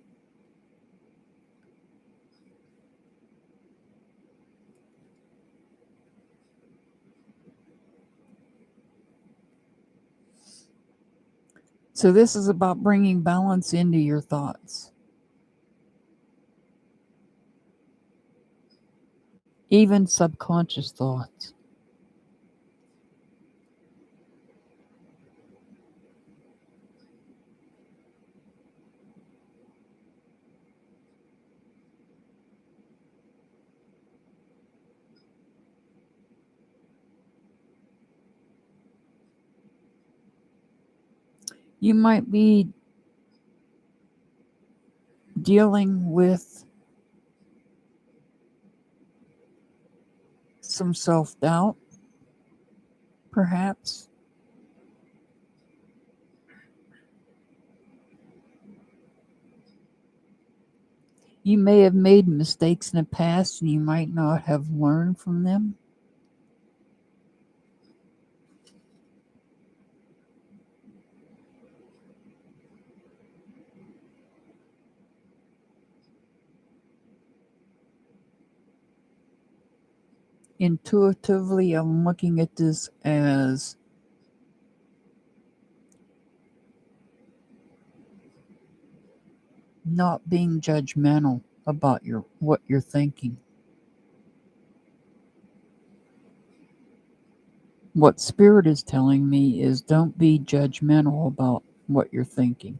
So this is about bringing balance into your thoughts. Even subconscious thoughts. You might be dealing with some self-doubt, perhaps. You may have made mistakes in the past and you might not have learned from them. Intuitively, I'm looking at this as not being judgmental about what you're thinking. What Spirit is telling me is don't be judgmental about what you're thinking.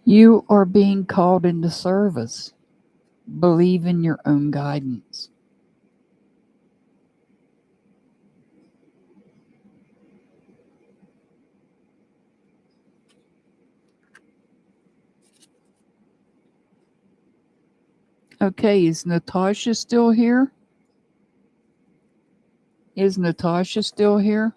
You are being called into service. Believe in your own guidance. Okay, is Natasha still here? Is Natasha still here?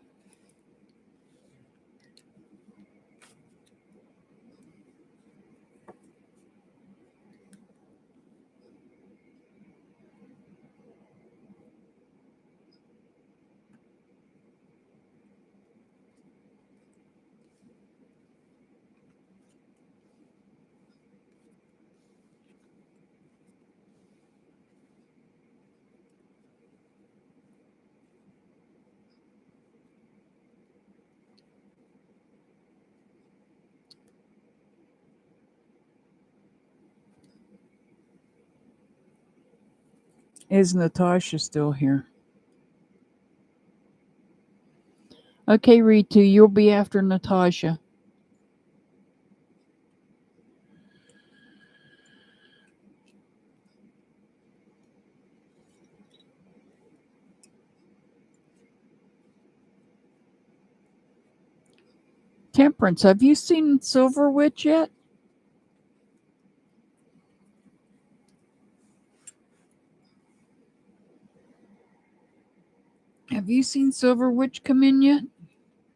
Is Natasha still here? Okay, Ritu, you'll be after Natasha. Temperance, have you seen Silver Witch yet? Have you seen Silver Witch come in yet?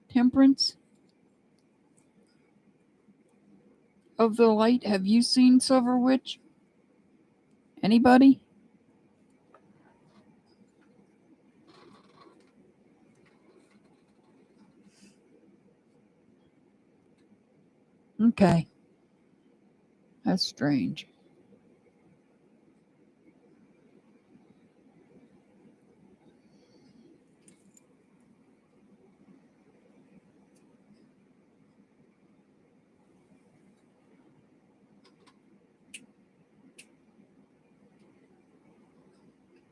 Temperance? Of the light, have you seen Silver Witch? Anybody? Okay. That's strange.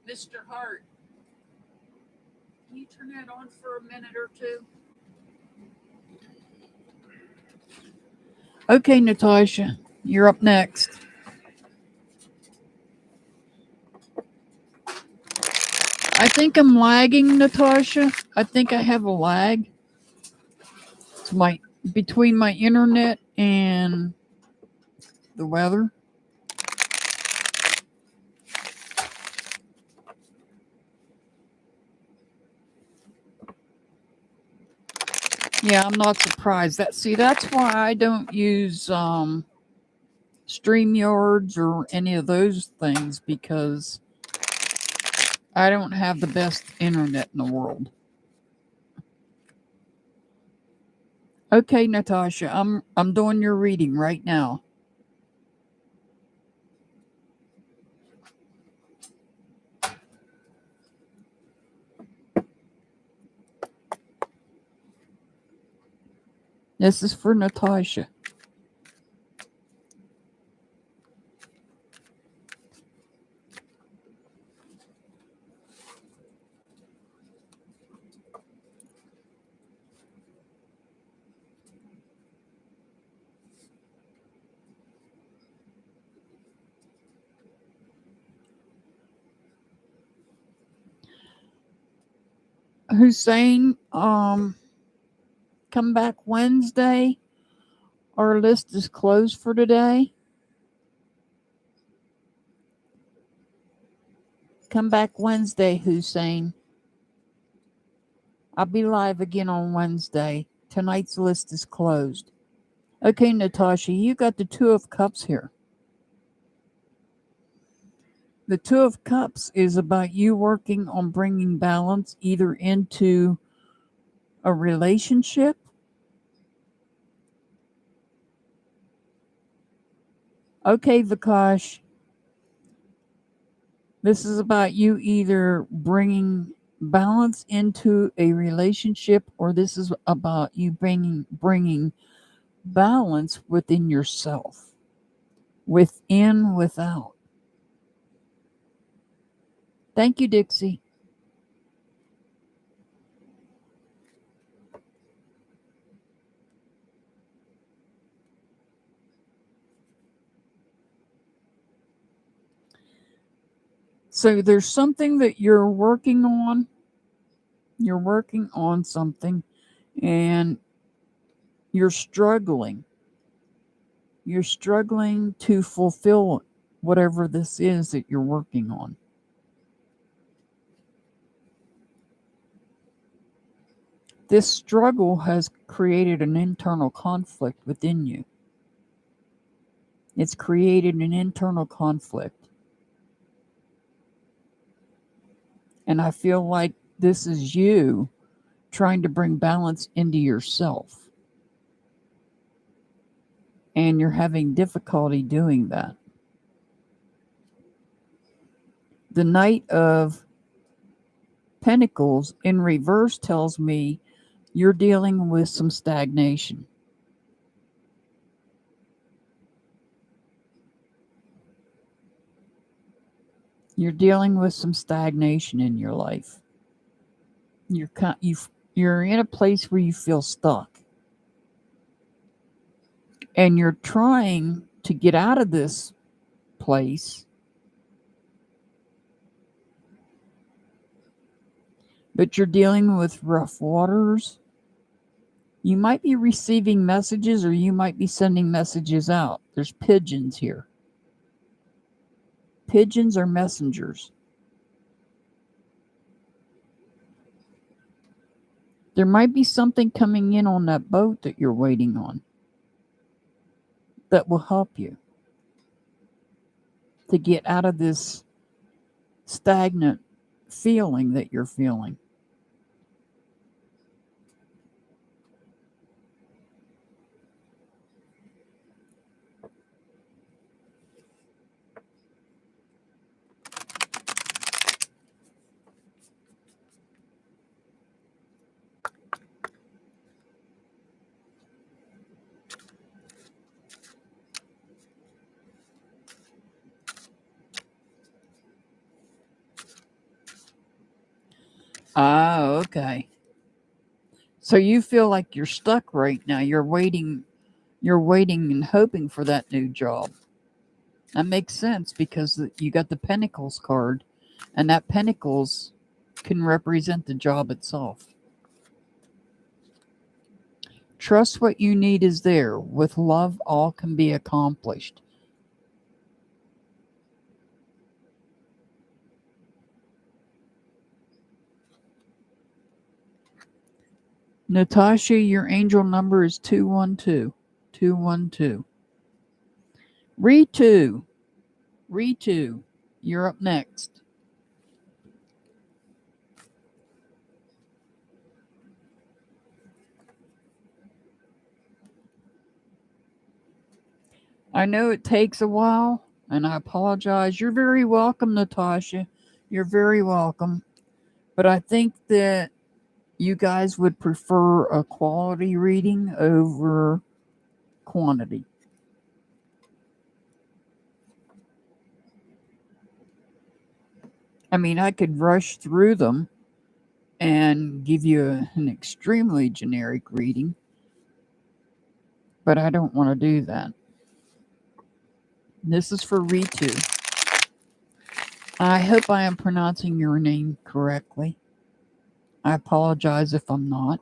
Mr. Hart, can you turn that on for a minute or two? Okay, Natasha, you're up next. I think I'm lagging, Natasha. I think I have a lag. It's between my internet and the weather. Yeah, I'm not surprised. That's why I don't use StreamYards or any of those things, because I don't have the best internet in the world. Okay, Natasha, I'm doing your reading right now. This is for Natasha. Hussein, come back Wednesday. Our list is closed for today. Come back Wednesday, Hussein. I'll be live again on Wednesday. Tonight's list is closed. Okay, Natasha, you got the Two of Cups here. The Two of Cups is about you working on bringing balance either into a relationship Okay, Vikash. This is about you either bringing balance into a relationship, or this is about you bringing balance within yourself, within, without. Thank you, Dixie. So there's something that you're working on. You're working on something and you're struggling. You're struggling to fulfill whatever this is that you're working on. This struggle has created an internal conflict within you. It's created an internal conflict. And I feel like this is you trying to bring balance into yourself. And you're having difficulty doing that. The Knight of Pentacles in reverse tells me you're dealing with some stagnation. You're dealing with some stagnation in your life. You're in a place where you feel stuck. And you're trying to get out of this place, but you're dealing with rough waters. You might be receiving messages, or you might be sending messages out. There's pigeons here. Pigeons are messengers. There might be something coming in on that boat that you're waiting on that will help you to get out of this stagnant feeling that you're feeling. Ah, okay. So you feel like you're stuck right now. You're waiting and hoping for that new job. That makes sense because you got the Pentacles card, and that Pentacles can represent the job itself. Trust what you need is there. With love, all can be accomplished. Natasha, your angel number is 212. 212. Ritu, you're up next. I know it takes a while, and I apologize. You're very welcome, Natasha. You're very welcome. But I think that you guys would prefer a quality reading over quantity. I mean, I could rush through them and give you an extremely generic reading, but I don't want to do that. This is for Ritu. I hope I am pronouncing your name correctly. I apologize if I'm not.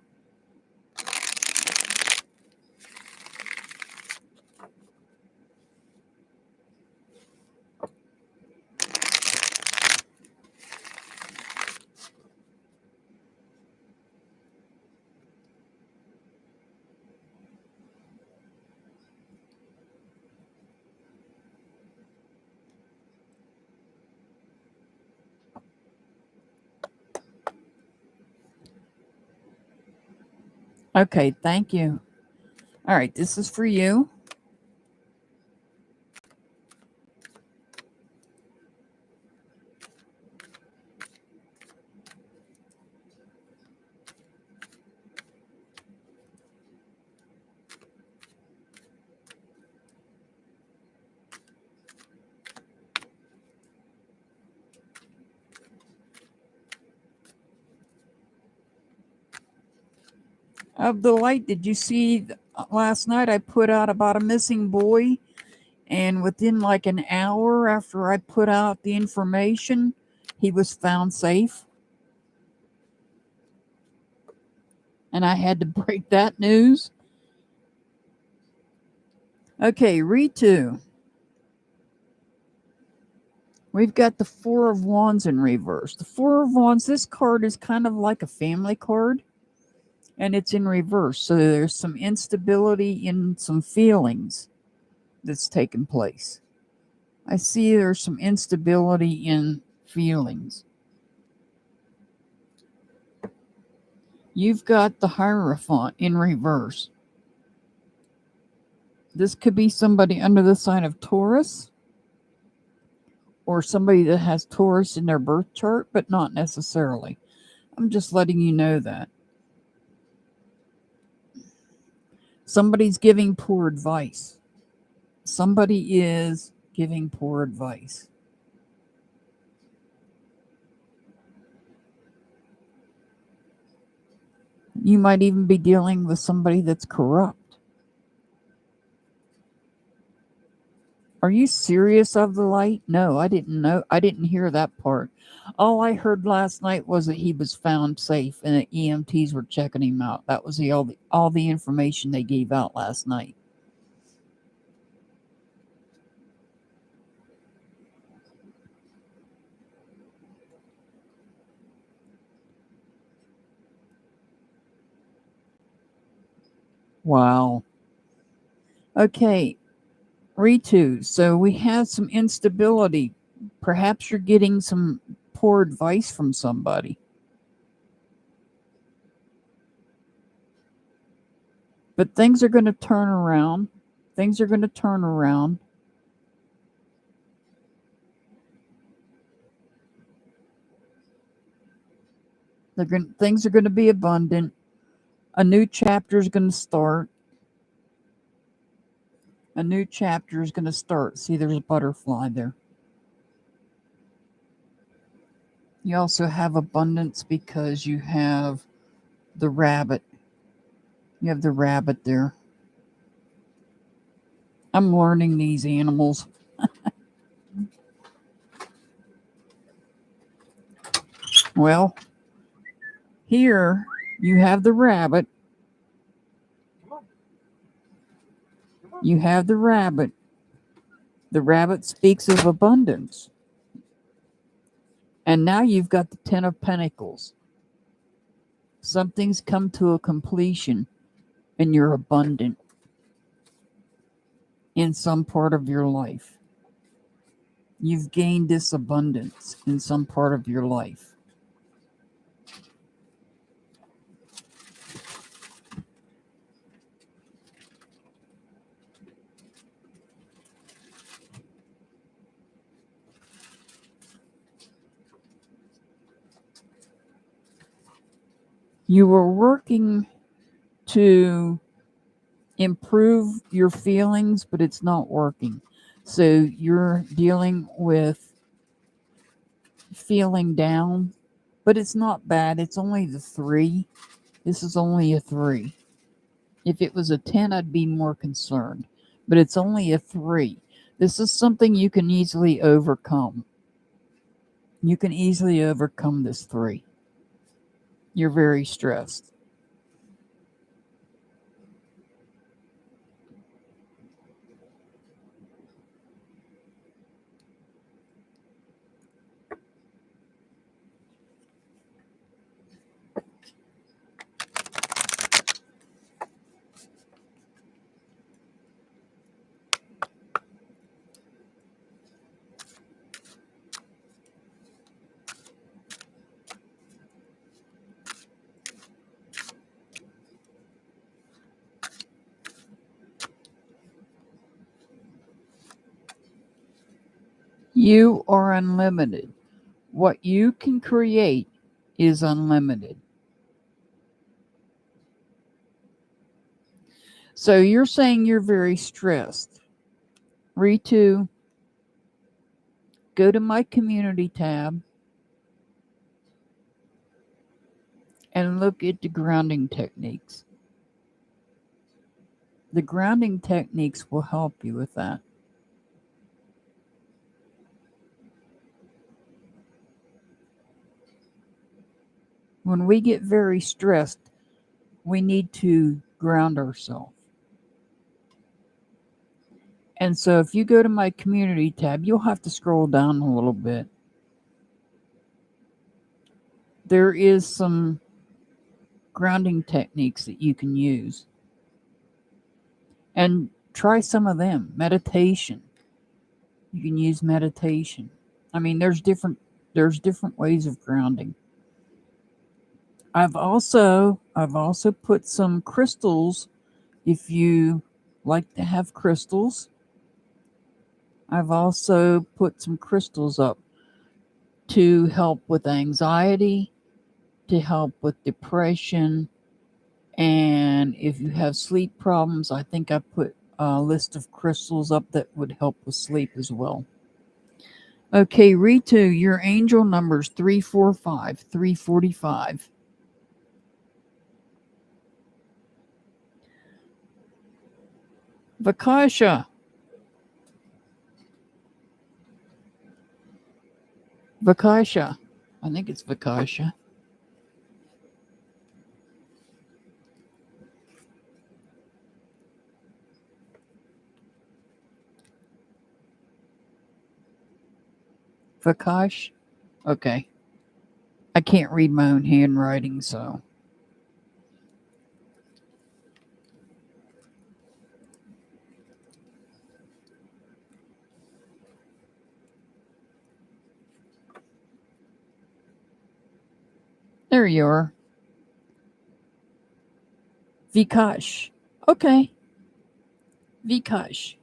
Okay, thank you. All right, this is for you. Of the light, did you see last night I put out about a missing boy? And within like an hour after I put out the information, he was found safe. And I had to break that news. Okay, Ritu. We've got the Four of Wands in reverse. The Four of Wands, this card is kind of like a family card, and it's in reverse. So there's some instability in some feelings that's taken place. I see there's some instability in feelings. You've got the Hierophant in reverse. This could be somebody under the sign of Taurus, or somebody that has Taurus in their birth chart, but not necessarily. I'm just letting you know that. Somebody's giving poor advice. Somebody is giving poor advice. You might even be dealing with somebody that's corrupt. Are you serious of the light? No, I didn't know. I didn't hear that part. All I heard last night was that he was found safe and that EMTs were checking him out. That was all the information they gave out last night. Wow. Okay, Ritu. So we have some instability. Perhaps you're getting some poor advice from somebody. But things are going to turn around. Things are going to turn around. Things are going to be abundant. A new chapter is going to start. A new chapter is going to start. See, there's a butterfly there. You also have abundance because you have the rabbit. You have the rabbit there. I'm learning these animals. Well, here you have the rabbit. You have the rabbit. The rabbit speaks of abundance. And now you've got the Ten of Pentacles. Something's come to a completion and you're abundant in some part of your life. You've gained this abundance in some part of your life. You were working to improve your feelings, but it's not working. So you're dealing with feeling down, but it's not bad. It's only the 3. This is only a 3. If it was a 10, I'd be more concerned, but it's only a 3. This is something you can easily overcome. You can easily overcome this 3. You're very stressed. You are unlimited. What you can create is unlimited. So you're saying you're very stressed. Ritu, go to my community tab and look at the grounding techniques. The grounding techniques will help you with that. When we get very stressed, we need to ground ourselves. And so if you go to my community tab, you'll have to scroll down a little bit. There is some grounding techniques that you can use. And try some of them. Meditation. You can use meditation. I mean, there's different ways of grounding. I've also put some crystals if you like to have crystals. I've also put some crystals up to help with anxiety, to help with depression, and if you have sleep problems, I think I put a list of crystals up that would help with sleep as well. Okay, Ritu, your angel number's 345, 345. Vakasha. Vakasha. I think it's Vakasha. Vakash? Okay. I can't read my own handwriting, so. There you are. Vikash. Okay. Vikash.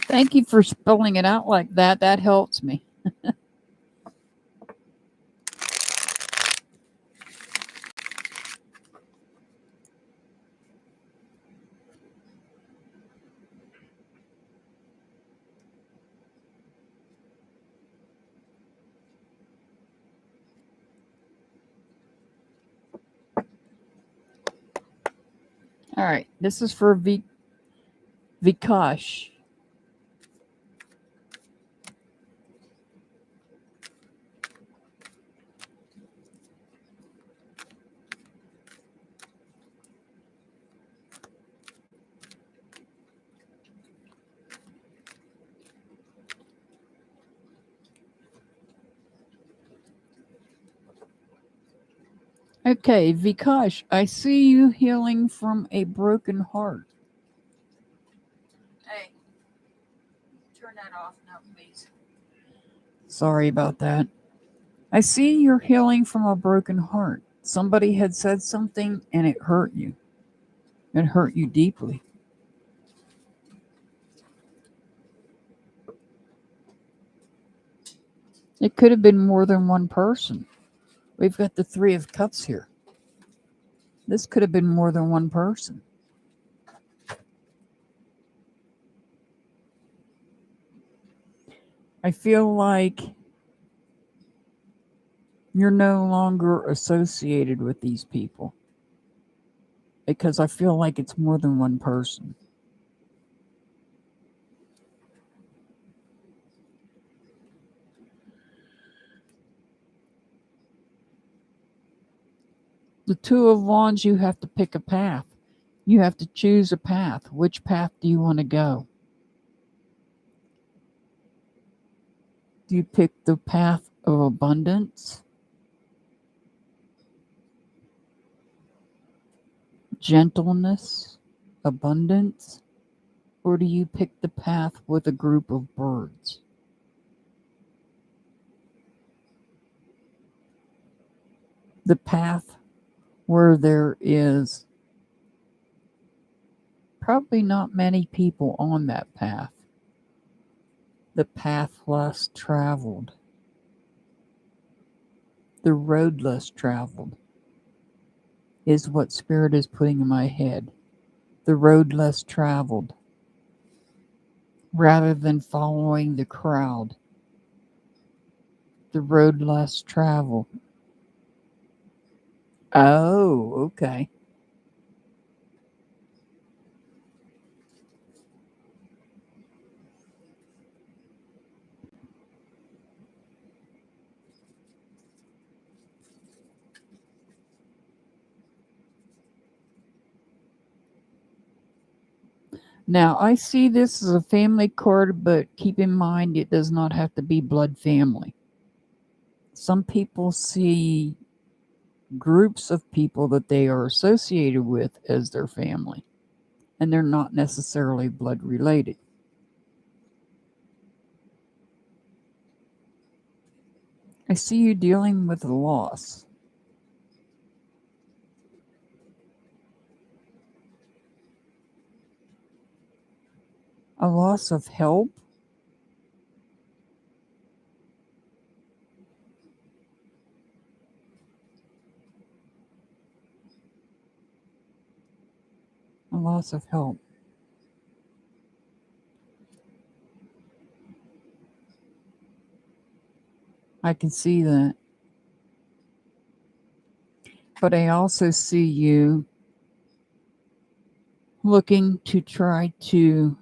Thank you for spelling it out like that. That helps me. All right. This is for Vikash. Okay, Vikash, I see you healing from a broken heart. Hey, turn that off now, please. Sorry about that. I see you're healing from a broken heart. Somebody had said something and it hurt you. It hurt you deeply. It could have been more than one person. We've got the Three of Cups here. This could have been more than one person. I feel like you're no longer associated with these people because I feel like it's more than one person. The Two of Wands, you have to pick a path. You have to choose a path. Which path do you want to go? Do you pick the path of abundance, gentleness, abundance, or do you pick the path with a group of birds? The path where there is probably not many people on that path. The path less traveled. The road less traveled is what Spirit is putting in my head. The road less traveled. Rather than following the crowd. The road less traveled. Oh, okay. Now, I see this as a family card, but keep in mind it does not have to be blood family. Some people see groups of people that they are associated with as their family, and they're not necessarily blood related. I see you dealing with a loss. A loss of help. A loss of help. I can see that. But I also see you looking to try to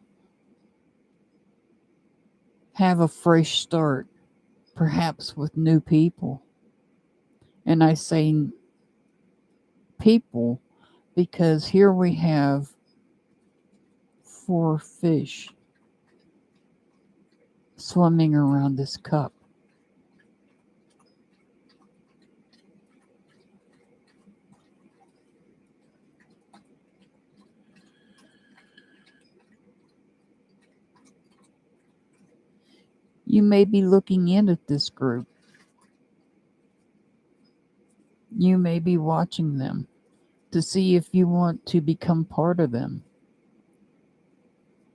have a fresh start, perhaps with new people. And I say people because here we have 4 fish swimming around this cup. You may be looking in at this group. You may be watching them to see if you want to become part of them.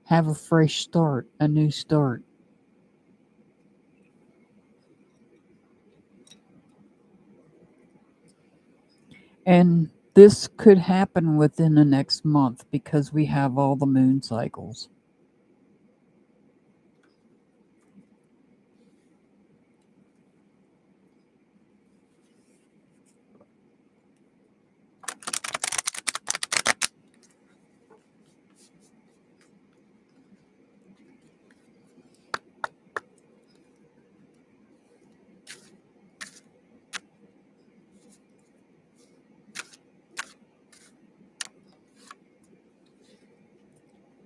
Have a fresh start, a new start. And this could happen within the next month because we have all the moon cycles.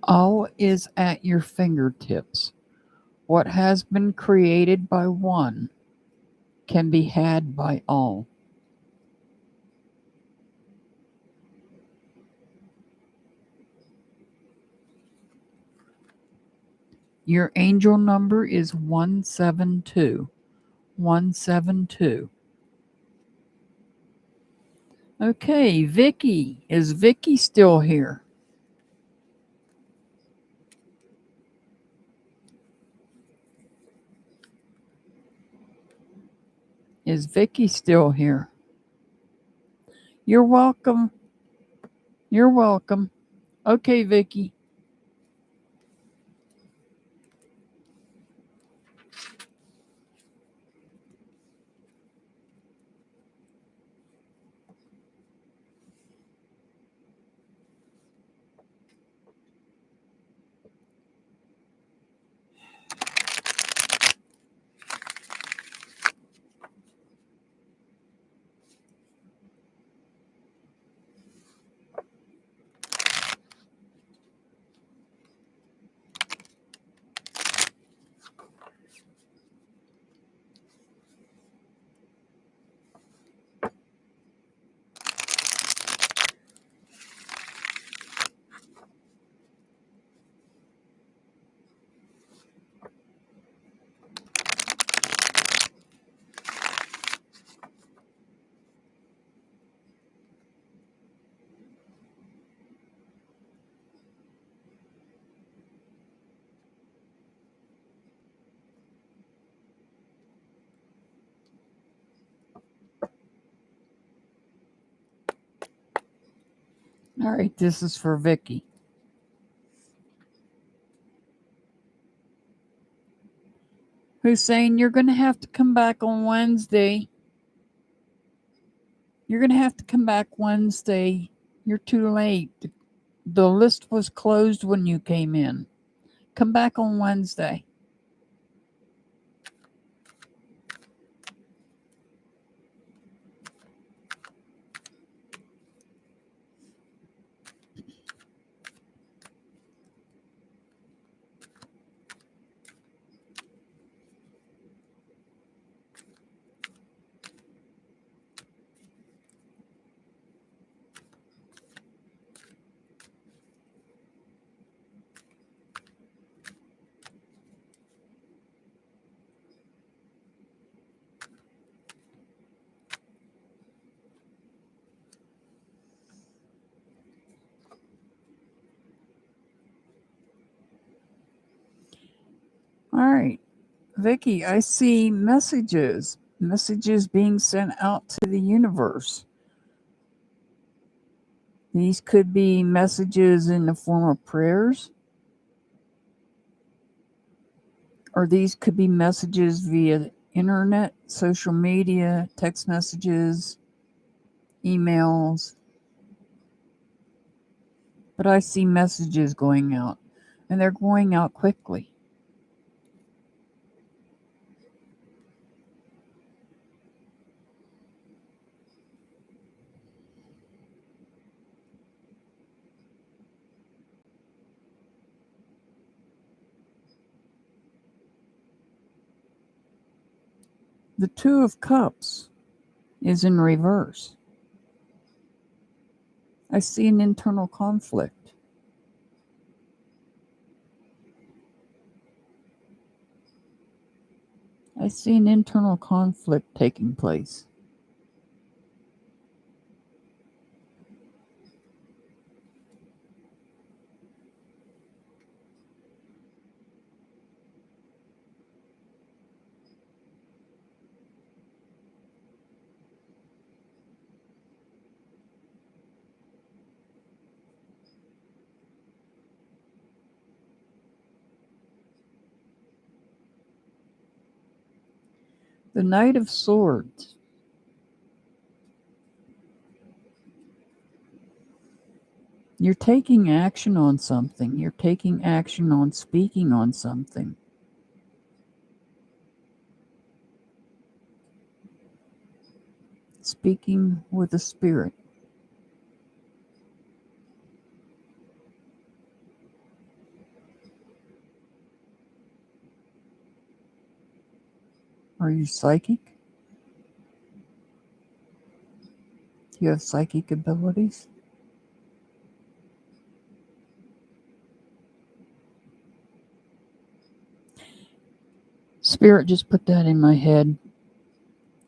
All is at your fingertips. What has been created by one can be had by all. Your angel number is 172. 172. Okay, Vicky. Is Vicky still here? Is Vicky still here? You're welcome. You're welcome. Okay, Vicky. All right, this is for Vicky. Who's saying you're going to have to come back on Wednesday? You're going to have to come back Wednesday. You're too late. The list was closed when you came in. Come back on Wednesday. Vicky, I see messages being sent out to the universe. These could be messages in the form of prayers, or these could be messages via internet, social media, text messages, emails. But I see messages going out, and they're going out quickly. The Two of Cups is in reverse. I see an internal conflict. I see an internal conflict taking place. The Knight of Swords. You're taking action on something. You're taking action on speaking on something. Speaking with a spirit. Are you psychic? Do you have psychic abilities? Spirit just put that in my head,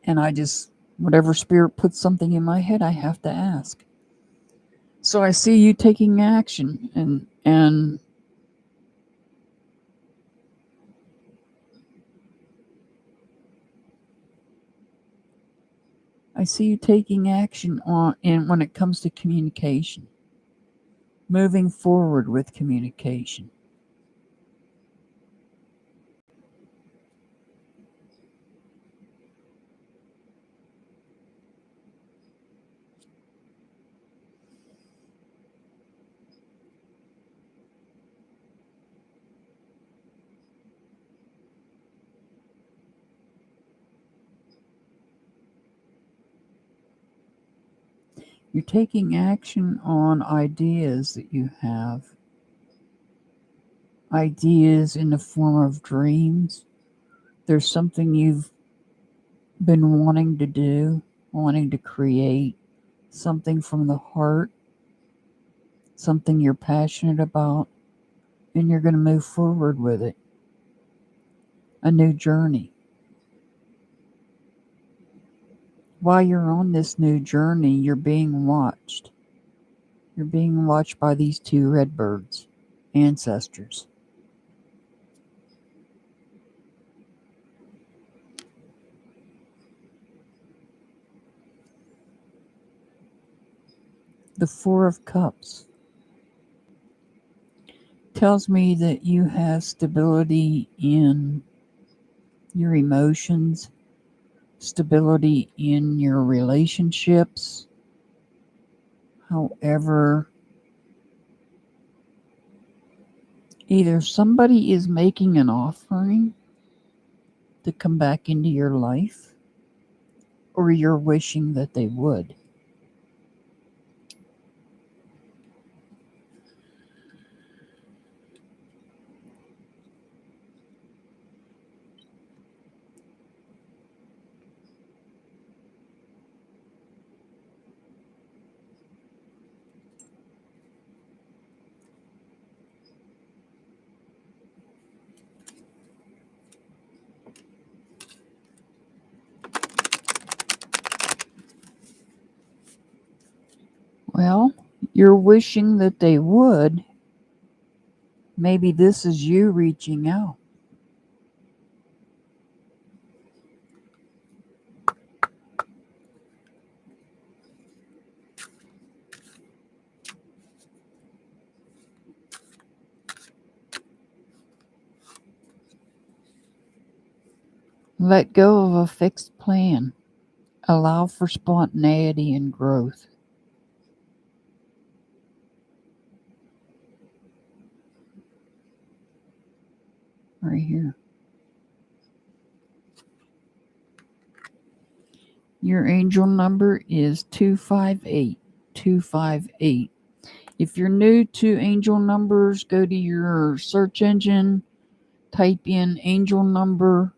and whatever spirit puts something in my head, I have to ask. So I see you taking action, and I see you taking action when it comes to communication, moving forward with communication. You're taking action on ideas that you have. Ideas in the form of dreams. There's something you've been wanting to do, wanting to create, something from the heart, something you're passionate about, and you're going to move forward with it. A new journey. While you're on this new journey, you're being watched. You're being watched by these two red birds, ancestors. The Four of Cups tells me that you have stability in your emotions, stability in your relationships. However, either somebody is making an offering to come back into your life, or you're wishing that they would. Well, you're wishing that they would. Maybe this is you reaching out. Let go of a fixed plan. Allow for spontaneity and growth. Right here. Your angel number is 258. 258. If you're new to angel numbers, go to your search engine, type in angel number,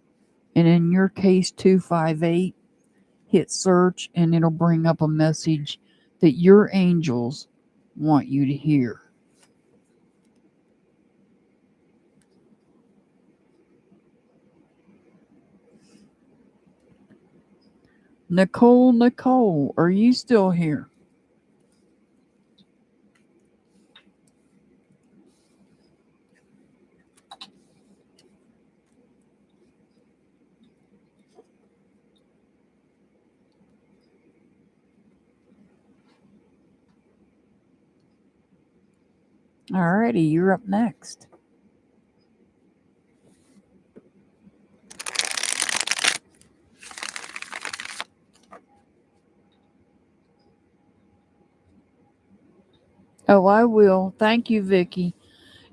and in your case 258, hit search, and it'll bring up a message that your angels want you to hear. Nicole, are you still here? Alrighty, you're up next. Oh, I will. Thank you, Vicky.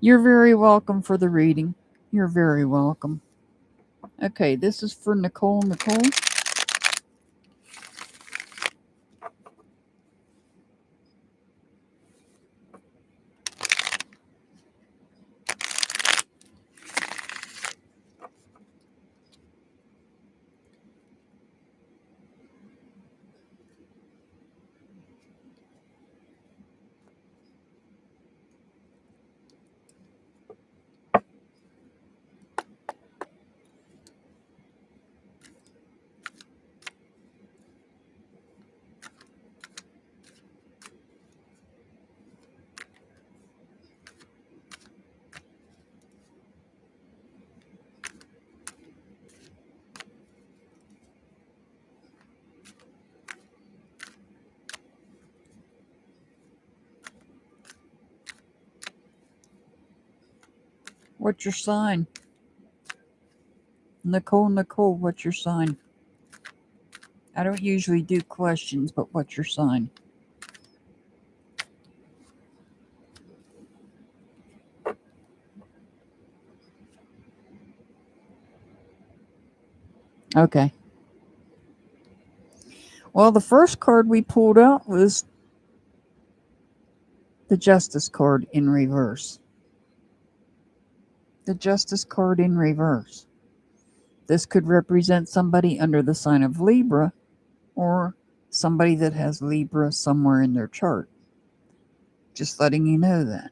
You're very welcome for the reading. You're very welcome. Okay, this is for Nicole. What's your sign? Nicole, what's your sign? I don't usually do questions, but what's your sign? Okay. Well, the first card we pulled out was the Justice card in reverse. The Justice card in reverse. This could represent somebody under the sign of Libra or somebody that has Libra somewhere in their chart. Just letting you know that.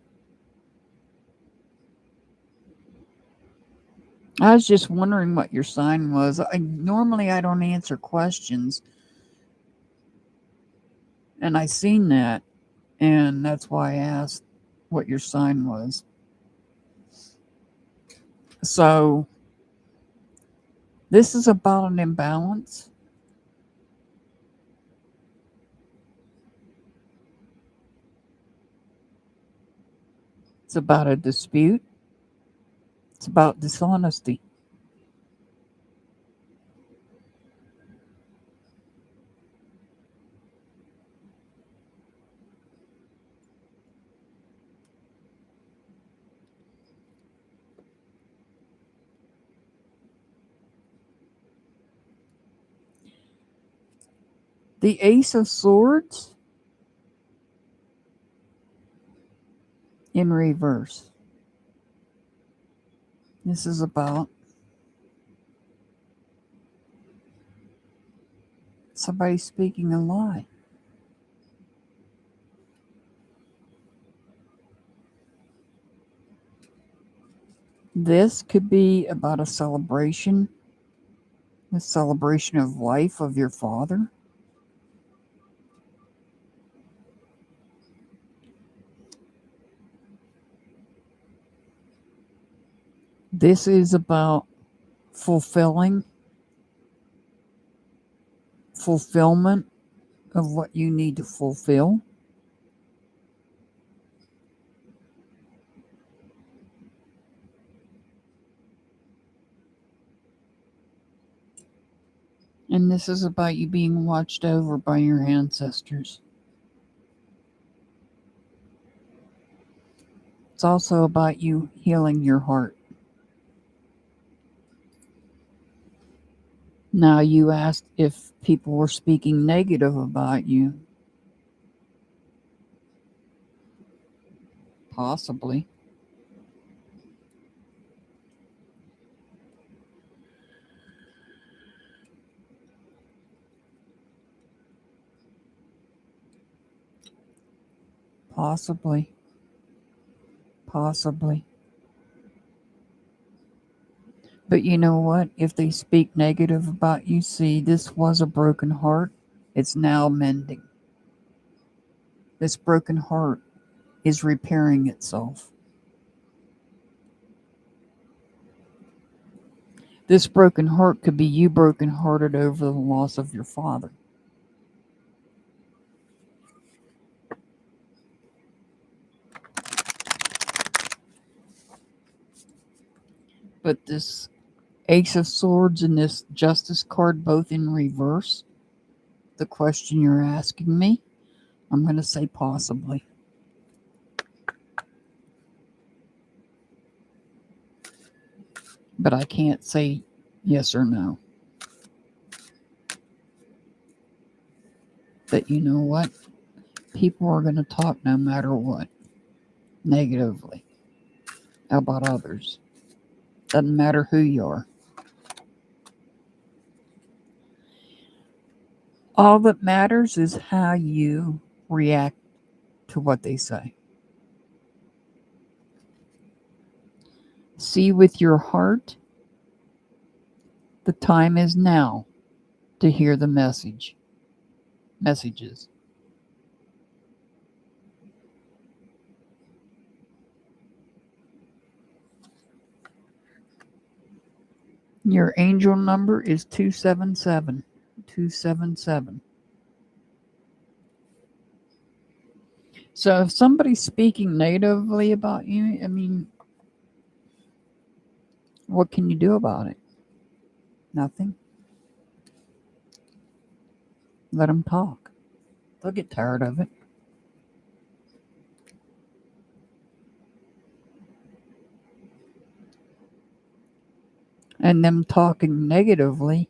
I was just wondering what your sign was. Normally I don't answer questions. And I seen that. And that's why I asked what your sign was. So this is about an imbalance. It's about a dispute. It's about dishonesty. The Ace of Swords in reverse. This is about somebody speaking a lie. This could be about a celebration of life of your father. This is about fulfillment of what you need to fulfill. And this is about you being watched over by your ancestors. It's also about you healing your heart. Now, you asked if people were speaking negative about you. Possibly. Possibly. Possibly. But you know what? If they speak negative about you, see, this was a broken heart. It's now mending. This broken heart is repairing itself. This broken heart could be you brokenhearted over the loss of your father. But this Ace of Swords and this Justice card, both in reverse, the question you're asking me, I'm going to say possibly. But I can't say yes or no. But you know what? People are going to talk no matter what, negatively, about others. Doesn't matter who you are. All that matters is how you react to what they say. See with your heart, the time is now to hear the messages. Your angel number is 277. 277. So if somebody's speaking negatively about you, I mean, what can you do about it? Nothing. Let them talk. They'll get tired of it. And them talking negatively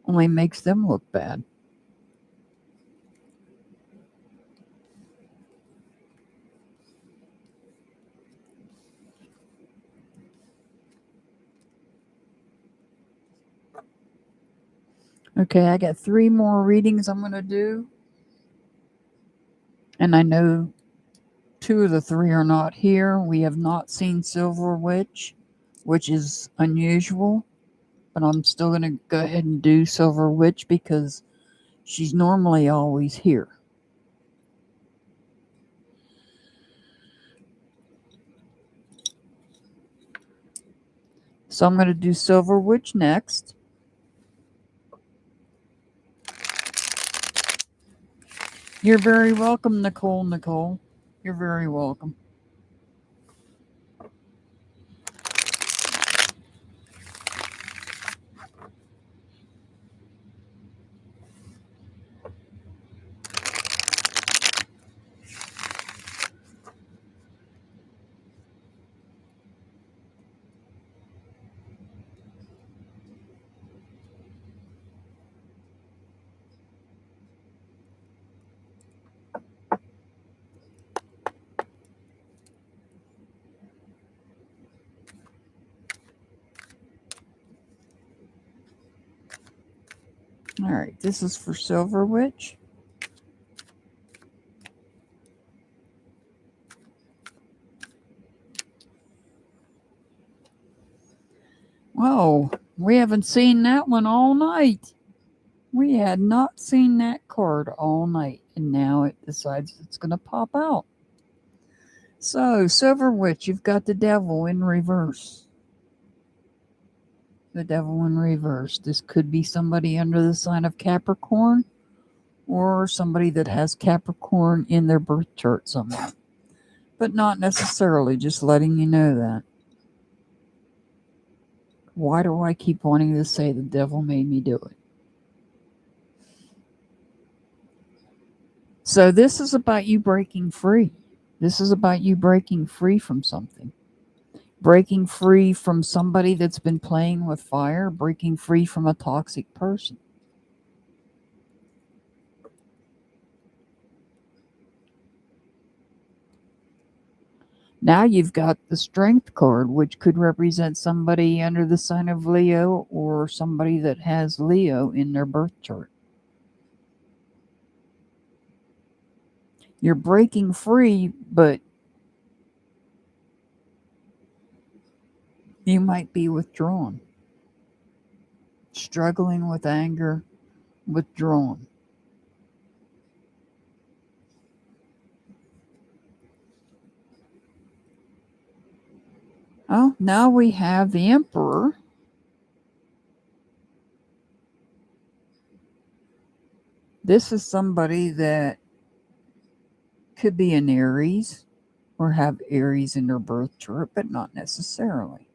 only makes them look bad. Okay, I got 3 more readings I'm going to do. And I know 2 of the 3 are not here. We have not seen Silver Witch, which is unusual. But I'm still going to go ahead and do Silver Witch because she's normally always here. So I'm going to do Silver Witch next. You're very welcome, Nicole. Nicole. You're very welcome. All right, this is for Silver Witch. Whoa, we haven't seen that one all night. We had not seen that card all night, and now it decides it's going to pop out. So, Silver Witch, you've got the Devil in reverse. The Devil in reverse. This could be somebody under the sign of Capricorn, or somebody that has Capricorn in their birth chart somewhere. But not necessarily, just letting you know that. Why do I keep wanting to say the devil made me do it? So this is about you breaking free. This is about you breaking free from something. Breaking free from somebody that's been playing with fire, breaking free from a toxic person. Now you've got the Strength card, which could represent somebody under the sign of Leo or somebody that has Leo in their birth chart. You're breaking free, but you might be withdrawn. Struggling with anger, withdrawn. Oh, now we have the Emperor. This is somebody that could be an Aries or have Aries in their birth chart, but not necessarily.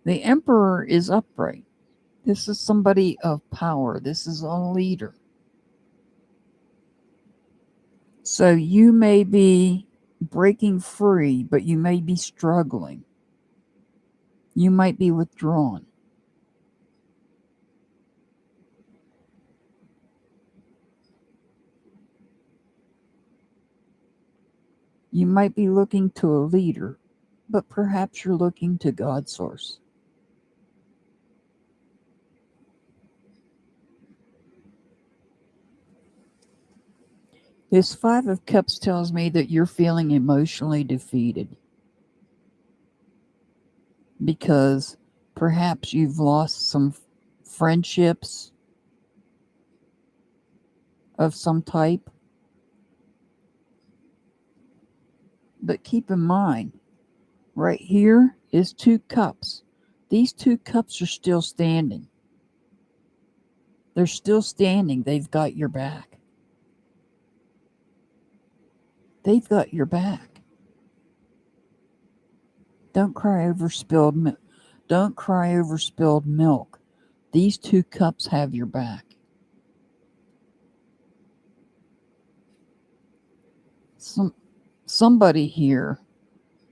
The Emperor is upright. This is somebody of power. This is a leader. So you may be breaking free, but you may be struggling. You might be withdrawn. You might be looking to a leader, but perhaps you're looking to God's source. This Five of Cups tells me that you're feeling emotionally defeated because perhaps you've lost some friendships of some type. But keep in mind, right here is 2 cups. These 2 cups are still standing. They're still standing. They've got your back. They've got your back. Don't cry over spilled milk. Don't cry over spilled milk. These 2 cups have your back. Somebody here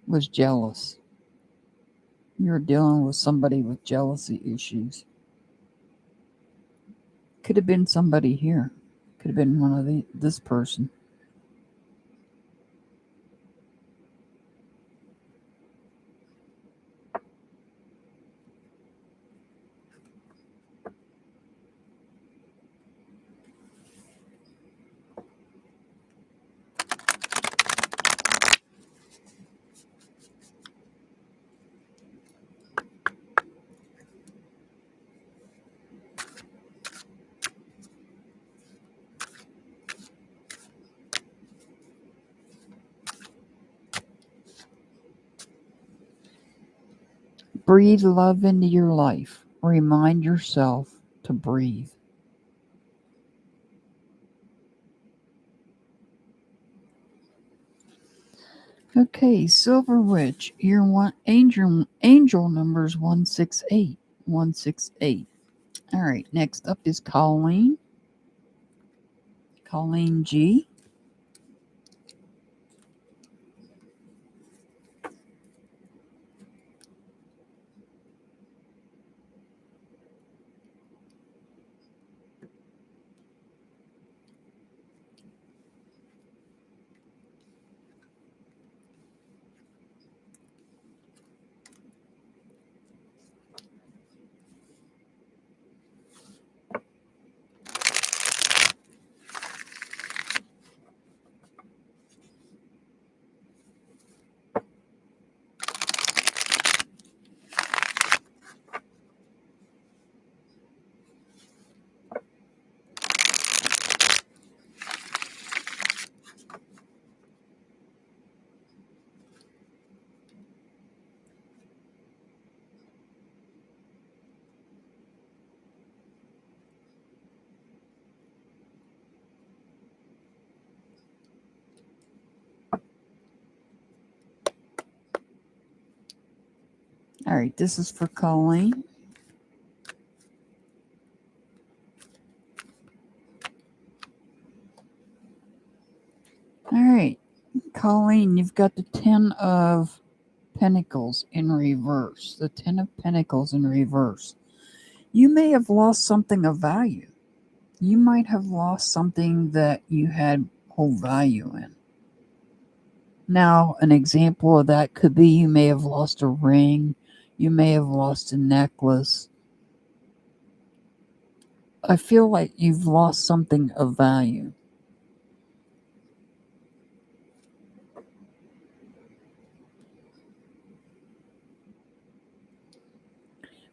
was jealous. You're dealing with somebody with jealousy issues. Could have been somebody here. Could have been one of this person. Breathe love into your life. Remind yourself to breathe. Okay, Silver Witch, your angel number is 168. 168. All right, next up is Colleen. Colleen G. All right, this is for Colleen. All right. Colleen, you've got the 10 of Pentacles in reverse. The 10 of Pentacles in reverse. You may have lost something of value. You might have lost something that you had whole value in. Now, an example of that could be you may have lost a ring. You may have lost a necklace. I feel like you've lost something of value.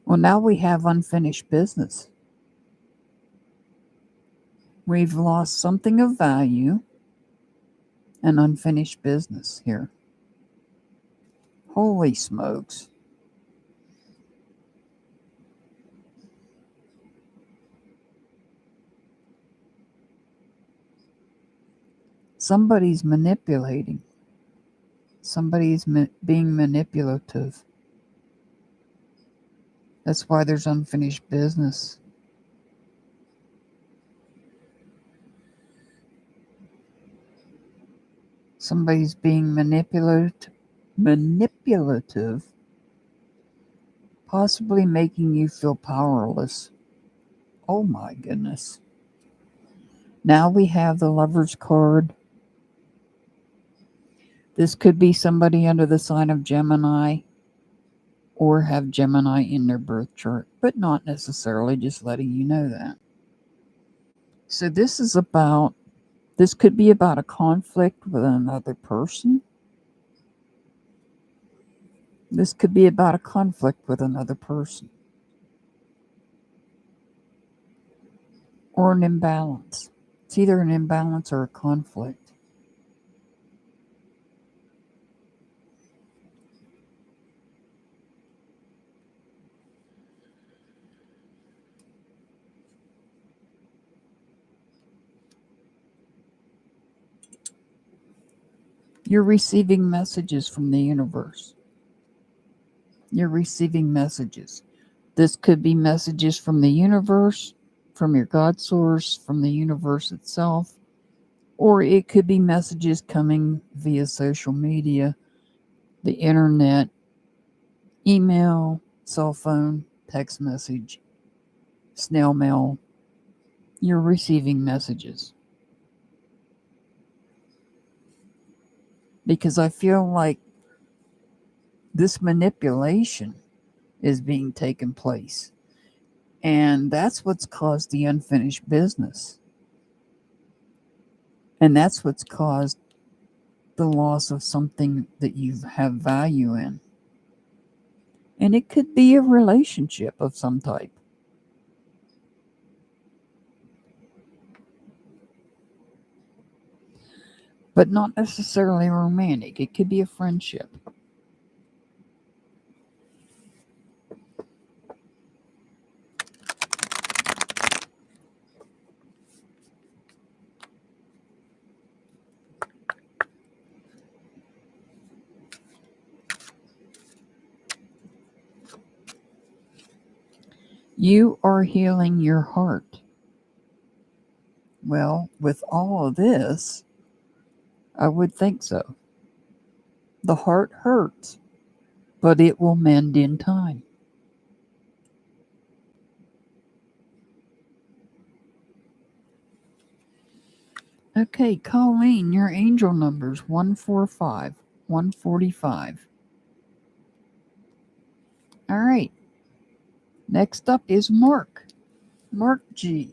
Well, now we have unfinished business. We've lost something of value and unfinished business here. Holy smokes. Somebody's manipulating. Somebody's being manipulative. That's why there's unfinished business. Somebody's being manipulative, possibly making you feel powerless. Oh my goodness. Now we have the Lover's card. This could be somebody under the sign of Gemini or have Gemini in their birth chart, but not necessarily, just letting you know that. So this could be about a conflict with another person. This could be about a conflict with another person. Or an imbalance. It's either an imbalance or a conflict. You're receiving messages from the universe. You're receiving messages. This could be messages from the universe, from your God source, from the universe itself, or it could be messages coming via social media, the internet, email, cell phone, text message, snail mail. You're receiving messages. Because I feel like this manipulation is being taken place. And that's what's caused the unfinished business. And that's what's caused the loss of something that you have value in. And it could be a relationship of some type. But not necessarily romantic. It could be a friendship. You are healing your heart. Well, with all of this, I would think so. The heart hurts, but it will mend in time. Okay, Colleen, your angel number's 145, 145. All right. Next up is Mark. Mark G.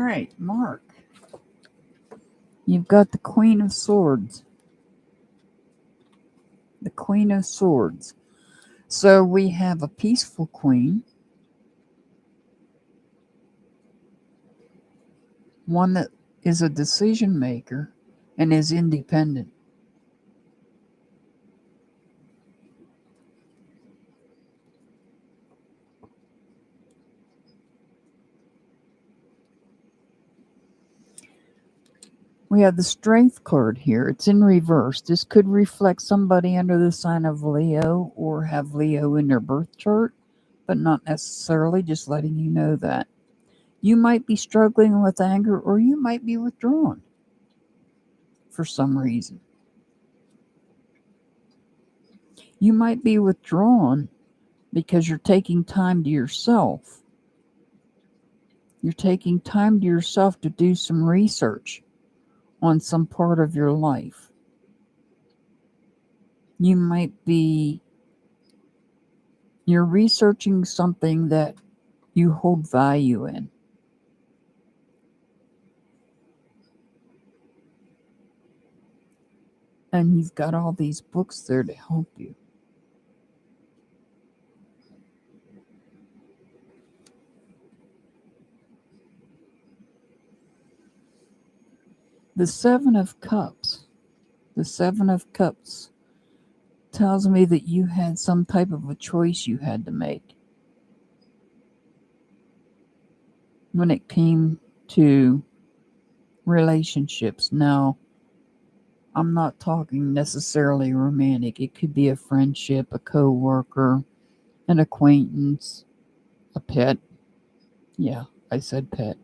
right, Mark. You've got the Queen of Swords. The Queen of Swords. So we have a peaceful queen. One that is a decision maker and is independent. We have the Strength card here. It's in reverse. This could reflect somebody under the sign of Leo or have Leo in their birth chart, but not necessarily, just letting you know that. You might be struggling with anger or you might be withdrawn for some reason. You might be withdrawn because you're taking time to yourself. You're taking time to yourself to do some research on some part of your life. You might be, you're researching something that you hold value in. And you've got all these books there to help you. The Seven of Cups. The Seven of Cups tells me that you had some type of a choice you had to make when it came to relationships. Now, I'm not talking necessarily romantic. It could be a friendship, a co-worker, an acquaintance, a pet. Yeah, I said pet.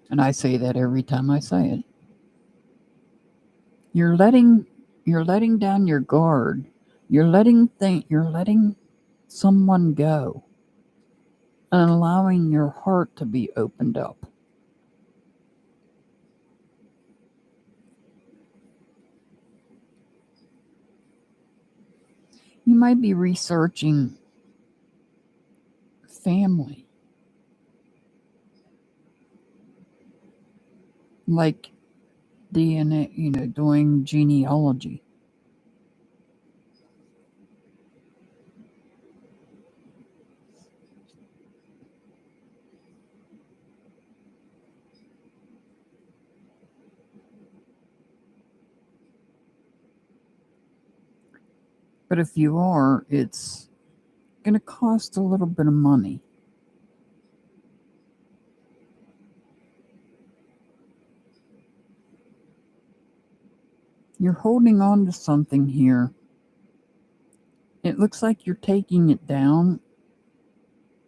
And I say that every time I say it. You're letting down your guard. You're letting someone go and allowing your heart to be opened up. You might be researching family, like DNA, doing genealogy. But if you are, it's going to cost a little bit of money. You're holding on to something here. It looks like you're taking it down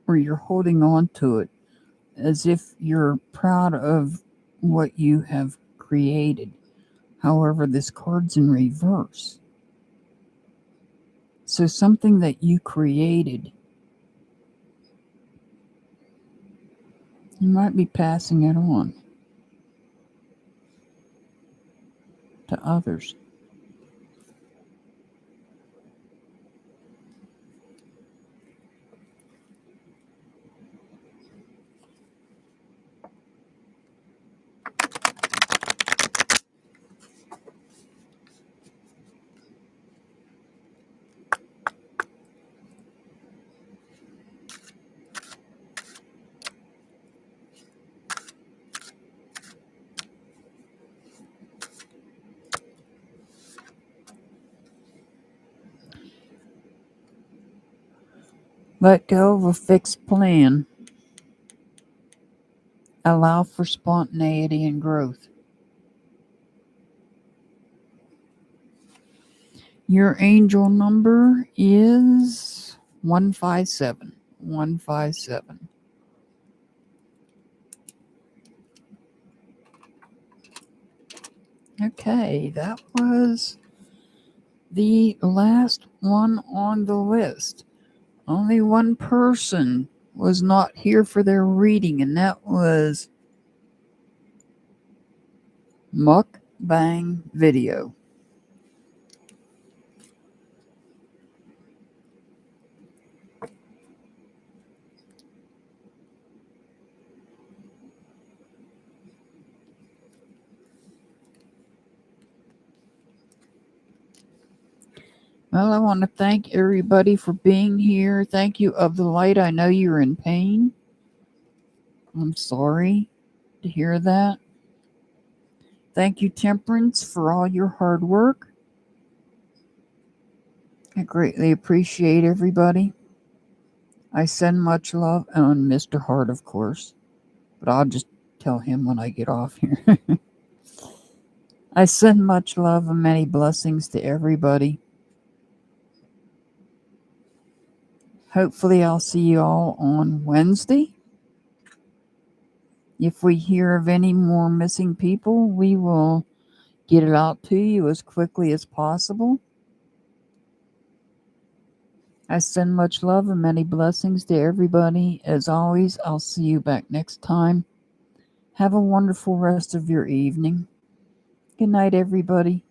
or you're holding on to it as if you're proud of what you have created. However, this card's in reverse. So something that you created, you might be passing it on to others. Let go of a fixed plan. Allow for spontaneity and growth. Your angel number is 157. 157. Okay, that was the last one on the list. Only one person was not here for their reading, and that was Mukbang Video. Well, I want to thank everybody for being here. Thank you, Of the Light. I know you're in pain. I'm sorry to hear that. Thank you, Temperance, for all your hard work. I greatly appreciate everybody. I send much love, and Mr. Hart, of course, but I'll just tell him when I get off here. I send much love and many blessings to everybody. Hopefully, I'll see you all on Wednesday. If we hear of any more missing people, we will get it out to you as quickly as possible. I send much love and many blessings to everybody. As always, I'll see you back next time. Have a wonderful rest of your evening. Good night, everybody.